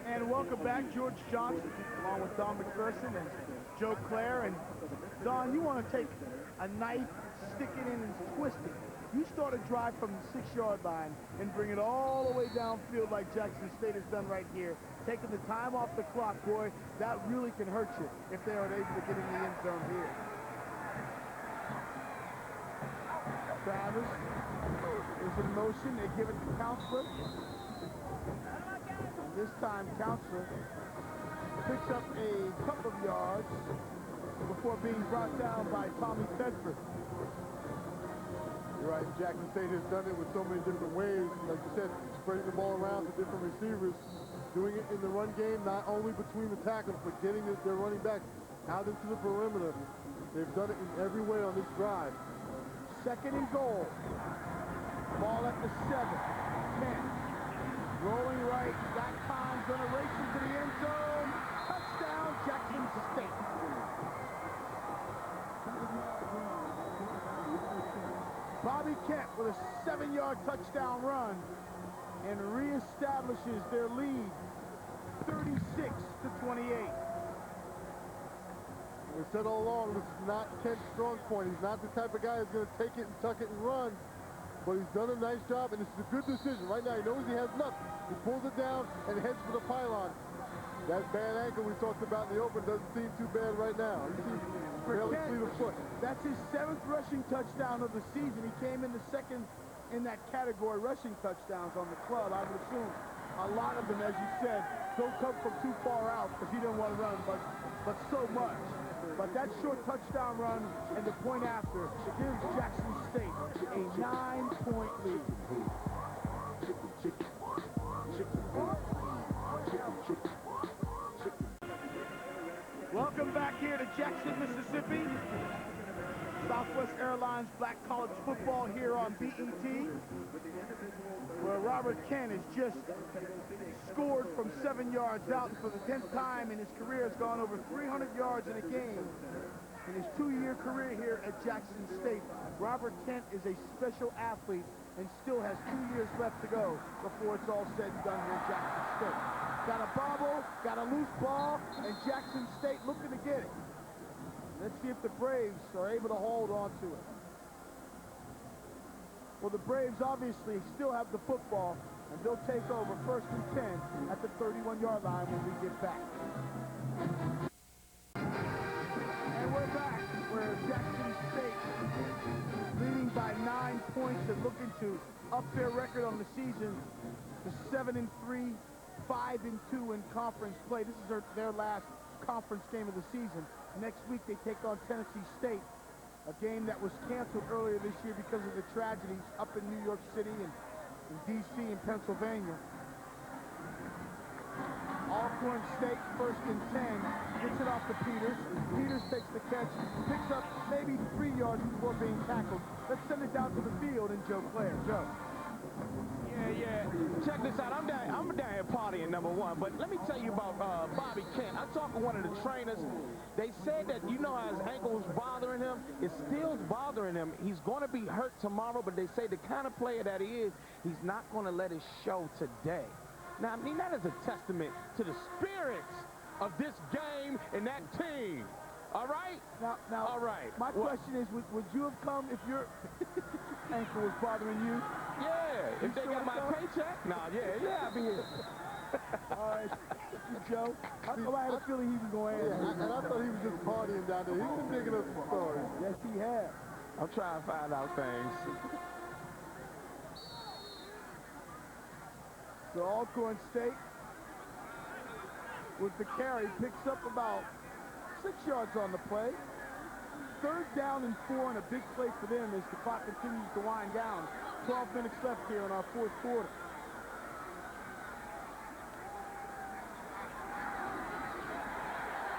And welcome back, George Johnson, along with Don McPherson and Joe Claire. And Don, you want to take a knife, stick it in and twist it. You start a drive from the 6-yard line and bring it all the way downfield like Jackson State has done right here. Taking the time off the clock, boy, that really can hurt you if they aren't able to get in the end zone here. Travis is in motion. They give it to Counselor. And this time, Counselor picks up a couple of yards before being brought down by Tommy Tedford. You're right, Jackson State has done it with so many different ways. Like you said, spreading the ball around to different receivers, doing it in the run game, not only between the tackles, but getting their running backs out into the perimeter. They've done it in every way on this drive. 2nd and goal. Ball at the 7. 10. Rolling right. Got time. Gonna race into the end zone. Touchdown, Jackson State. Bobby Kent with a 7-yard touchdown run and reestablishes their lead 36-28. We said all along, this is not Kent's strong point. He's not the type of guy who's going to take it and tuck it and run, but he's done a nice job, and this is a good decision. Right now, he knows he has nothing. He pulls it down and heads for the pylon. That bad ankle we talked about in the open doesn't seem too bad right now. He seems fairly fleet of foot. That's his 7th rushing touchdown of the season. He came in the 2nd in that category, rushing touchdowns on the club. I would assume a lot of them, as you said, don't come from too far out because he didn't want to run, but so much. But that short touchdown run and the point after, it gives Jackson State a 9-point lead. Welcome back here to Jackson, Mississippi. Southwest Airlines Black College Football here on BET, where Robert Kent has just scored from 7 yards out, and for the 10th time in his career has gone over 300 yards in a game. In his 2-year career here at Jackson State, Robert Kent is a special athlete and still has 2 years left to go before it's all said and done here at Jackson State. Got a bobble, got a loose ball, and Jackson State looking to get it. Let's see if the Braves are able to hold on to it. Well, the Braves obviously still have the football, and they'll take over 1st and 10 at the 31-yard line when we get back. And we're back where Jackson State leading by 9 points and looking to up their record on the season to 7-3, 5-2 in conference play. This is their last conference game of the season. Next week they take on Tennessee State, a game that was canceled earlier this year because of the tragedies up in New York City and in D.C. and Pennsylvania. Alcorn State, 1st and 10, gets it off to Peters. Peters takes the catch, picks up maybe 3 yards before being tackled. Let's send it down to the field and Joe Claire. Joe. Yeah. Check this out. I'm down here partying, number one. But let me tell you about Bobby Kent. I talked to one of the trainers. They said that, you know how his ankle was bothering him? It still's bothering him. He's going to be hurt tomorrow, but they say the kind of player that he is, he's not going to let it show today. Now, I mean, that is a testament to the spirits of this game and that team. All right? Now, all right. My question is, would you have come if your ankle was bothering you? Yeah, if they got my paycheck? Nah, yeah, I'll be here. All right, Joe. I had a feeling he was going to answer. And I thought he was just partying down there. He's been digging up some stories. Yes, he has. I'm trying to find out things. So Alcorn State, with the carry, picks up about 6 yards on the play. 3rd down and 4, and a big play for them as the clock continues to wind down. 12 minutes left here in our 4th quarter.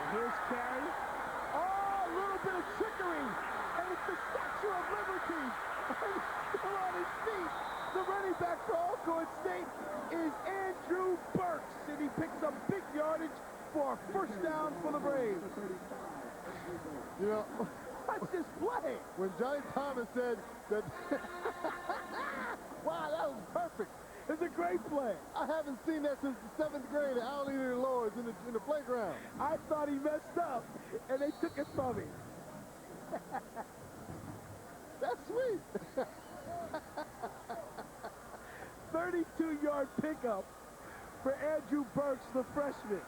And here's carry. Oh, a little bit of trickery, and it's the Statue of Liberty. Still on his feet. The running back for Alcorn State is Andrew Burks, and he picks up big yardage for a 1st down for the Braves. You know, That's his play. when Johnny Thomas said that, wow, that was perfect. It's a great play. I haven't seen that since the 7th grade at Allen Eden Lords in the playground. I thought he messed up, and they took it from him. That's sweet. 32-yard pickup for Andrew Burks, the freshman.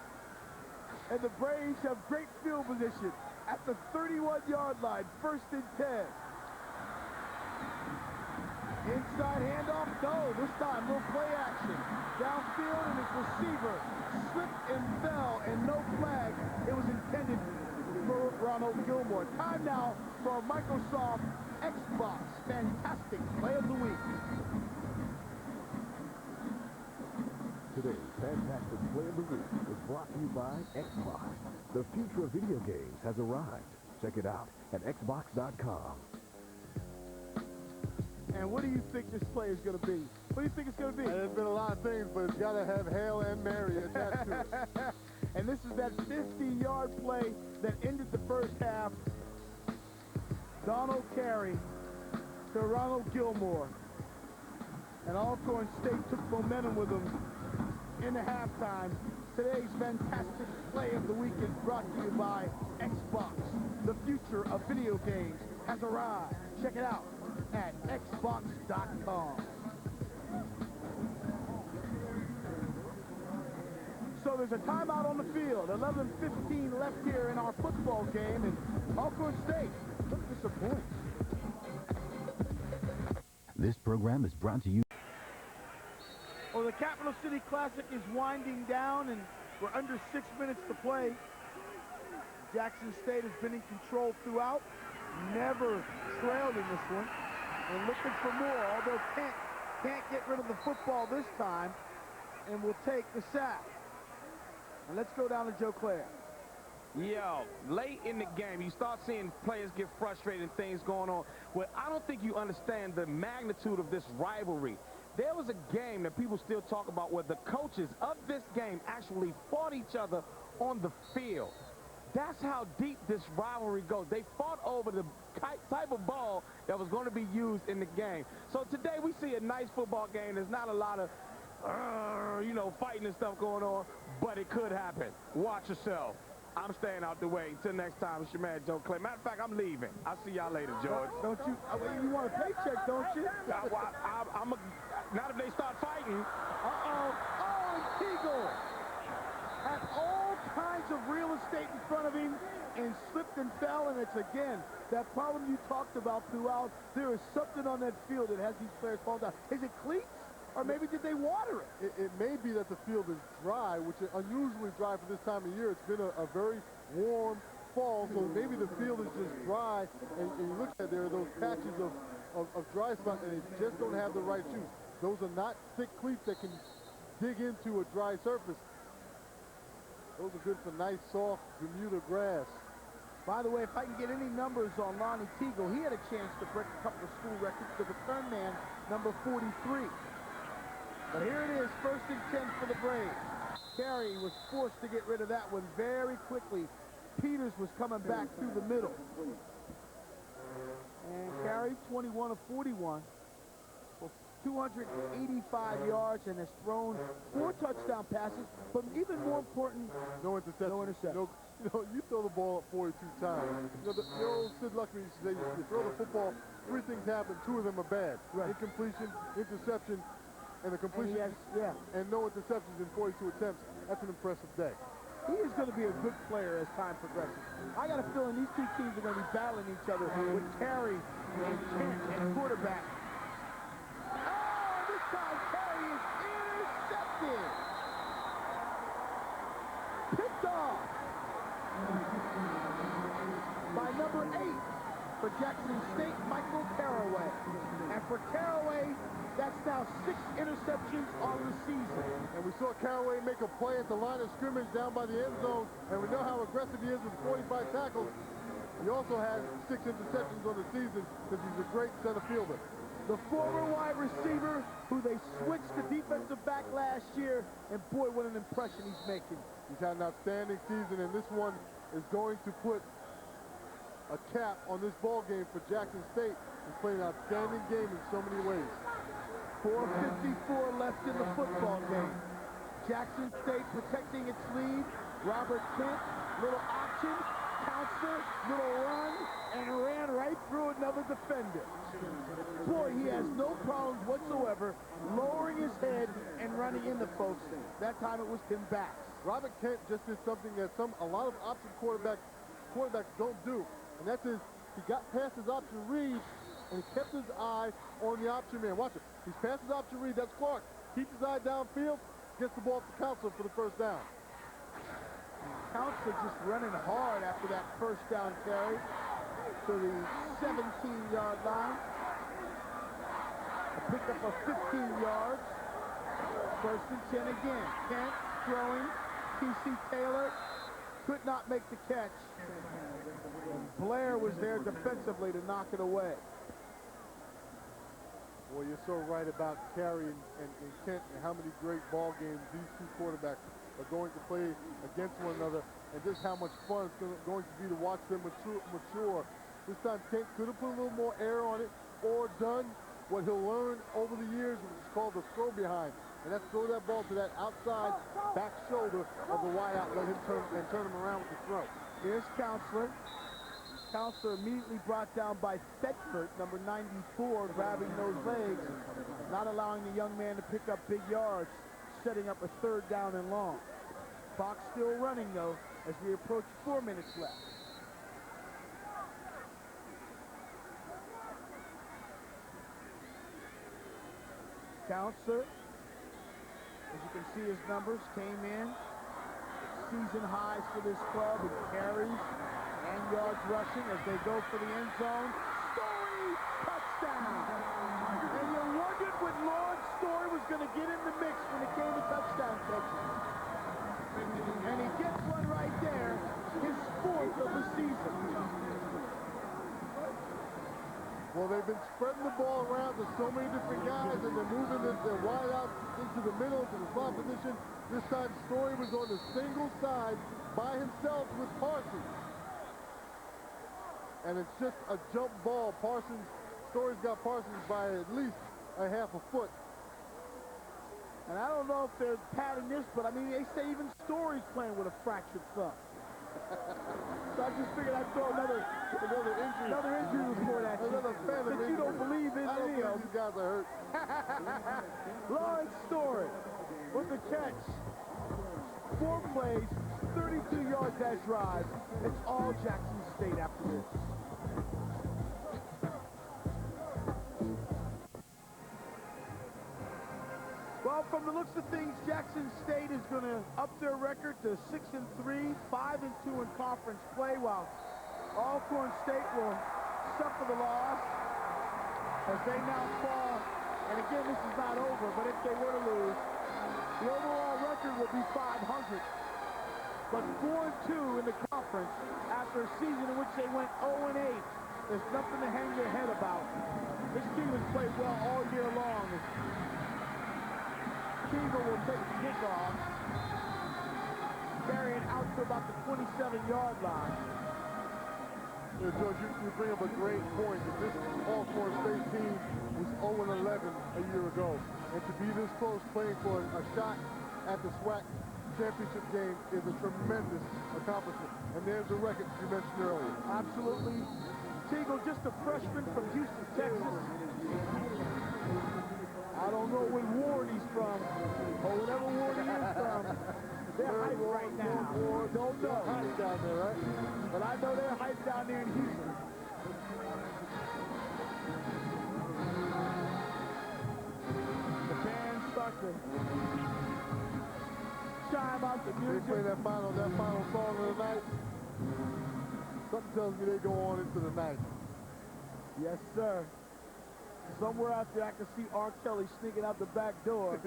And the Braves have great field position at the 31-yard line, 1st and 10. Inside handoff, no, this time no play action. Downfield, and his receiver slipped and fell, and no flag. It was intended for Ronald Gilmore. Time now for Microsoft Xbox Fantastic Play of the Week. Today's Fantastic Play of the Week is brought to you by Xbox. The future of video games has arrived. Check it out at Xbox.com. And what do you think this play is going to be? What do you think it's going to be? There's been a lot of things, but it's got to have Hail and Mary attached to it. And this is that 50-yard play that ended the 1st half. Donald carry to Ronald Gilmore. And Alcorn State took momentum with them in the halftime. Today's Fantastic Play of the Week is brought to you by Xbox. The future of video games has arrived. Check it out at Xbox.com. So there's a timeout on the field. 11:15 left here in our football game, and Alcorn State look disappointed. This program is brought to you. Well, the Capital City Classic is winding down, and we're under 6 minutes to play. Jackson State has been in control throughout, never trailed in this one, and looking for more, although can't get rid of the football this time, and will take the sack. And let's go down to Joe Clare. Yo, late in the game, you start seeing players get frustrated and things going on. Well, I don't think you understand the magnitude of this rivalry. There was a game that people still talk about where the coaches of this game actually fought each other on the field. That's how deep this rivalry goes. They fought over the type of ball that was going to be used in the game. So today we see a nice football game. There's not a lot of, fighting and stuff going on, but it could happen. Watch yourself. I'm staying out the way. Until next time, it's your man, Joe Clay. Matter of fact, I'm leaving. I'll see y'all later, George. Don't you? You want a paycheck, don't you? Not if they start fighting. Uh-oh. Oh, and Teagle had all kinds of real estate in front of him and slipped and fell, and it's, again, that problem you talked about throughout. There is something on that field that has these players fall down. Is it cleats? Or maybe did they water it? It may be that the field is dry, which is unusually dry for this time of year. It's been a very warm fall, so maybe the field is just dry, and you look at there are those patches of dry spot, and they just don't have the right shoes. Those are not thick cleats that can dig into a dry surface. Those are good for nice, soft Bermuda grass. By the way, if I can get any numbers on Lonnie Teagle, he had a chance to break a couple of school records. The return man, number 43. But here it is, 1st and 10 for the Braves. Carey was forced to get rid of that one very quickly. Peters was coming back through the middle. And Carey, 21 of 41 for 285 yards, and has thrown 4 touchdown passes, but even more important, no interception. No interception. You throw the ball up 42 times. The old Sid Luckman used to say, you throw the football, 3 things happen, 2 of them are bad. Right. Incompletion, interception, and the completion, and no interceptions in 42 attempts. That's an impressive day. He is going to be a good player as time progresses. I got a feeling these two teams are going to be battling each other with Carey and Kent and quarterback. Oh, this time Carey is intercepted. intercepted. Picked off by number 8 for Jackson State, Michael Caraway. And for Caraway, that's now 6 interceptions on the season. And we saw Caraway make a play at the line of scrimmage down by the end zone, and we know how aggressive he is with 45 tackles. He also has 6 interceptions on the season because he's a great center fielder. The former wide receiver who they switched to defensive back last year, and boy, what an impression he's making. He's had an outstanding season, and this one is going to put a cap on this ball game for Jackson State. He's played an outstanding game in so many ways. 4:54 left in the football game. Jackson State protecting its lead. Robert Kent, little option, Counselor, little run, and ran right through another defender. Boy, he has no problems whatsoever lowering his head and running into folks. That time it was Tim Bax. Robert Kent just did something that a lot of option quarterbacks don't do, and that's he got past his option read and he kept his eye on the option man. Watch it. He's past his option read. That's Clark. Keeps his eye downfield, gets the ball to Counselor for the first down. Counselor just running hard after that first down carry to the 17-yard line. A pickup of 15 yards. First and 10 again. Kent throwing. T.C. Taylor could not make the catch. And Blair was there defensively to knock it away. Boy, you're so right about Carey and Kent and how many great ball games these two quarterbacks are going to play against one another, and just how much fun it's going to be to watch them mature. This time Kent could have put a little more air on it or done what he'll learn over the years, which is called the throw behind. And that's throw that ball to that outside back shoulder of the wideout, let him turn him around with the throw. Here's Counselor. Counselor immediately brought down by Thetford, number 94, grabbing those legs, not allowing the young man to pick up big yards, setting up a third down and long. Clock still running, though, as we approach 4 minutes left. Counselor, as you can see, his numbers came in. Season highs for this club in carries and yards rushing as they go for the end zone. Story, touchdown! And you wondered when Lawrence Story was going to get in the mix when it came to touchdown catches. And he gets one right there, his 4th of the season. Well, they've been spreading the ball around to so many different guys, and they're moving their wide out into the middle, to the slot position. This time, Story was on the single side by himself with Parsons. And it's just a jump ball. Story's got Parsons by at least a half a foot. And I don't know if they're padding this, but I mean, they say even Story's playing with a fractured thumb. So I just figured I'd throw another injury report at you. That you don't believe in any of them. These guys are hurt. Lawrence Story with the catch. 4 plays, 32 yards that drive. It's all Jackson State after this. Well, from the looks of things, Jackson State is going to up their record to 6-3, 5-2 in conference play, while Alcorn State will suffer the loss as they now fall. And again, this is not over, but if they were to lose, the overall record will be 500. But 4-2 in the conference after a season in which they went 0-8. There's nothing to hang your head about. This team has played well all year long. Eagle will take the kickoff, carry it out to about the 27-yard line. You know, George, you bring up a great point. This Alcorn State team was 0-11 a year ago. And to be this close playing for a shot at the SWAC championship game is a tremendous accomplishment. And there's the record you mentioned earlier. Absolutely. Teagle, just a freshman from Houston, Texas. I don't know what ward he's from, or whatever ward he is from. They're hyped right now. Don't know. Hyped down there, right? But I know they're hyped down there in Houston. The fans start to They play that final song of the night. Something tells me they go on into the night. Yes, sir. Somewhere out there, I can see R. Kelly sneaking out the back door.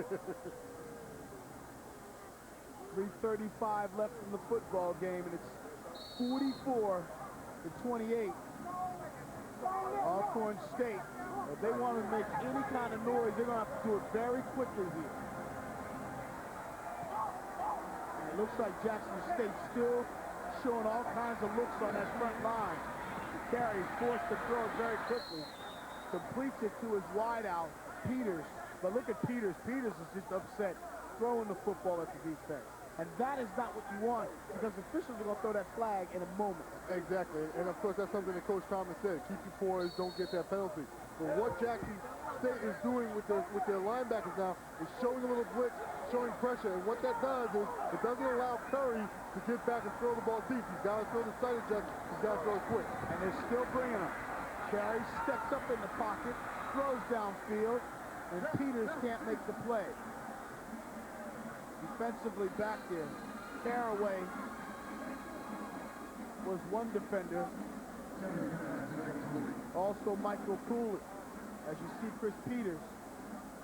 3:35 left in the football game, and it's 44-28. Alcorn State, if they want to make any kind of noise, they're going to have to do it very quickly here. And it looks like Jackson State still showing all kinds of looks on that front line. Carey forced to throw it very quickly. Completes it to his wideout, Peters. But look at Peters. Peters is just upset throwing the football at the defense. And that is not what you want, because officials are going to throw that flag in a moment. Exactly, and of course that's something that Coach Thomas said. Keep your poise, don't get that penalty. But what Jackson State is doing with their linebackers now is showing a little blitz, showing pressure, and what that does is it doesn't allow Curry to get back and throw the ball deep. He's got to throw the sight adjust, he's got to throw it quick. And they're still bringing him. Carey steps up in the pocket, throws downfield, and Peters can't make the play. Defensively back there, Caraway was one defender. Also Michael Cooley. As you see, Chris Peters,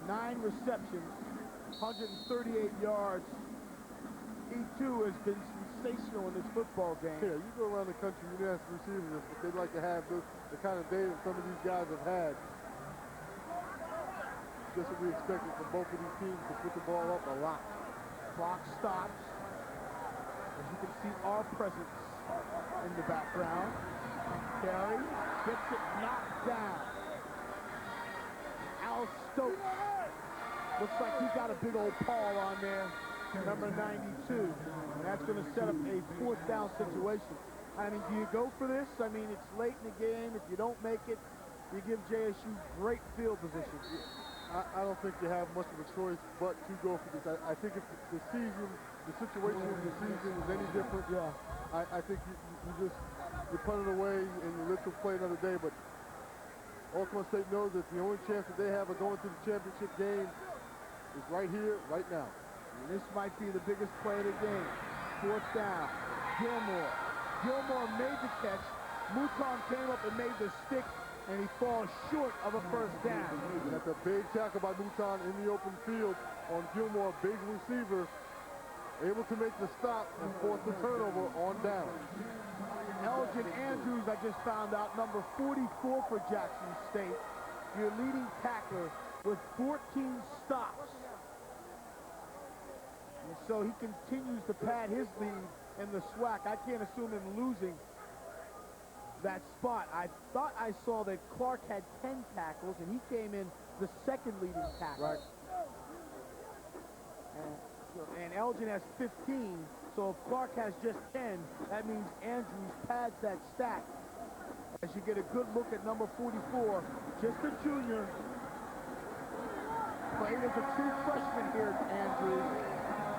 9 receptions, 138 yards. He too has been sensational in this football game. Yeah, you go around the country, you ask receivers if they'd like to have the kind of day that some of these guys have had. Just what we expected from both of these teams, to put the ball up a lot. Clock stops. As you can see, our presence in the background. Carey gets it knocked down. Al Stokes looks like he got a big old paw on there, number 92. And that's going to set up a 4th down situation. I mean, do you go for this? I mean, it's late in the game. If you don't make it, you give JSU great field position. I don't think you have much of a choice but to go for this. I think if the situation of the season is any different, yeah, I think you put it away and you live to play another day. But Alcorn State knows that the only chance that they have of going to the championship game is right here, right now. And this might be the biggest play of the game. 4th down. Gilmore made the catch. Mouton came up and made the stick, and he falls short of a 1st down. That's a big tackle by Mouton in the open field on Gilmore, big receiver, able to make the stop and force the turnover on down. Elgin Andrews, I just found out, number 44 for Jackson State, your leading tackler with 14 stops. And so he continues to pad his lead in the SWAC. I can't assume him losing that spot. I thought I saw that Clark had 10 tackles, and he came in the 2nd leading tackle. Right. And Elgin has 15, so if Clark has just 10, that means Andrews pads that stack. As you get a good look at number 44, just a junior, played as a true freshman here at Andrews,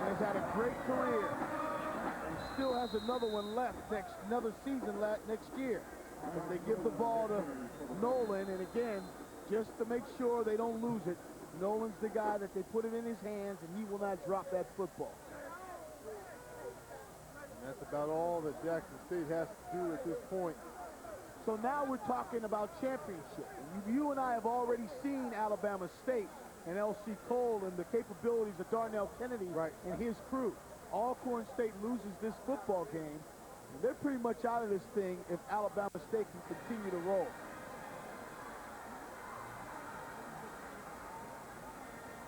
and has had a great career. And still has another one left, another season left next year. As they give the ball to Nolan, and again, just to make sure they don't lose it, Nolan's the guy that they put it in his hands, and he will not drop that football. And that's about all that Jackson State has to do at this point. So now we're talking about championship. You and I have already seen Alabama State and L.C. Cole and the capabilities of Darnell Kennedy and his crew. Alcorn State loses this football game, and they're pretty much out of this thing if Alabama State can continue to roll.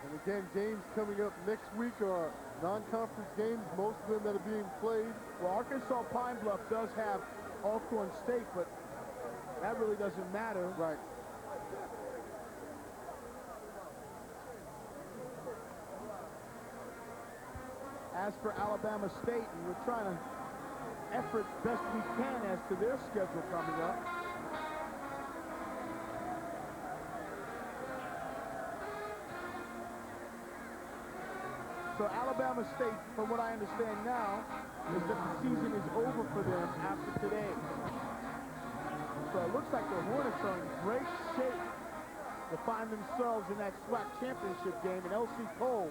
And again, games coming up next week are non-conference games, most of them that are being played. Well, Arkansas Pine Bluff does have Alcorn State, but that really doesn't matter. Right. As for Alabama State, and we're trying to effort best we can as to their schedule coming up. So Alabama State, from what I understand now, is that the season is over for them after today. So it looks like the Hornets are in great shape to find themselves in that SWAC championship game. And L.C. Cole,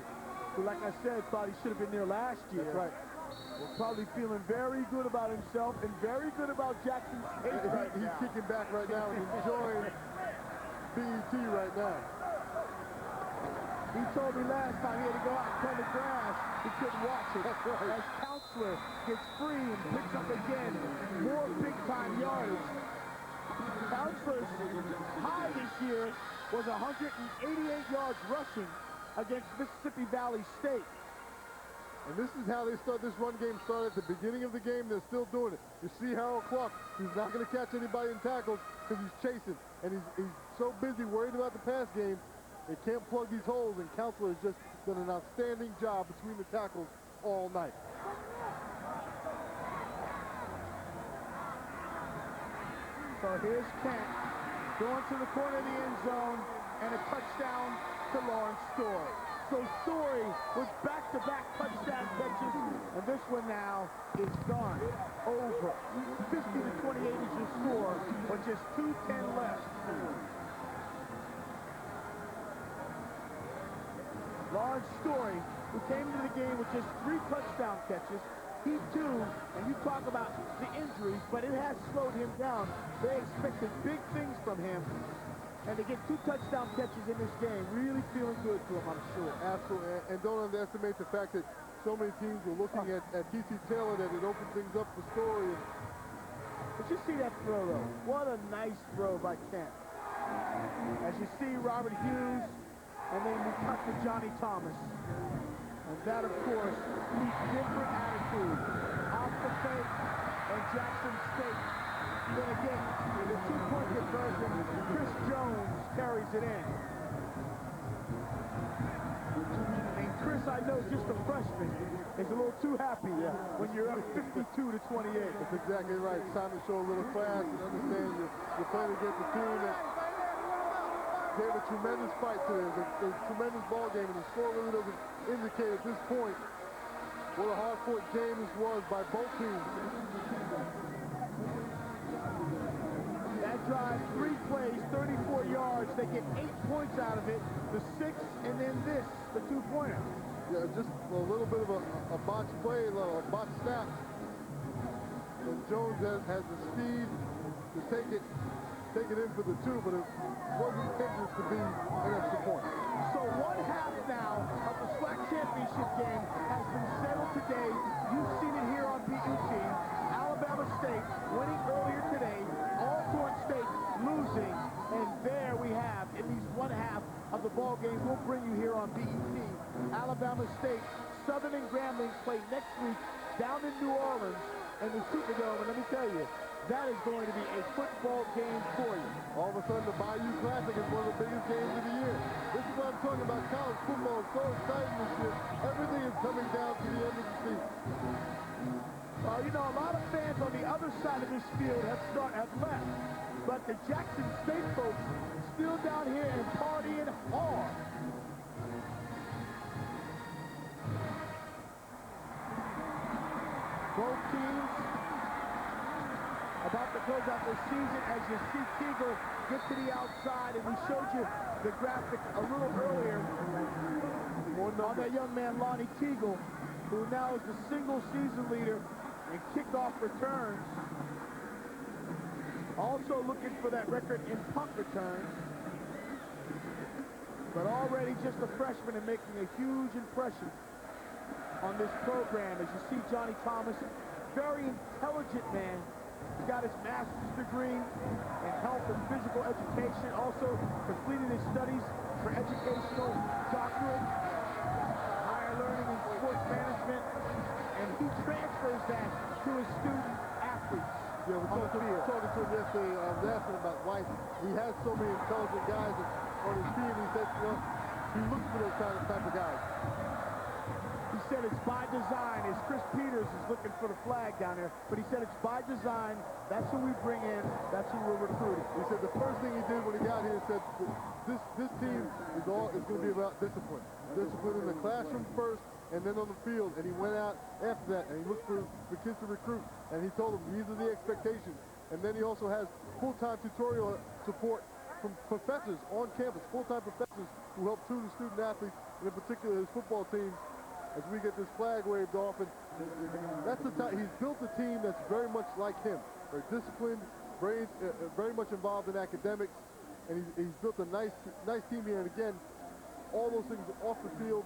who, like I said, thought he should have been there last year, That's right. Well, probably feeling very good about himself and very good about Jackson State right He's now. kicking back right now and enjoying BET right now. He told me last time he had to go out and cut the grass. He couldn't watch it. That's right. As Counselor gets free and picks up again more big-time yardage. Counselor's high this year was 188 yards rushing against Mississippi Valley State. And this is how they start. This run game started at the beginning of the game. They're still doing it. You see Harold Clark. He's not going to catch anybody in tackles because he's chasing. And he's so busy worried about the pass game, they can't plug these holes. And Counselor has just done an outstanding job between the tackles all night. So here's Kent going to the corner of the end zone and a touchdown to Lawrence Story. So Story with back-to-back touchdown catches, and this one now is gone. Over. 50-28 is your score, with just 2:10 left. Lawrence Story, who came into the game with just 3 touchdown catches, he too, and you talk about the injuries, but it has slowed him down. They expected big things from him. And to get 2 touchdown catches in this game, really feeling good to him, I'm sure. Absolutely, and don't underestimate the fact that so many teams were looking at T.C. Taylor, that it opened things up for Story. But you see that throw, though. What a nice throw by Kent. As you see Robert Hughes, and then we cut to Johnny Thomas. And that, of course, means different attitude. Off the fake, and Jackson State. Then again, in the 2-point conversion, Chris Jones carries it in. And Chris, I know, just a freshman, is a little too happy when you're up 52-28. That's exactly right. It's time to show a little class and understand you're playing against a team that gave a tremendous fight today. It was a tremendous ball game, and the score really doesn't indicate at this point what a hard-fought game this was by both teams. That drive, 3 plays, 34 yards. They get 8 points out of it. The 6, and then this, the 2-pointer. Yeah, just a little bit of a botched play, a botched snap. And Jones has the speed to take it in for the 2, but it wasn't intended to be an extra point. So 1/2 now of the SWAC championship game has been settled today. You've seen it here on BET. Alabama State winning earlier today. Alcorn State losing. And there we have, in these 1/2 of the ball game, we'll bring you here on BET. Alabama State, Southern and Grambling play next week down in New Orleans in the Superdome. And let me tell you, that is going to be a football game for you. All of a sudden, the Bayou Classic is one of the biggest games of the year. This is what I'm talking about. College football is so exciting this year. Everything is coming down to the end of the season. You know, a lot of fans on the other side of this field have left. But the Jackson State folks still down here and partying hard. Both teams about to close out their season as you see Teagle get to the outside, and we showed you the graphic a little earlier on that young man Lonnie Teagle, who now is the single season leader in kickoff returns. Also looking for that record in punt returns. But already just a freshman and making a huge impression on this program. As you see Johnny Thomas, very intelligent man. He's got his master's degree in health and physical education, also completed his studies for educational doctorate, higher learning in sports management, and he transfers that to his student athletes. Yeah, we talked to him yesterday. I was asking about why he has so many intelligent guys on his team. He said, well, he looks for those type of guys. He said it's by design. As Chris Peters is looking for the flag down there, but he said it's by design. That's who we bring in. That's who we're recruiting. He said the first thing he did when he got here, said this team is going to be about discipline. Discipline in the classroom first, and then on the field. And he went out after that, and he looked for kids to recruit. And he told them these are the expectations. And then he also has full-time tutorial support from professors on campus, full-time professors who help tutor student athletes, and in particular his football teams. as we get this flag waved off. And that's the time he's built a team that's very much like him. Very disciplined, very much involved in academics, and he's built a nice team here. And again, all those things off the field,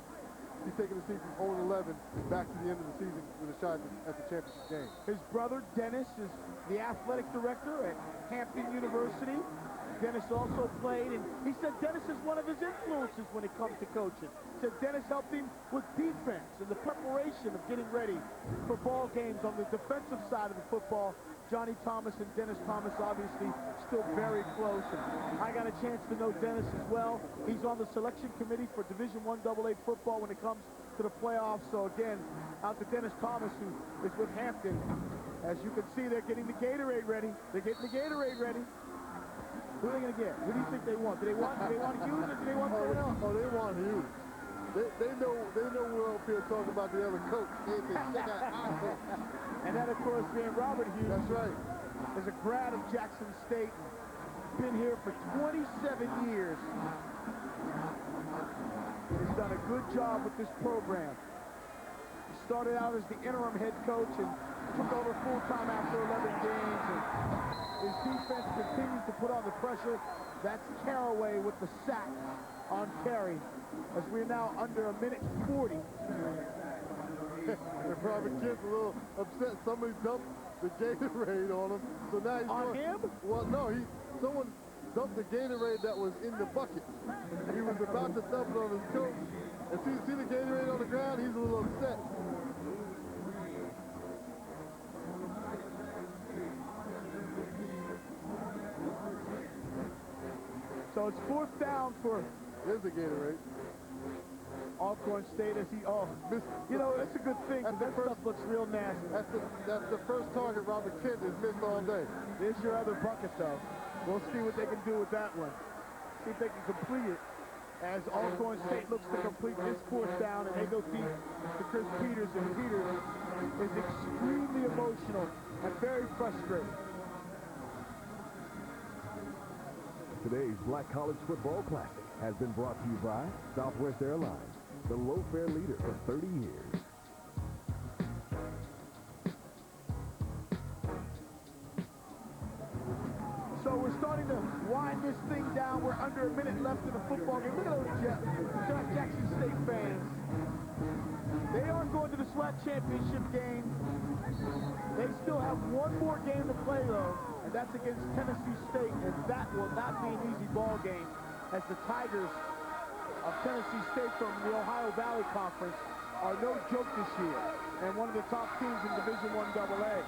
he's taking the team from 0-11 back to the end of the season with a shot at the championship game. His brother, Dennis, is the athletic director at Hampton University. Dennis also played, and he said Dennis is one of his influences when it comes to coaching. He said Dennis helped him with defense and the preparation of getting ready for ball games on the defensive side of the football. Johnny Thomas and Dennis Thomas obviously still very close, and I got a chance to know Dennis as well. He's on the selection committee for Division I AA football when it comes to the playoffs. So again, out to Dennis Thomas, who is with Hampton. As you can see, they're getting the Gatorade ready. They're getting the Gatorade ready. Who are they going to get? Who do you think they want? Do they want Hughes, or do they want someone else? Oh, they want Hughes. They know we're up here talking about the other coach. And that, of course, being Robert Hughes. That's right. Is a grad of Jackson State. Been here for 27 years. He's done a good job with this program. He started out as the interim head coach and took over full-time after 11 games. And his defense continues to put on the pressure. That's Caraway with the sack on carry, as we're now under 1:40. Robert Kent's a little upset. Somebody dumped the Gatorade on him. So now he's on him? Well, no, someone dumped the Gatorade that was in the bucket. He was about to dump it on his coat. And see the Gatorade on the ground? He's a little upset. So it's 4th down for... There's the Gatorade. Alcorn State as he, you know, that's a good thing, because that stuff looks real nasty. That's the first target Robert Kent has missed all day. There's your other bucket, though. We'll see what they can do with that one. See if they can complete it, as Alcorn State looks to complete this 4th down, and they go deep to Chris Peters, and Peters is extremely emotional and very frustrated. Today's Black College Football Classic has been brought to you by Southwest Airlines, the low-fare leader for 30 years. So we're starting to wind this thing down. We're under a minute left in the football game. Look at those Jackson State fans. They aren't going to the SWAC championship game. They still have one more game to play, though, and that's against Tennessee State, and that will not be an easy ball game, as the Tigers of Tennessee State from the Ohio Valley Conference are no joke this year, and one of the top teams in Division I AA.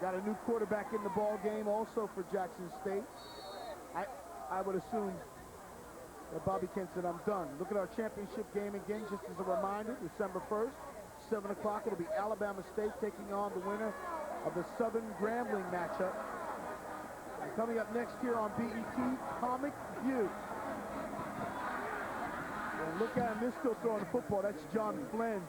Got a new quarterback in the ball game also for Jackson State. I would assume that Bobby Kent said, I'm done. Look at our championship game again, just as a reminder, December 1st, 7 o'clock. It'll be Alabama State taking on the winner of the Southern Grambling matchup. And coming up next here on BET, Comic View. And look at him, they're still throwing the football. That's John Flynn,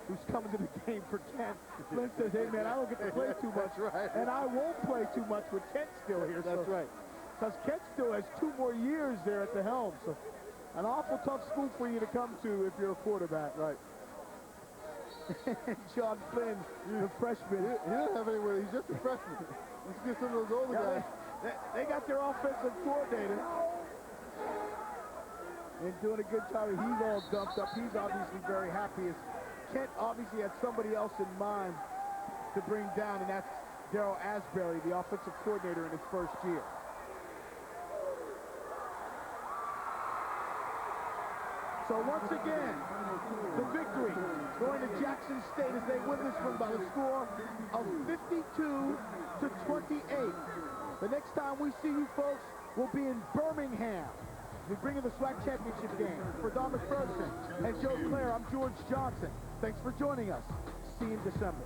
who's coming to the game for Kent. Flynn says, hey, man, I don't get to play too much. That's right. And I won't play too much with Kent still here. That's right. Because Kent still has 2 more years there at the helm. So an awful tough school for you to come to if you're a quarterback. Right. John Flynn, the freshman. He doesn't have anywhere. He's just a freshman. Let's get some of those older guys. They got their offensive coordinator. And doing a good job. He's all dumped up. He's obviously very happy. Kent obviously had somebody else in mind to bring down, and that's Darryl Asbury, the offensive coordinator in his first year. So once again, the victory going to Jackson State as they win this one by the score of 52-28. The next time we see you folks will be in Birmingham. We bring in the SWAC championship game. For Don McPherson and Joe Claire, I'm George Johnson. Thanks for joining us. See you in December.